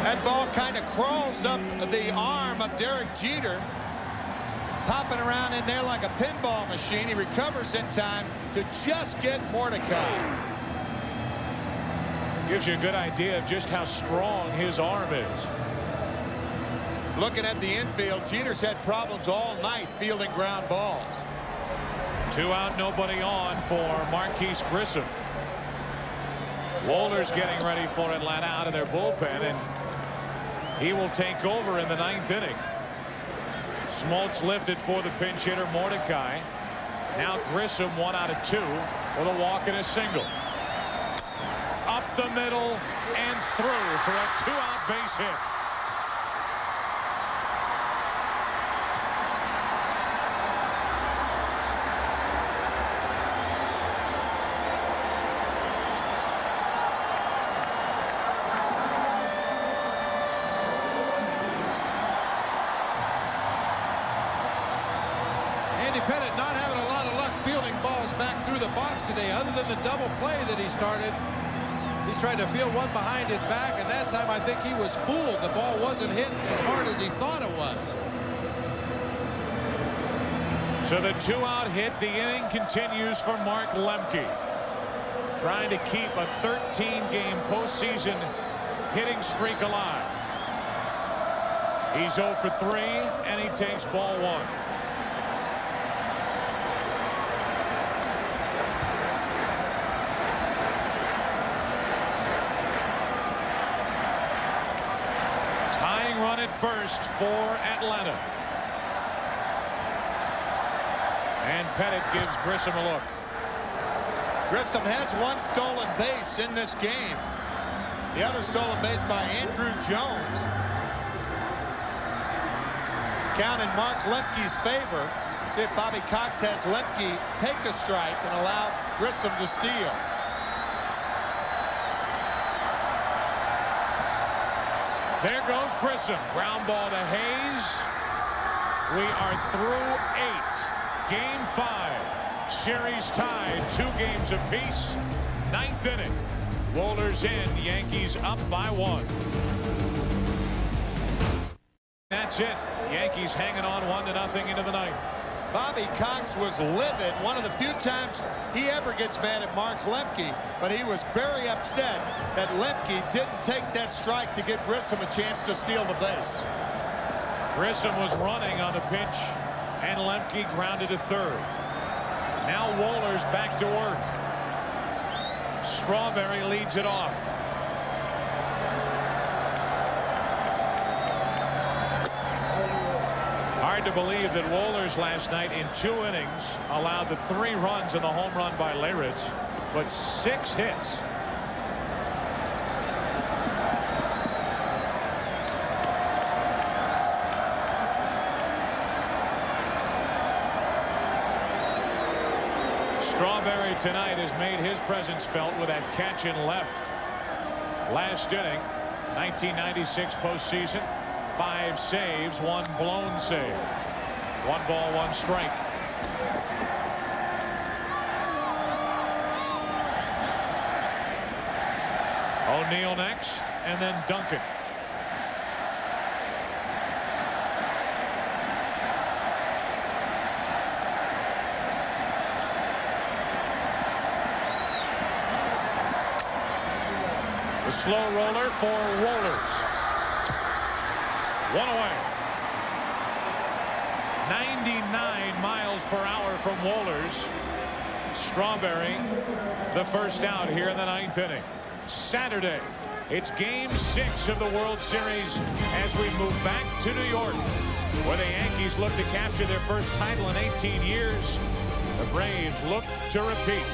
That ball kind of crawls up the arm of Derek Jeter, popping around in there like a pinball machine. He recovers in time to just get Mordecai. Gives you a good idea of just how strong his arm is. Looking at the infield, Jeter's had problems all night fielding ground balls. 2 out, nobody on for Marquise Grissom. Wohler's getting ready for Atlanta out of their bullpen, and he will take over in the 9th inning. Smoltz lifted for the pinch hitter Mordecai. Now Grissom 1 out of 2 with a walk and a single. Up the middle and through for a 2-out base hit. Andy Pettitte not having a lot of luck fielding balls back through the box today, other than the double play that he started. He's trying to field one behind his back, and that time I think he was fooled. The ball wasn't hit as hard as he thought it was. So the 2-out hit. The inning continues for Mark Lemke, trying to keep a 13-game postseason hitting streak alive. He's 0 for 3, and he takes ball 1. Run at first for Atlanta. And Pettitte gives Grissom a look. Grissom has 1 stolen base in this game. The other stolen base by Andrew Jones. Count in Mark Lemke's favor. See if Bobby Cox has Lemke take a strike and allow Grissom to steal. There goes Grissom. Ground ball to Hayes. We are through 8. Game 5. Series tied. 2 games apiece. 9th inning. Wohler's in. Yankees up by 1. That's it. Yankees hanging on 1-0 into the ninth. Bobby Cox was livid. One of the few times he ever gets mad at Mark Lemke, but he was very upset that Lemke didn't take that strike to give Grissom a chance to steal the base. Grissom was running on the pitch, and Lemke grounded to third. Now Wohlers back to work. Strawberry leads it off. Hard to believe that Wohlers last night in 2 innings allowed the 3 runs and the home run by Leyritz, but 6 hits. Strawberry tonight has made his presence felt with that catch in left. Last inning, 1996 postseason. 5 saves, 1 blown save. 1 ball, 1 strike. O'Neill next, and then Duncan. The slow roller for Wohlers. 1 away. 99 miles per hour from Wohlers. Strawberry the first out here in the 9th inning. Saturday, it's game 6 of the World Series as we move back to New York, where the Yankees look to capture their first title in 18 years. The Braves look to repeat.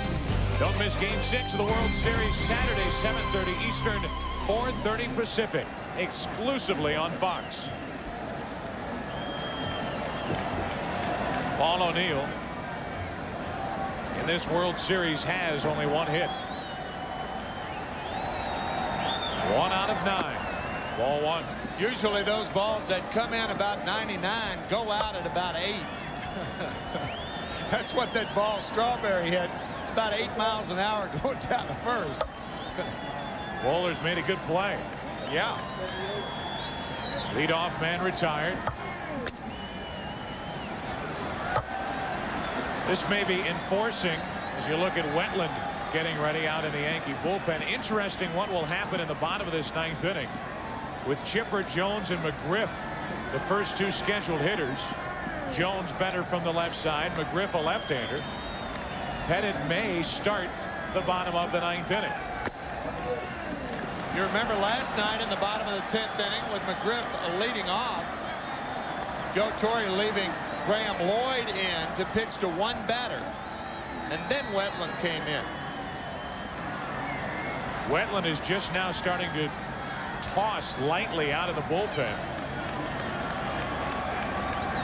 Don't miss game 6 of the World Series Saturday, 7:30 Eastern, 4:30 Pacific, exclusively on Fox. Paul O'Neill in this World Series has only 1 hit. 1 out of 9. Ball 1. Usually those balls that come in about 99 go out at about 8. That's what that ball Strawberry hit. It's about 8 miles an hour going down to first. Wohlers made a good play. Yeah. Leadoff man retired. This may be enforcing as you look at Wetland getting ready out in the Yankee bullpen. Interesting what will happen in the bottom of this 9th inning with Chipper, Jones, and McGriff, the first 2 scheduled hitters. Jones better from the left side, McGriff a left-hander. Pettit may start the bottom of the 9th inning. You remember last night in the bottom of the 10th inning with McGriff leading off, Joe Torre leaving Graham Lloyd in to pitch to 1 batter, and then Wetland came in. Wetland is just now starting to toss lightly out of the bullpen.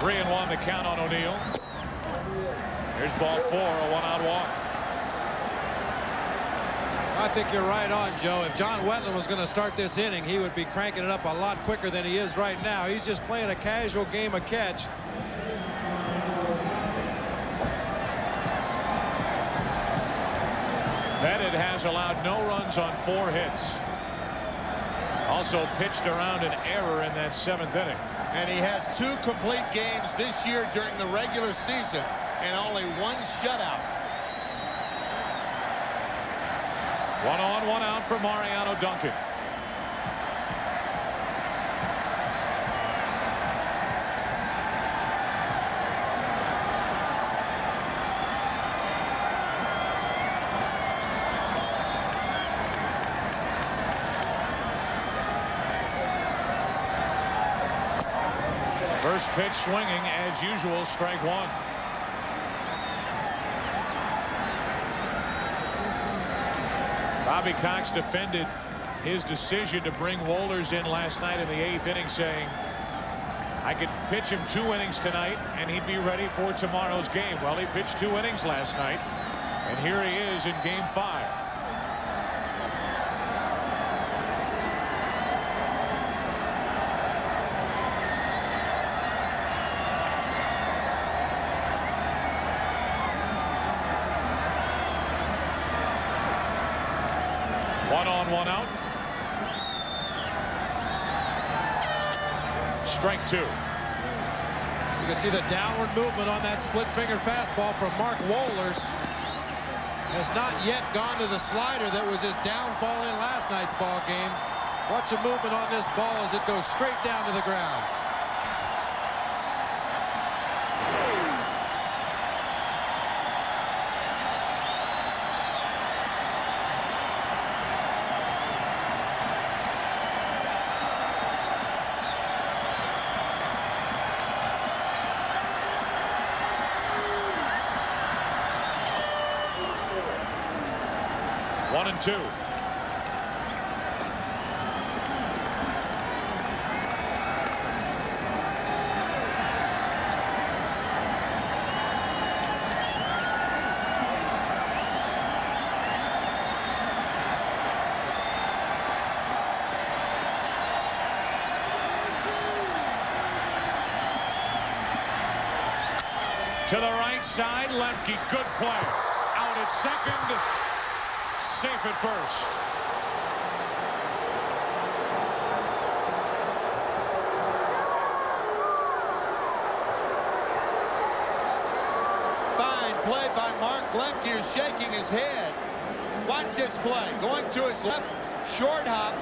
3-1 the count on O'Neill. Here's ball 4, a 1-out walk. I think you're right on, Joe. If John Wetland was going to start this inning, he would be cranking it up a lot quicker than he is right now. He's just playing a casual game of catch. Pettit has allowed no runs on 4 hits. Also pitched around an error in that 7th inning. And he has 2 complete games this year during the regular season and only 1 shutout. 1 on, 1 out for Mariano Duncan. First pitch swinging as usual, strike 1. Bobby Cox defended his decision to bring Wohlers in last night in the 8th inning, saying I could pitch him 2 innings tonight and he'd be ready for tomorrow's game. Well, he pitched 2 innings last night, and here he is in game 5. Strike two. You can see the downward movement on that split finger fastball from Mark Wohlers. Has not yet gone to the slider that was his downfall in last night's ball game. Watch the movement on this ball as it goes straight down to the ground. One and two. To the right side, Lemke, good play. Out at second, safe at first. Fine play by Mark Lemke, who's shaking his head. Watch this play. Going to his left, short hop,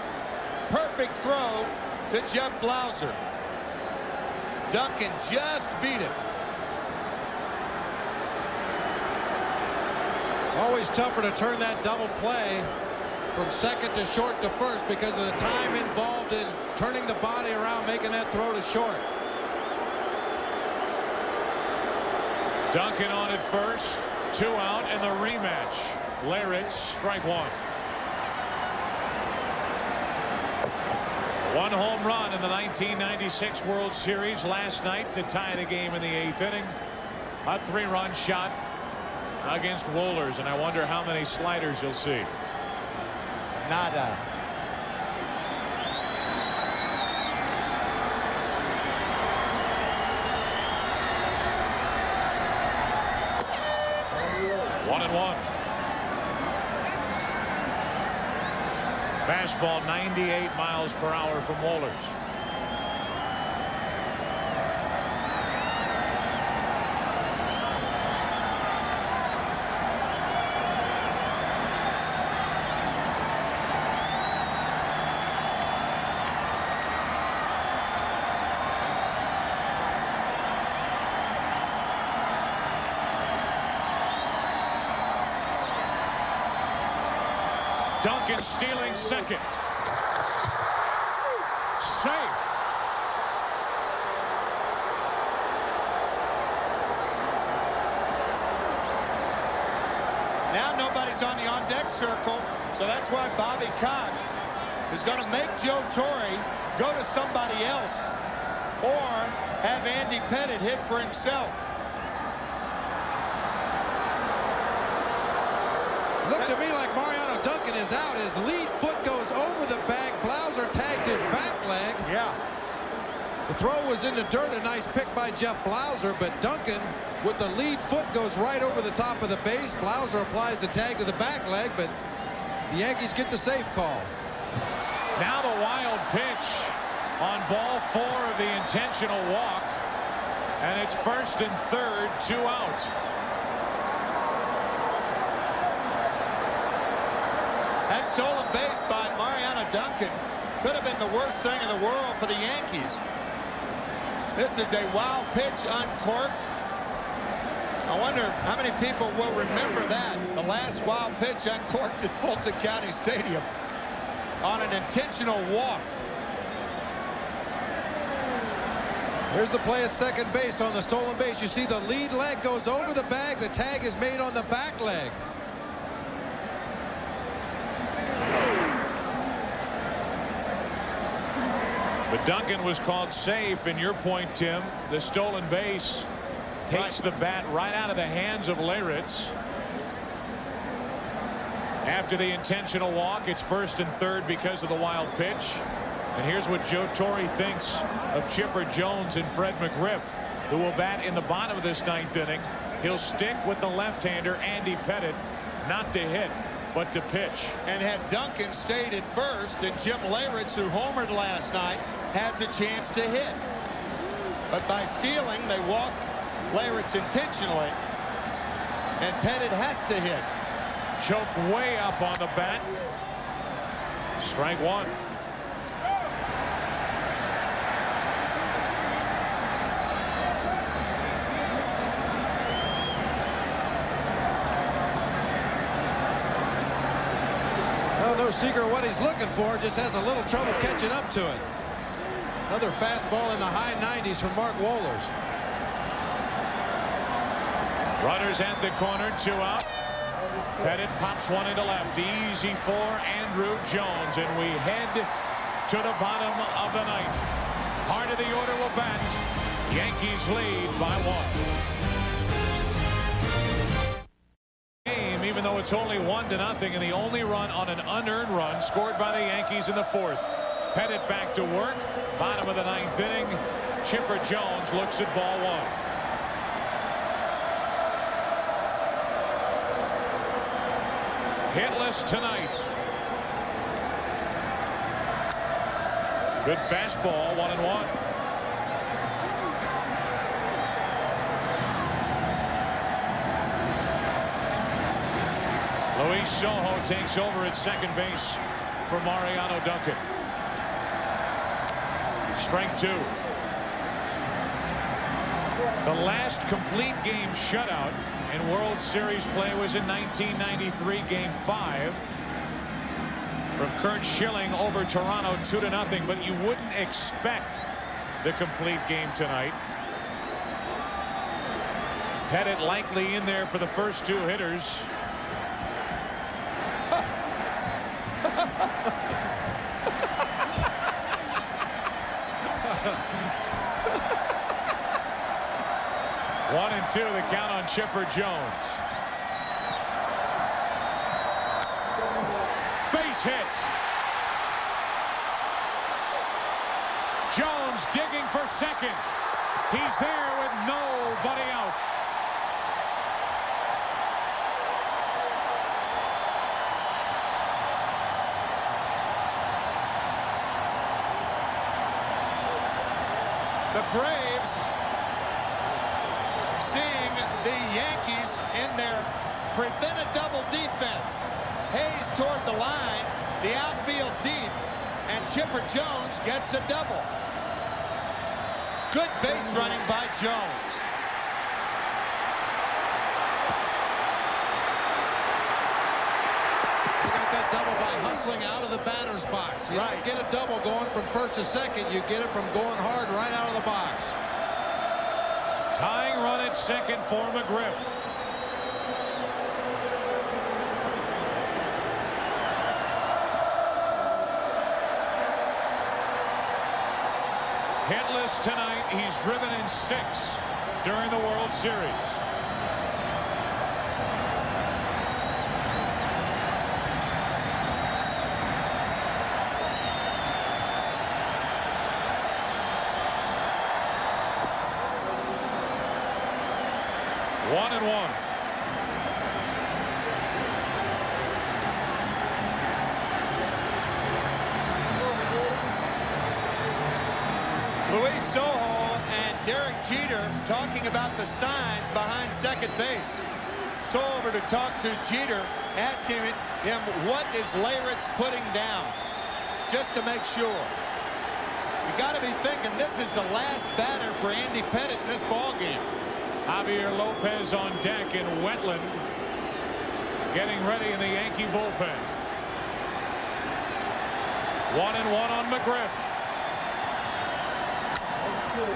perfect throw to Jeff Blauser. Duncan just beat it. It's always tougher to turn that double play from second to short to first because of the time involved in turning the body around, making that throw to short. Duncan on at first, 2 out, and the rematch. Leyritz, strike one. One home run in the 1996 World Series last night to tie the game in the 8th inning. A 3-run shot against Wohlers, and I wonder how many sliders you'll see. Nada. One and one. Fastball 98 miles per hour from Wohlers. Duncan stealing second. Safe. Now nobody's on the on-deck circle, so that's why Bobby Cox is going to make Joe Torre go to somebody else or have Andy Pettitte hit for himself. Looked to me like Mariano Duncan is out. His lead foot goes over the bag. Blauser tags his back leg. Yeah. The throw was in the dirt. A nice pick by Jeff Blauser, but Duncan with the lead foot goes right over the top of the base. Blauser applies the tag to the back leg, but the Yankees get the safe call. Now the wild pitch on ball 4 of the intentional walk, and it's first and third, 2 out. That stolen base by Mariano Duncan could have been the worst thing in the world for the Yankees. This is a wild pitch uncorked. I wonder how many people will remember that. The last wild pitch uncorked at Fulton County Stadium on an intentional walk. Here's the play at second base on the stolen base. You see the lead leg goes over the bag. The tag is made on the back leg. But Duncan was called safe, and your point, Tim, the stolen base takes the bat right out of the hands of Leyritz. After the intentional walk, it's first and third because of the wild pitch. And here's what Joe Torre thinks of Chipper Jones and Fred McGriff, who will bat in the bottom of this 9th inning. He'll stick with the left-hander, Andy Pettitte, not to hit. but to pitch. And had Duncan stayed at first, then Jim Leyritz, who homered last night, has a chance to hit. But by stealing, they walked Leyritz intentionally, and Pettit has to hit. Choked way up on the bat. Strike one. Well, no secret what he's looking for, just has a little trouble catching up to it. Another fastball in the high 90s from Mark Wohlers. Runners at the corner, 2 out. Pettit pops one into left. Easy for Andrew Jones, and we head to the bottom of the ninth. Heart of the order will bat. Yankees lead by 1. Game, even though it's only 1-0, and the only run on an unearned run scored by the Yankees in the 4th. Pettit back to work. Bottom of the 9th inning. Chipper Jones looks at ball 1. Hitless tonight. Good fastball, 1-1. Luis Sojo takes over at second base for Mariano Duncan. Strike 2. The last complete game shutout in World Series play was in 1993, Game 5. From Kurt Schilling over Toronto, 2-0. But you wouldn't expect the complete game tonight. Pettit likely in there for the first 2 hitters. One and 2, the count on Chipper Jones. Base hit. Jones digging for second. He's there with nobody out. The Braves seeing the Yankees in their prevent a double defense. Hayes toward the line, the outfield deep, and Chipper Jones gets a double. Good base running by Jones. He got that double by hustling out of the batter's box. You don't get a double going from first to second. You get it from going hard right out of the box. Tying run at second for McGriff. Hitless tonight. He's driven in 6 during the World Series. One and 1. Luis Sojo and Derek Jeter talking about the signs behind second base. So over to talk to Jeter, asking him what is Leyritz putting down, just to make sure. You got to be thinking this is the last batter for Andy Pettit in this ball game. Javier Lopez on deck, and Wetland getting ready in the Yankee bullpen. 1-1 on McGriff.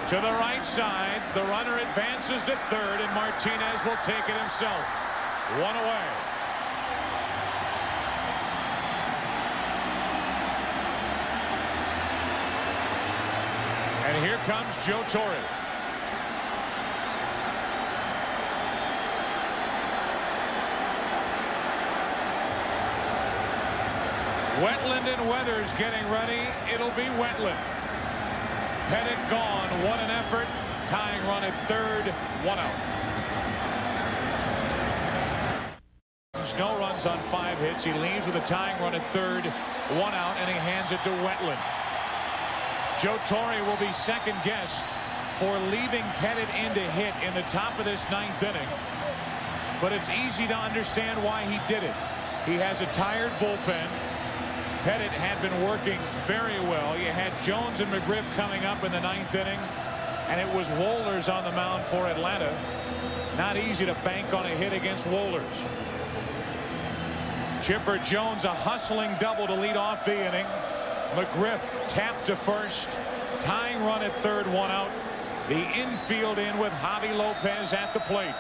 To the right side, the runner advances to third, and Martinez will take it himself. 1 away. And here comes Joe Torre. Wetland and Weathers getting ready. It'll be Wetland. Pettit gone. What an effort. Tying run at third. 1 out. scores no runs on 5 hits. He leaves with a tying run at third, 1 out, and he hands it to Wetland. Joe Torre will be second guessed for leaving Pettit in to hit in the top of this 9th inning. But it's easy to understand why he did it. He has a tired bullpen. Pettit had been working very well. You had Jones and McGriff coming up in the 9th inning, and it was Wohlers on the mound for Atlanta. Not easy to bank on a hit against Wohlers. Chipper Jones a hustling double to lead off the inning. McGriff tapped to first. Tying run at third, 1 out. The infield in with Javi Lopez at the plate.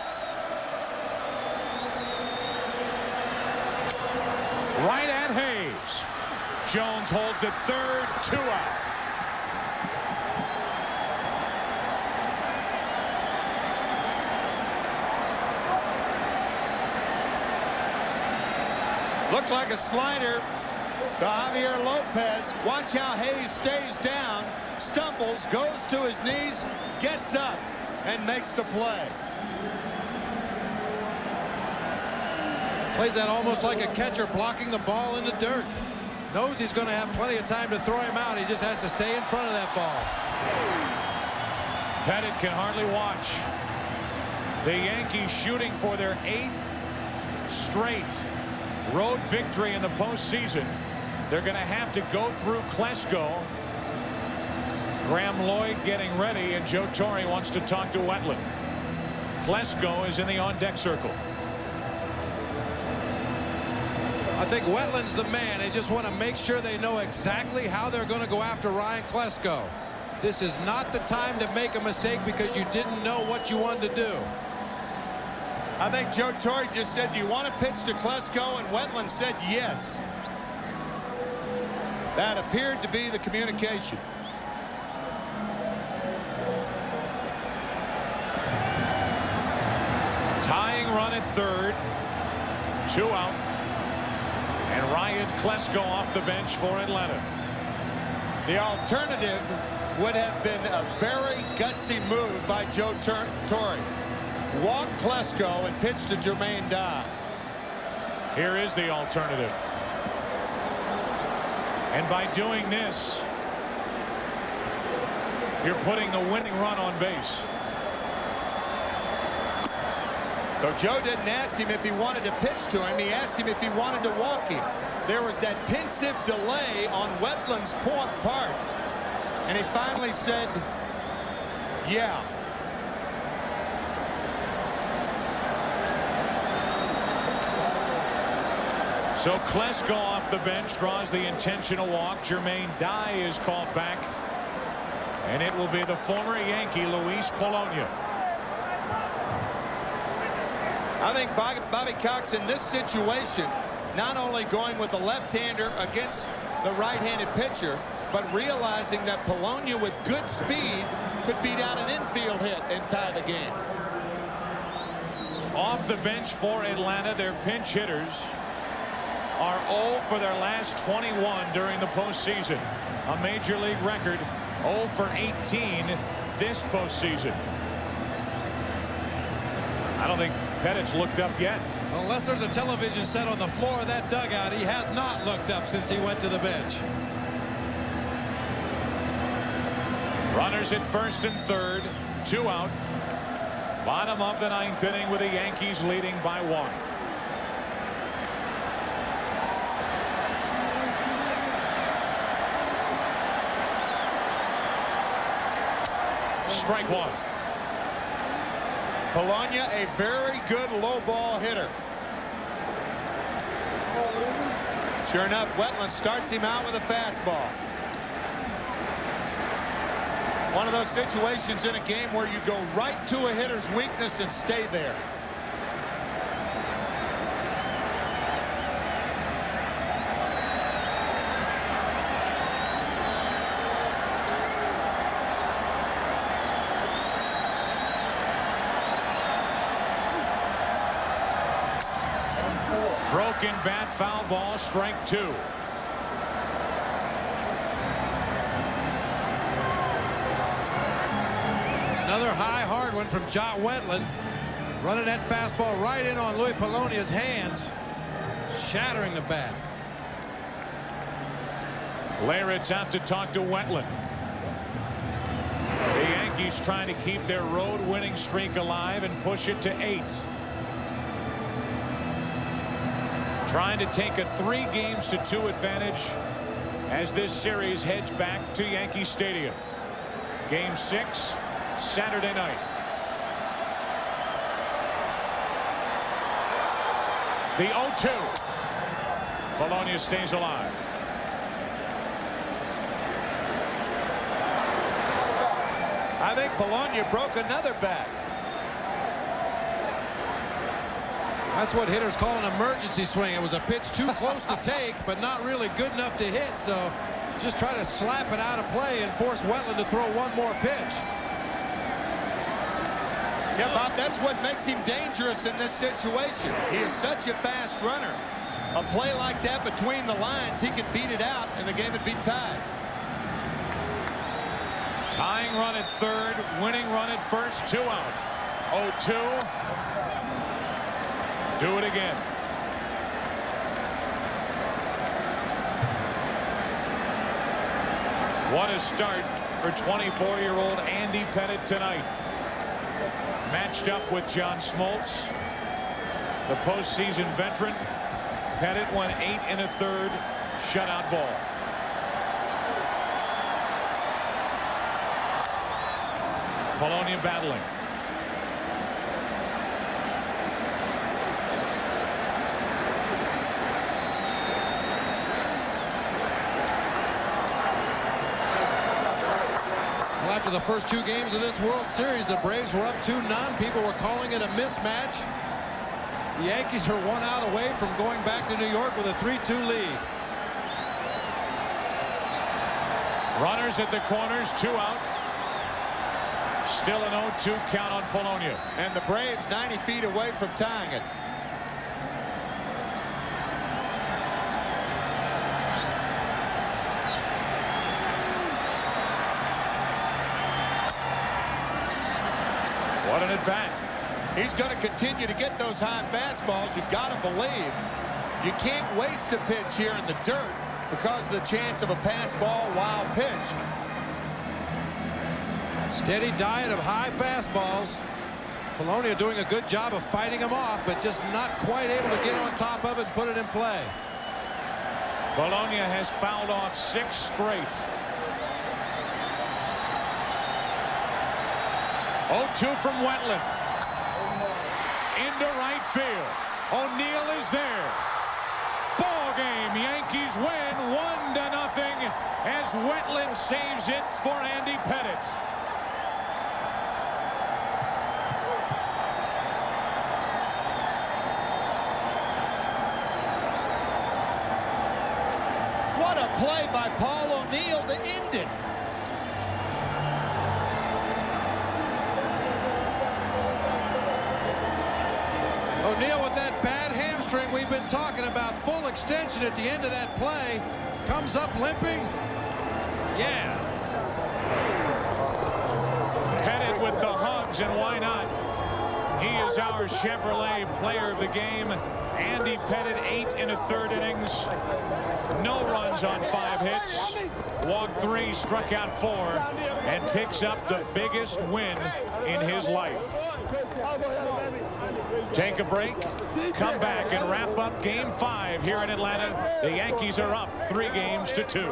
Right at Hayes. Jones holds at third, 2 out. Looked like a slider to Javier Lopez. Watch how Hayes stays down, stumbles, goes to his knees, gets up, and makes the play. Plays that almost like a catcher blocking the ball in the dirt. Knows he's going to have plenty of time to throw him out. He just has to stay in front of that ball. Pettit can hardly watch. The Yankees shooting for their 8th straight road victory in the postseason. They're going to have to go through Klesko. Graham Lloyd getting ready, and Joe Torre wants to talk to Wetland. Klesko is in the on-deck circle. I think Wetland's the man. They just want to make sure they know exactly how they're going to go after Ryan Klesko. This is not the time to make a mistake because you didn't know what you wanted to do. I think Joe Torre just said, do you want to pitch to Klesko? And Wetland said yes. That appeared to be the communication. Tying run at third, 2 out. And Ryan Klesko off the bench for Atlanta. The alternative would have been a very gutsy move by Joe Torre. Walk Klesko and pitch to Jermaine Dye. Here is the alternative. And by doing this, you're putting the winning run on base. So Joe didn't ask him if he wanted to pitch to him. He asked him if he wanted to walk him. There was that pensive delay on Wetland's part. And he finally said, yeah. So Klesko off the bench draws the intentional walk. Jermaine Dye is called back. And it will be the former Yankee Luis Polonia. I think Bobby Cox in this situation, not only going with the left-hander against the right-handed pitcher, but realizing that Polonia with good speed could beat out an infield hit and tie the game. Off the bench for Atlanta, their pinch hitters are 0 for their last 21 during the postseason. A major league record, 0 for 18 this postseason. I don't think Pettit's looked up yet. Unless there's a television set on the floor of that dugout, he has not looked up since he went to the bench. Runners at first and third, 2 out. Bottom of the 9th inning with the Yankees leading by 1. Strike 1. Polonia, a very good low ball hitter. Sure enough, Wetland starts him out with a fastball. One of those situations in a game where you go right to a hitter's weakness and stay there. Broken bat, foul ball, strike 2. Another high, hard one from John Wetland. Running that fastball right in on Louis Polonia's hands. shattering the bat. Leyritz out to talk to Wetland. The Yankees trying to keep their road winning streak alive and push it to 8. Trying to take a 3-games-to-2 advantage as this series heads back to Yankee Stadium. Game 6 Saturday night. The 0-2. Bologna stays alive. I think Bologna broke another bat. That's what hitters call an emergency swing. It was a pitch too close to take, but not really good enough to hit. So just try to slap it out of play and force Wetland to throw one more pitch. Yeah, Bob, that's what makes him dangerous in this situation. He is such a fast runner. A play like that between the lines, he could beat it out, and the game would be tied. Tying run at third, winning run at first, 2 out. 0-2. Do it again. What a start for 24-year-old Andy Pettitte tonight. Matched up with John Smoltz, the postseason veteran. Pettitte won 8 1/3 shutout ball. Bologna battling. Well, after the first 2 games of this World Series, the Braves were up 2-0. People were calling it a mismatch. The Yankees are 1 out away from going back to New York with a 3-2 lead. Runners at the corners, 2 out. Still an 0-2 count on Bologna. And the Braves 90 feet away from tying it. What an at-bat. He's going to continue to get those high fastballs. You've got to believe. You can't waste a pitch here in the dirt because of the chance of a pass ball wild pitch. Steady diet of high fastballs. Bologna doing a good job of fighting them off, but just not quite able to get on top of it and put it in play. Bologna has fouled off 6 straight. 0-2 from Wetland. Into right field. O'Neill is there. Ball game. Yankees win 1-0 as Wetland saves it for Andy Pettitte. What a play by Paul O'Neill to end it. O'Neill with that bad hamstring we've been talking about. Full extension at the end of that play. Comes up limping. Yeah. Pettitte with the hugs, and why not? He is our Chevrolet player of the game. Andy Pettitte, 8 1/3 innings. No runs on 5 hits. Walked 3, struck out 4, and picks up the biggest win in his life. Take a break, come back, and wrap up Game 5 here in Atlanta. The Yankees are up 3-2.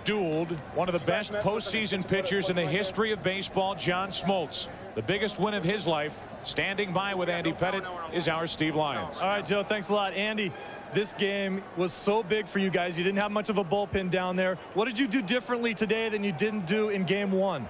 Dueled one of the best postseason pitchers in the history of baseball, John Smoltz. The biggest win of his life. Standing by with Andy Pettitte is our Steve Lyons. All right, Joe, thanks a lot. Andy, this game was so big for you guys. You didn't have much of a bullpen down there. What did you do differently today than you didn't do in Game 1?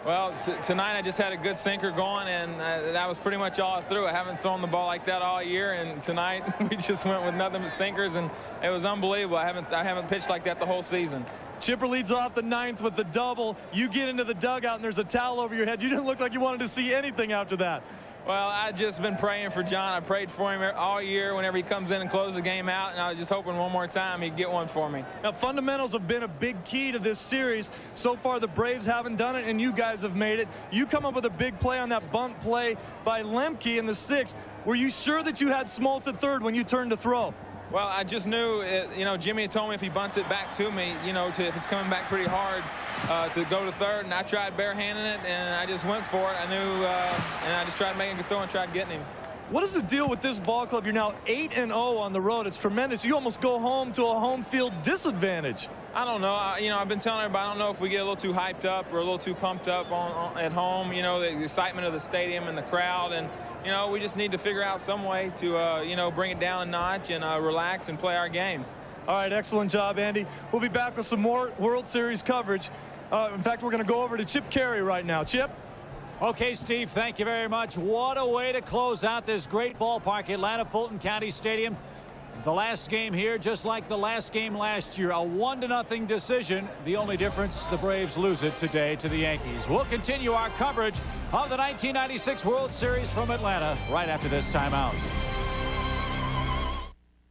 Well, tonight I just had a good sinker going, and that was pretty much all I threw. I haven't thrown the ball like that all year, and tonight we just went with nothing but sinkers, and it was unbelievable. I haven't pitched like that the whole season. Chipper leads off the 9th with the double. You get into the dugout, and there's a towel over your head. You didn't look like you wanted to see anything after that. Well, I've just been praying for John. I prayed for him all year whenever he comes in and closes the game out, and I was just hoping one more time he'd get one for me. Now, fundamentals have been a big key to this series. So far, the Braves haven't done it, and you guys have made it. You come up with a big play on that bunt play by Lemke in the 6th. Were you sure that you had Smoltz at third when you turned to throw? Well, I just knew, Jimmy had told me if he bunts it back to me, if it's coming back pretty hard, to go to third, and I tried barehanding it, and I just went for it. I knew, and I just tried making a throw and tried getting him. What is the deal with this ball club? You're now 8-0 on the road. It's tremendous. You almost go home to a home field disadvantage. I don't know. I've been telling everybody, I don't know if we get a little too hyped up or a little too pumped up at home. The excitement of the stadium and the crowd, and we just need to figure out some way to bring it down a notch and relax and play our game. All right, excellent job, Andy. We'll be back with some more World Series coverage. In fact, we're going to go over to Chip Carey right now. Chip? Okay, Steve, thank you very much. What a way to close out this great ballpark, Atlanta Fulton County Stadium. The last game here, just like the last game last year, a 1-0 decision. The only difference, the Braves lose it today to the Yankees. We'll continue our coverage of the 1996 World Series from Atlanta right after this timeout.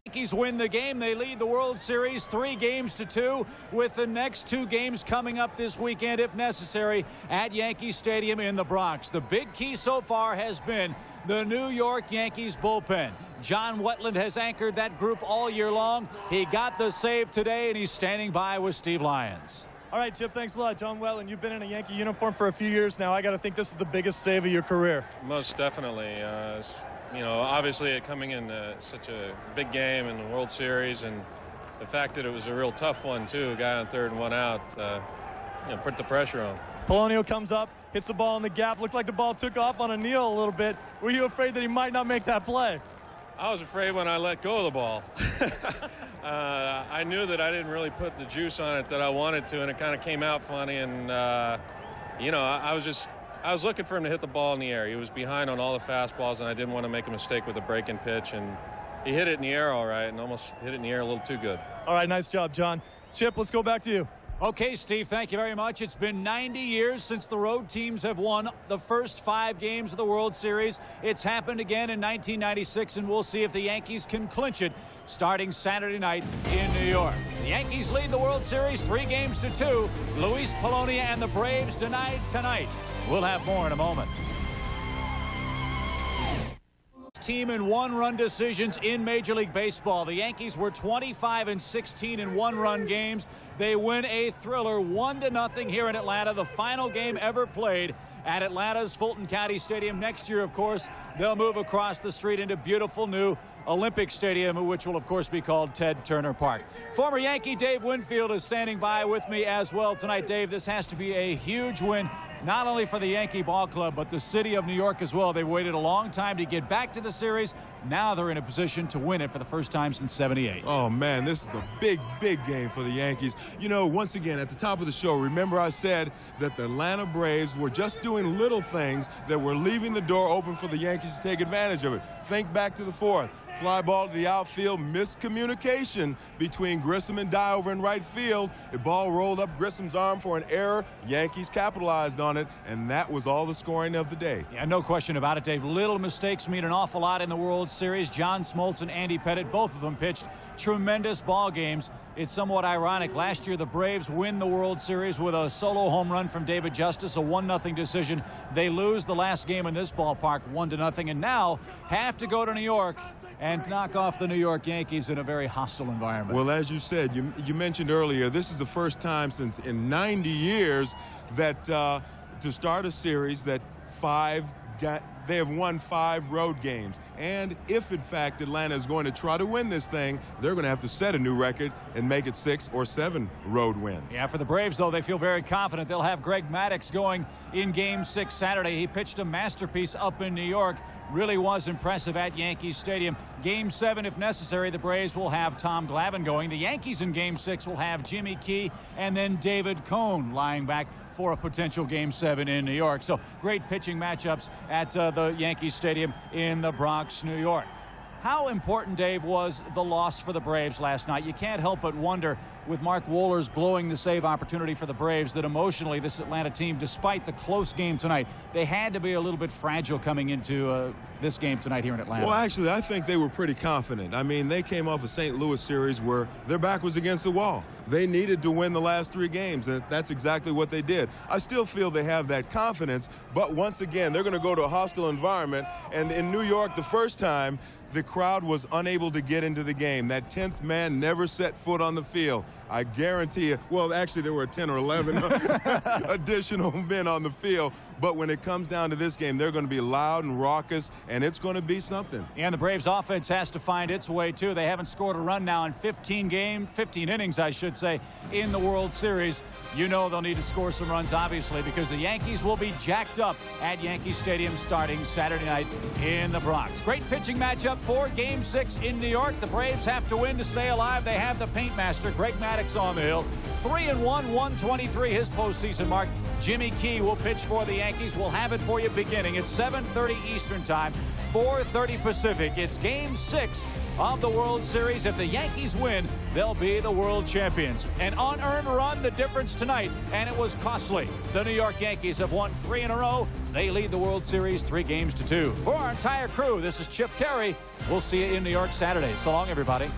Yankees win the game. They lead the World Series 3-2, with the next 2 games coming up this weekend, if necessary, at Yankee Stadium in the Bronx. The big key so far has been the New York Yankees bullpen. John Wetland has anchored that group all year long. He got the save today, and he's standing by with Steve Lyons. All right, Chip, thanks a lot. John Wetland, you've been in a Yankee uniform for a few years now. I got to think this is the biggest save of your career. Most definitely. Obviously coming in such a big game in the World Series, and the fact that it was a real tough one, too, a guy on third and 1 out, put the pressure on. Polonio comes up, hits the ball in the gap. Looked like the ball took off on a kneel a little bit. Were you afraid that he might not make that play? I was afraid when I let go of the ball. I knew that I didn't really put the juice on it that I wanted to, and it kind of came out funny, and, I was looking for him to hit the ball in the air. He was behind on all the fastballs, and I didn't want to make a mistake with a breaking pitch. And he hit it in the air all right, and almost hit it in the air a little too good. All right, nice job, John. Chip, let's go back to you. Okay, Steve, thank you very much. It's been 90 years since the road teams have won the first 5 games of the World Series. It's happened again in 1996, and we'll see if the Yankees can clinch it starting Saturday night in New York. The Yankees lead the World Series 3-2. Luis Polonia and the Braves denied tonight. We'll have more in a moment. Team in 1-run decisions in Major League Baseball. The Yankees were 25-16 in 1-run games. They win a thriller 1-0 here in Atlanta, the final game ever played at Atlanta's Fulton County Stadium. Next year, of course, they'll move across the street into beautiful new Olympic Stadium, which will, of course, be called Ted Turner Park. Former Yankee Dave Winfield is standing by with me as well tonight. Dave, this has to be a huge win, not only for the Yankee Ball Club, but the city of New York as well. They waited a long time to get back to the series. Now they're in a position to win it for the first time since '78. Oh, man, this is a big, big game for the Yankees. Once again, at the top of the show, remember I said that the Atlanta Braves were just doing little things that were leaving the door open for the Yankees to take advantage of it. Think back to the 4th. Fly ball to the outfield, miscommunication between Grissom and Dye over in right field. The ball rolled up Grissom's arm for an error. Yankees capitalized on it, and that was all the scoring of the day. Yeah, no question about it, Dave. Little mistakes mean an awful lot in the World Series. John Smoltz and Andy Pettitte, both of them pitched tremendous ball games. It's somewhat ironic. Last year, the Braves win the World Series with a solo home run from David Justice, a 1-0 decision. They lose the last game in this ballpark 1-0, and now have to go to New York and knock off the New York Yankees in a very hostile environment. Well, as you said, you mentioned earlier, this is the first time since in 90 years that to start a series that they have won 5 road games. And if, in fact, Atlanta is going to try to win this thing, they're going to have to set a new record and make it 6 or 7 road wins. Yeah, for the Braves, though, they feel very confident. They'll have Greg Maddux going in Game 6 Saturday. He pitched a masterpiece up in New York. Really was impressive at Yankee Stadium. Game 7, if necessary, the Braves will have Tom Glavine going. The Yankees in Game 6 will have Jimmy Key and then David Cone lying back for a potential Game 7 in New York. So great pitching matchups at the Yankee Stadium in the Bronx, New York. How important, Dave, was the loss for the Braves last night? You can't help but wonder, with Mark Wohlers blowing the save opportunity for the Braves, that emotionally this Atlanta team, despite the close game tonight, they had to be a little bit fragile coming into this game tonight here in Atlanta. Well, actually, I think they were pretty confident. I mean, they came off a St. Louis series where their back was against the wall. They needed to win the last 3 games, and that's exactly what they did. I still feel they have that confidence, but once again, they're going to go to a hostile environment, and in New York the first time, the crowd was unable to get into the game. That 10th man never set foot on the field. I guarantee you, well, actually there were 10 or 11 additional men on the field, but when it comes down to this game, they're going to be loud and raucous, and it's going to be something. And the Braves offense has to find its way, too. They haven't scored a run now in 15 innings, I should say, in the World Series. You know they'll need to score some runs, obviously, because the Yankees will be jacked up at Yankee Stadium starting Saturday night in the Bronx. Great pitching matchup for Game 6 in New York. The Braves have to win to stay alive. They have the paint master, Greg Maddux, on the hill. 3-1, 123, his postseason mark. Jimmy Key will pitch for the Yankees. We'll have it for you beginning at 7:30 Eastern Time, 4:30 Pacific. It's Game 6 of the World Series. If the Yankees win, they'll be the world champions. An unearned run, the difference tonight, and it was costly. The New York Yankees have won 3 in a row. They lead the World Series 3-2. For our entire crew, this is Chip Carey. We'll see you in New York Saturday. So long, everybody.